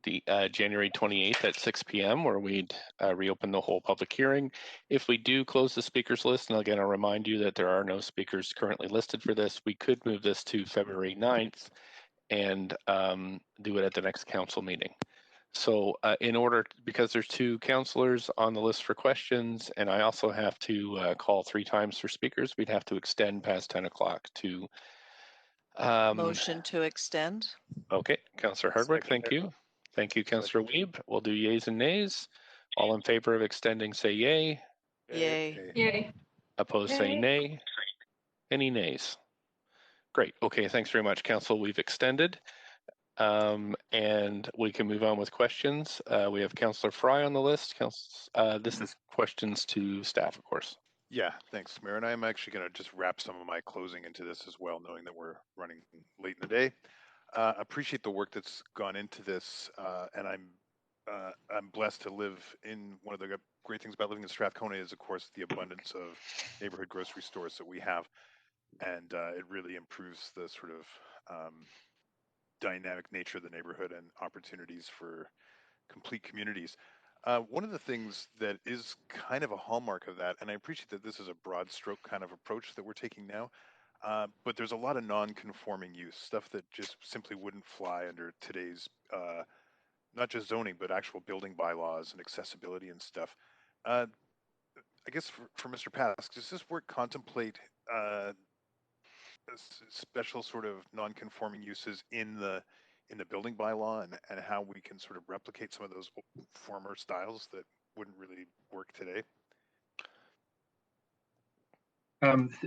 the January 28th at 6 p.m. where we'd reopen the whole public hearing. If we do close the speakers list, and again, I'll remind you that there are no speakers currently listed for this, we could move this to February 9th and do it at the next council meeting. So because there's 2 councillors on the list for questions, and I also have to call 3 times for speakers, we'd have to extend past 10 o'clock to motion to extend. Okay, Councillor Hardwick, thank you. Thank you, Councillor Wiebe. We'll do yays and nays. All in favor of extending, say yay. Yay. Yay. Opposed, say nay. Any nays? Great. Okay, thanks very much, Council. We've extended. And we can move on with questions. We have Councillor Fry on the list. This is questions to staff, of course. Yeah, thanks, Mayor. And I'm actually going to just wrap some of my closing into this as well, knowing that we're running late in the day. Appreciate the work that's gone into this, and I'm blessed to live in one of the great things about living in Strathcona is, of course, the abundance of neighborhood grocery stores that we have, and it really improves the sort of dynamic nature of the neighborhood and opportunities for complete communities. One of the things that is kind of a hallmark of that, and I appreciate that this is a broad stroke kind of approach that we're taking now, but there's a lot of non-conforming use, stuff that just simply wouldn't fly under today's, not just zoning, but actual building bylaws and accessibility and stuff. I guess for Mr. Pask, does this work contemplate special sort of non-conforming uses in the building bylaw and how we can sort of replicate some of those former styles that wouldn't really work today?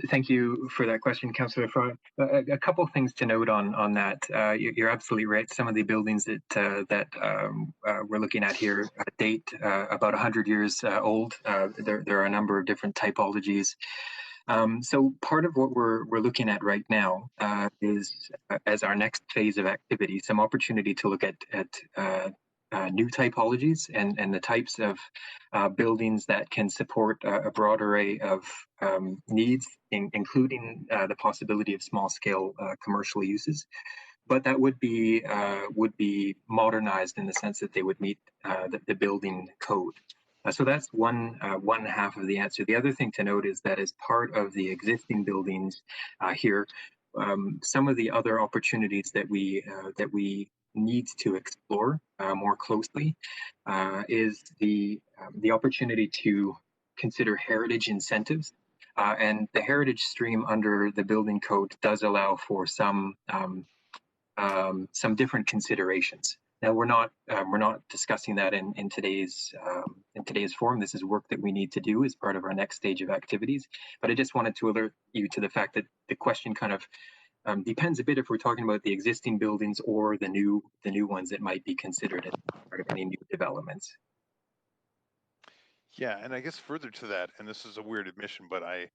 Thank you for that question, Councillor Fry. A couple of things to note on that. You're absolutely right. Some of the buildings that we're looking at here date about 100 years old. There are a number of different typologies. So part of what we're looking at right now is, as our next phase of activity, some opportunity to look at new typologies and the types of buildings that can support a broad array of needs, including the possibility of small-scale commercial uses. But that would be modernized in the sense that they would meet the building code. So that's one half of the answer. The other thing to note is that as part of the existing buildings here, some of the other opportunities that we need to explore more closely is the opportunity to consider heritage incentives. And the heritage stream under the building code does allow for some different considerations. Now we're not discussing that in today's forum. This is work that we need to do as part of our next stage of activities. But I just wanted to alert you to the fact that the question kind of depends a bit if we're talking about the existing buildings or the new ones that might be considered as part of any new developments. Yeah, and I guess further to that, and this is a weird admission, but I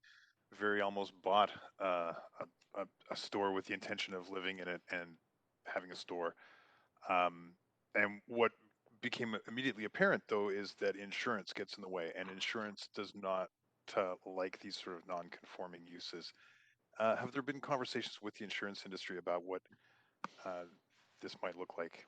very almost bought a store with the intention of living in it and having a store. And what became immediately apparent, though, is that insurance gets in the way, and insurance does not like these sort of non-conforming uses. Have there been conversations with the insurance industry about what this might look like?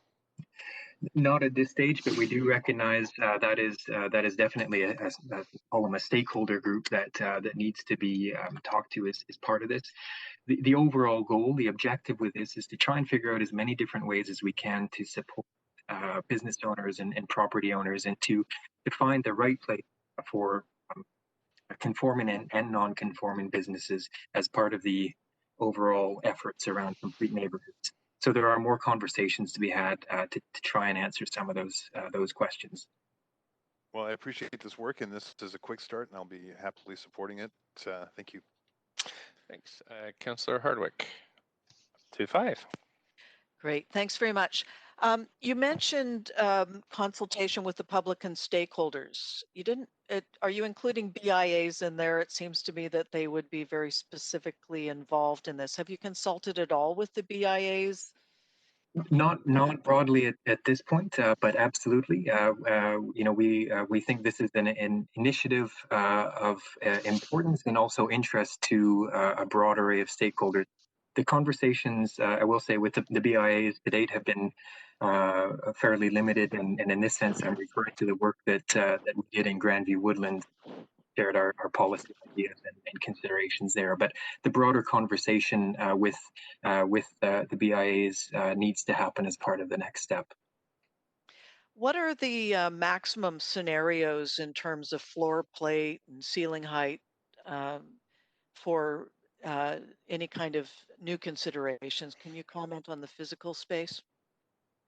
Not at this stage, but we do recognize that is definitely a stakeholder group that needs to be talked to as part of this. The overall goal, the objective with this is to try and figure out as many different ways as we can to support business owners and property owners, and to find the right place for conforming and non-conforming businesses as part of the overall efforts around complete neighborhoods. So there are more conversations to be had to try and answer some of those questions. Well, I appreciate this work, and this is a quick start, and I'll be happily supporting it. Thank you. Thanks. Councillor Hardwick, 2-5. Great, thanks very much. You mentioned consultation with the public and stakeholders. You didn't. Are you including BIAs in there? It seems to me that they would be very specifically involved in this. Have you consulted at all with the BIAs? Not broadly at this point, but absolutely. We think this is an initiative of importance and also interest to a broad array of stakeholders. The conversations, I will say, with the BIAs to date have been fairly limited, and in this sense, I'm referring to the work that we did in Grandview Woodland, shared our policy ideas and considerations there. But the broader conversation with the BIAs needs to happen as part of the next step. What are the maximum scenarios in terms of floor plate and ceiling height for any kind of new considerations? Can you comment on the physical space?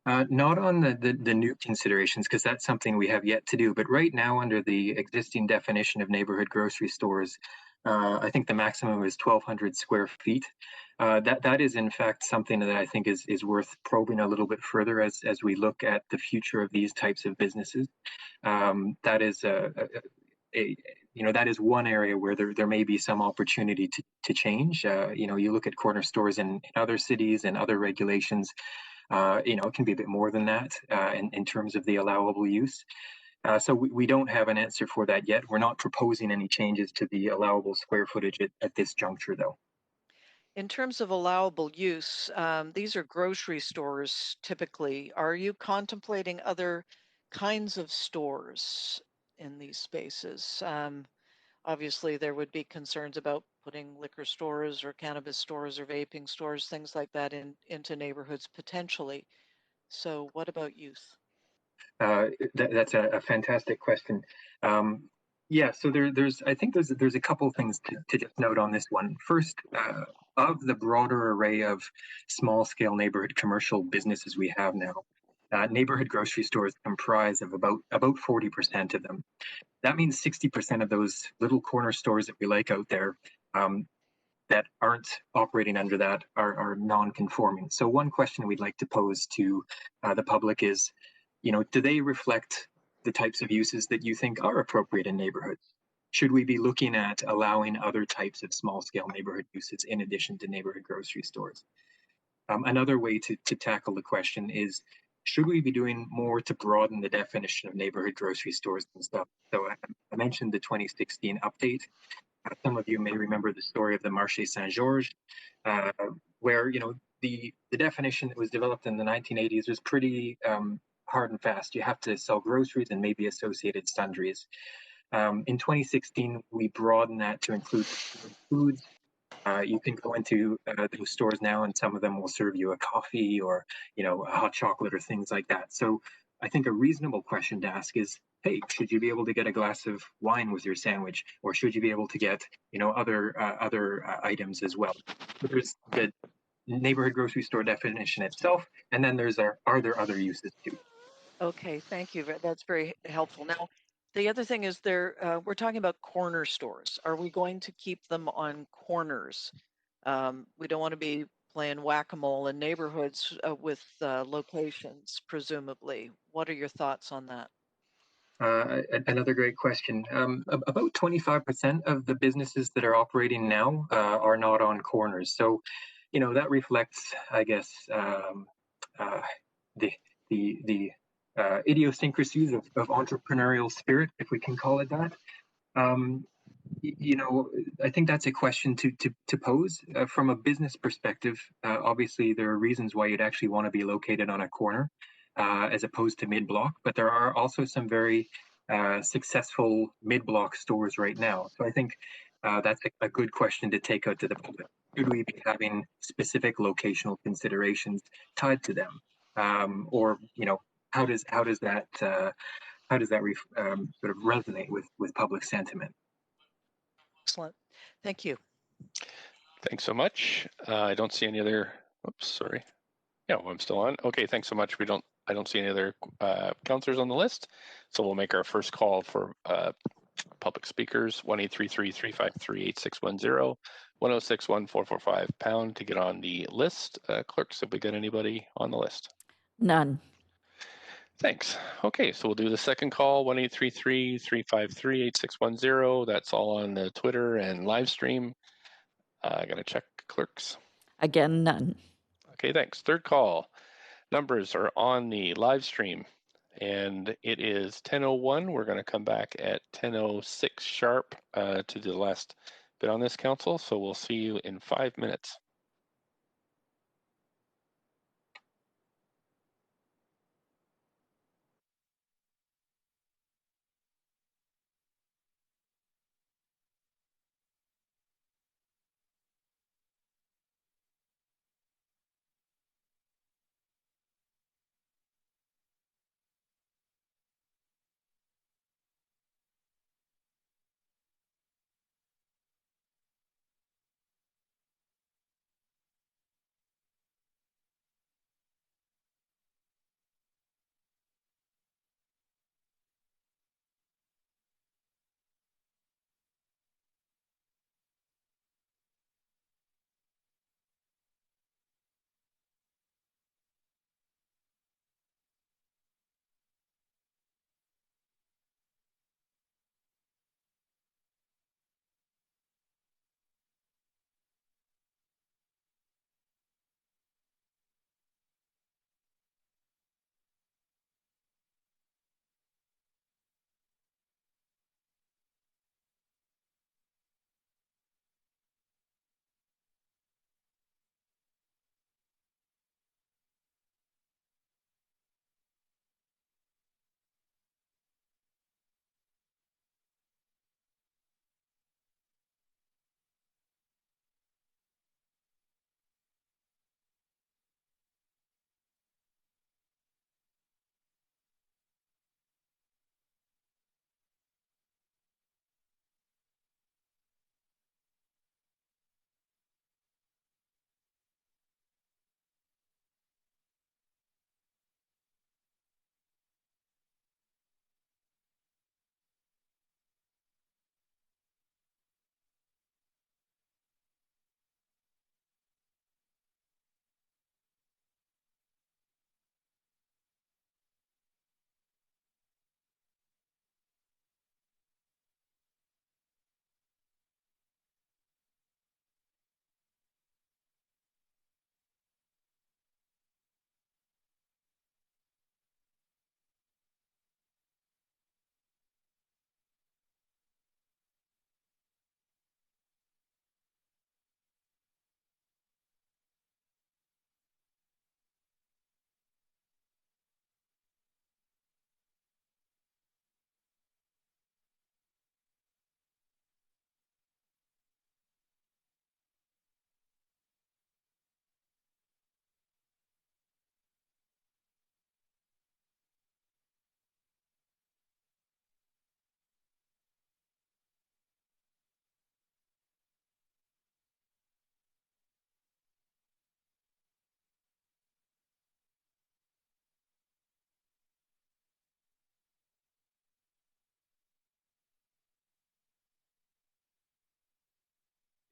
Not on the new considerations, because that's something we have yet to do. But right now, under the existing definition of neighborhood grocery stores, I think the maximum is 1,200 square feet. That is, in fact, something that I think is worth probing a little bit further as we look at the future of these types of businesses. That is that is one area where there may be some opportunity to change. You look at corner stores in other cities and other regulations, it can be a bit more than that in terms of the allowable use. So we don't have an answer for that yet. We're not proposing any changes to the allowable square footage at this juncture, though. In terms of allowable use, these are grocery stores typically. Are you contemplating other kinds of stores in these spaces? Obviously, there would be concerns about putting liquor stores or cannabis stores or vaping stores, things like that, into neighborhoods potentially. So, what about youth? That's a fantastic question. So I think there's a couple things to just note on this one. First, of the broader array of small-scale neighborhood commercial businesses we have now, neighborhood grocery stores comprise of about 40% of them. That means 60% of those little corner stores that we like out there that aren't operating under that are non-conforming. So one question we'd like to pose to the public is, do they reflect the types of uses that you think are appropriate in neighborhoods? Should we be looking at allowing other types of small-scale neighborhood uses in addition to neighborhood grocery stores? Another way to tackle the question is, should we be doing more to broaden the definition of neighborhood grocery stores and stuff? So I mentioned the 2016 update. Some of you may remember the story of the Marché Saint-Georges, where the definition that was developed in the 1980s was pretty hard and fast. You have to sell groceries and maybe associated sundries. In 2016, we broadened that to include foods. You can go into those stores now, and some of them will serve you a coffee or a hot chocolate or things like that. So I think a reasonable question to ask is, hey, should you be able to get a glass of wine with your sandwich, or should you be able to get other items as well? So there's the neighborhood grocery store definition itself, and then are there other uses too? Okay, thank you. That's very helpful. Now, the other thing is we're talking about corner stores. Are we going to keep them on corners? We don't want to be playing whack-a-mole in neighborhoods with locations, presumably. What are your thoughts on that? Another great question. About 25% of the businesses that are operating now are not on corners. So, that reflects, I guess, the idiosyncrasies of entrepreneurial spirit, if we can call it that. I think that's a question to pose from a business perspective. Obviously, there are reasons why you'd actually want to be located on a corner as opposed to mid-block, but there are also some very successful mid-block stores right now. So I think that's a good question to take out to the public. Should we be having specific locational considerations tied to them, or how does that sort of resonate with public sentiment? Excellent. Thank you. Thanks so much. I don't see any other. Oops, sorry. Yeah, well, I'm still on. Okay, thanks so much. I don't see any other counselors on the list, so we'll make our first call for public speakers. 1-833-353-8610, 106-1445 # to get on the list. Clerks, have we got anybody on the list? None. Thanks. Okay, so we'll do the second call, 1-833-353-8610. That's all on the Twitter and live stream. I gotta check clerks. Again, none. Okay, thanks. Third call. Numbers are on the live stream, and it is 10:01. We're going to come back at 10:06 sharp to do the last bit on this, council. So we'll see you in 5 minutes.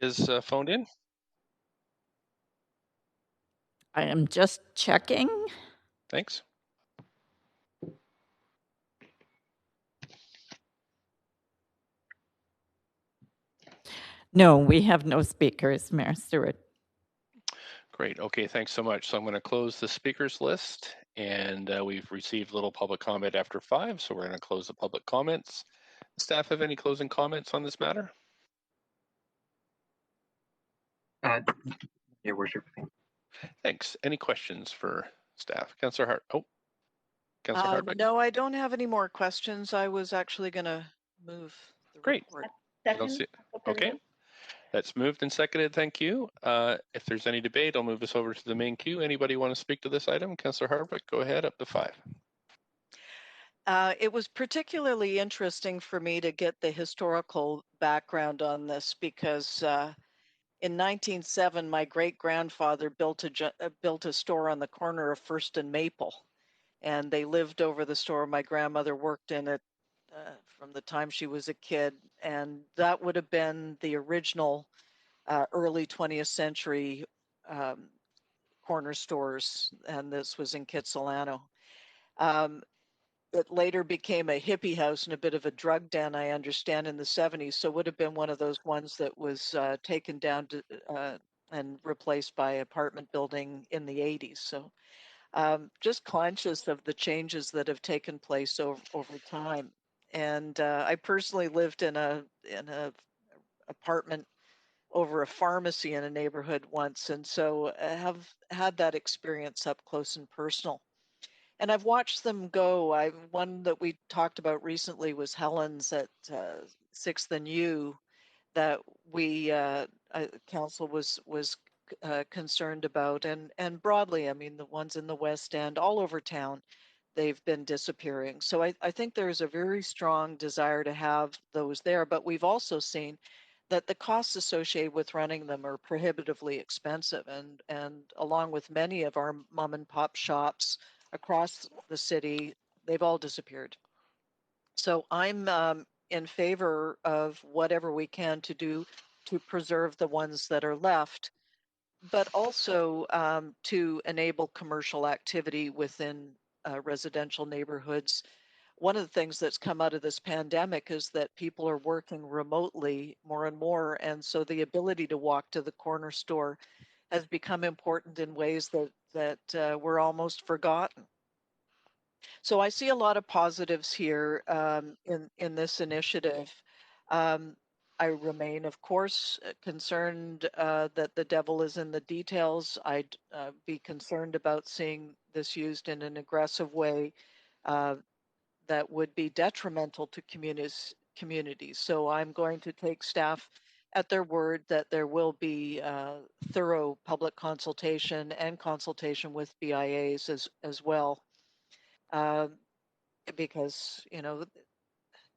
is phoned in? I am just checking. Thanks. No, we have no speakers, Mayor Stewart. Great. Okay, thanks so much. So I'm going to close the speakers list, and we've received little public comment after 5, so we're going to close the public comments. Staff have any closing comments on this matter? Your worship. Thanks. Any questions for staff? Councillor Hart. Oh, Councillor Hardwick. No, I don't have any more questions. I was actually going to move the Great. report. I don't see it. Okay. That's moved and seconded. Thank you. If there's any debate, I'll move this over to the main queue. Anybody want to speak to this item? Councillor Hardwick, go ahead, up to 5. It was particularly interesting for me to get the historical background on this because in 1907, my great-grandfather built a store on the corner of First and Maple, and they lived over the store. My grandmother worked in it from the time she was a kid, and that would have been the original early 20th century corner stores, and this was in Kitsilano. It later became a hippie house and a bit of a drug den, I understand, in the 70s. So it would have been one of those ones that was taken down to, and replaced by apartment building in the 80s. So just conscious of the changes that have taken place over time. And I personally lived in a apartment over a pharmacy in a neighborhood once, and so I have had that experience up close and personal. And I've watched them go. One that we talked about recently was Helen's at 6th and U, that we council was concerned about, and broadly, I mean, the ones in the West End, all over town, they've been disappearing. So I think there's a very strong desire to have those there, but we've also seen that the costs associated with running them are prohibitively expensive, and along with many of our mom and pop shops across the city, they've all disappeared. So I'm in favor of whatever we can to do to preserve the ones that are left, but also to enable commercial activity within residential neighborhoods. One of the things that's come out of this pandemic is that people are working remotely more and more, and so the ability to walk to the corner store has become important in ways that were almost forgotten. So I see a lot of positives here in this initiative. I remain, of course, concerned that the devil is in the details. I'd be concerned about seeing this used in an aggressive way that would be detrimental to communities. So I'm going to take staff at their word that there will be thorough public consultation and consultation with BIAs as well. Because, you know,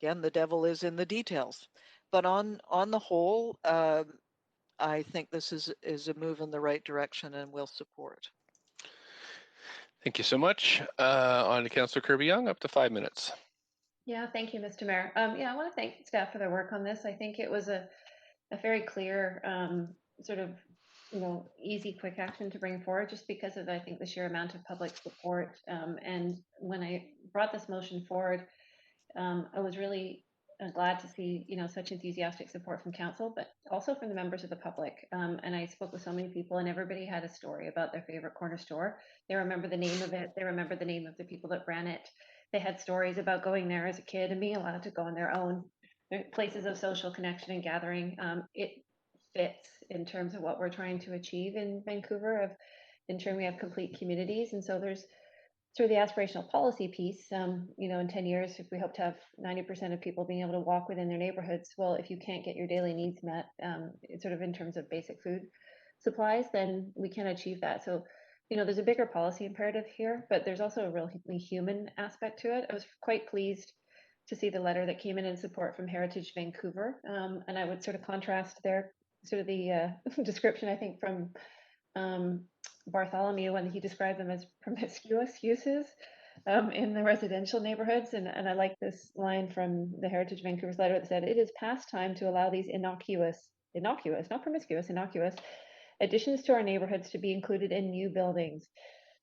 again, the devil is in the details. But on the whole, I think this is a move in the right direction and will support. Thank you so much. On to Councillor Kirby-Yung, up to 5 minutes. Yeah, thank you, Mr. Mayor. Yeah, I want to thank staff for their work on this. I think it was a very clear sort of, you know, easy, quick action to bring forward just because of, I think, the sheer amount of public support. And when I brought this motion forward, I was really glad to see, you know, such enthusiastic support from council, but also from the members of the public. And I spoke with so many people, and everybody had a story about their favorite corner store. They remember the name of it. They remember the name of the people that ran it. They had stories about going there as a kid and being allowed to go on their own. Places of social connection and gathering. It fits in terms of what we're trying to achieve in Vancouver, of ensuring we have complete communities. And so there's through the aspirational policy piece, you know, in 10 years, if we hope to have 90% of people being able to walk within their neighborhoods, well, if you can't get your daily needs met, sort of in terms of basic food supplies, then we can't achieve that. So, you know, there's a bigger policy imperative here, but there's also a really human aspect to it. I was quite pleased to see the letter that came in support from Heritage Vancouver, and I would sort of contrast their sort of the description, I think, from Bartholomew when he described them as promiscuous uses in the residential neighborhoods. And I like this line from the Heritage Vancouver's letter that said, "It is past time to allow these innocuous innocuous, not promiscuous, innocuous additions to our neighborhoods to be included in new buildings,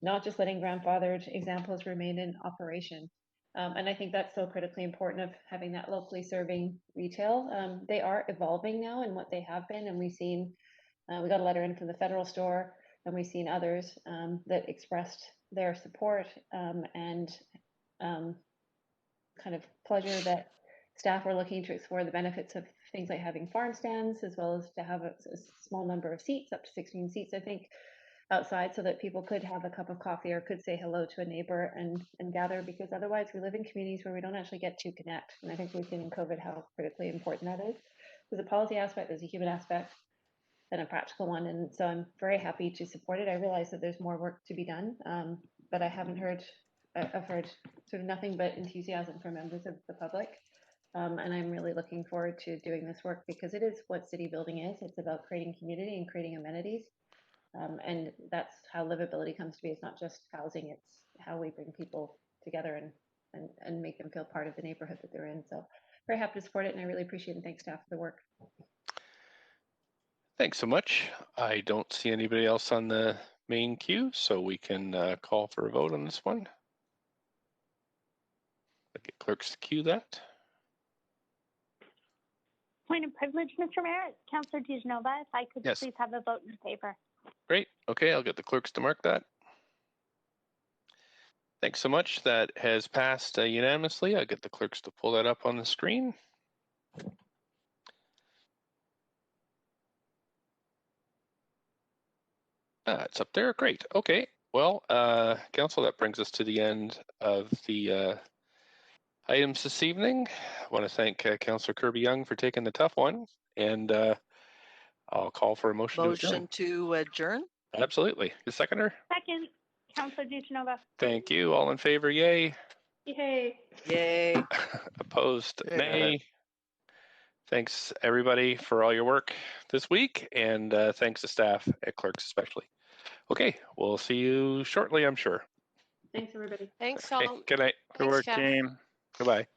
not just letting grandfathered examples remain in operation. And I think that's so critically important of having that locally serving retail. They are evolving now in what they have been, and we've seen, we got a letter in from the federal store, and we've seen others that expressed their support and kind of pleasure that staff were looking to explore the benefits of things like having farm stands, as well as to have a small number of seats, up to 16 seats, I think, outside, so that people could have a cup of coffee or could say hello to a neighbor and gather, because otherwise we live in communities where we don't actually get to connect. And I think we've seen in COVID how critically important that is. There's a policy aspect, there's a human aspect, and a practical one. And so I'm very happy to support it. I realize that there's more work to be done, but I haven't heard, I've heard sort of nothing but enthusiasm from members of the public. And I'm really looking forward to doing this work, because it is what city building is. It's about creating community and creating amenities. And that's how livability comes to be. It's not just housing, it's how we bring people together and make them feel part of the neighborhood that they're in. So very happy to support it, and I really appreciate and thank staff for the work. Thanks so much. I don't see anybody else on the main queue, so we can call for a vote on this one. I'll get clerks to queue that. Point of privilege, Mr. Mayor. It's Councillor DiGenova. If I could Yes. please have a vote in favor. Great. Okay, I'll get the clerks to mark that. Thanks so much. That has passed unanimously. I'll get the clerks to pull that up on the screen. It's up there. Great. Okay. Well, Council, that brings us to the end of the items this evening. I want to thank Councillor Kirby-Yung for taking the tough one, and I'll call for a motion to adjourn. Absolutely. The seconder? Second, Councillor DiGenova. Thank you. All in favor, yay. Yay. Yay. Opposed, Yay. nay. Thanks everybody for all your work this week, and thanks to staff at Clerks especially. Okay, we'll see you shortly, I'm sure. Thanks, everybody. Thanks, Okay, all. good night. Good work, team. Goodbye.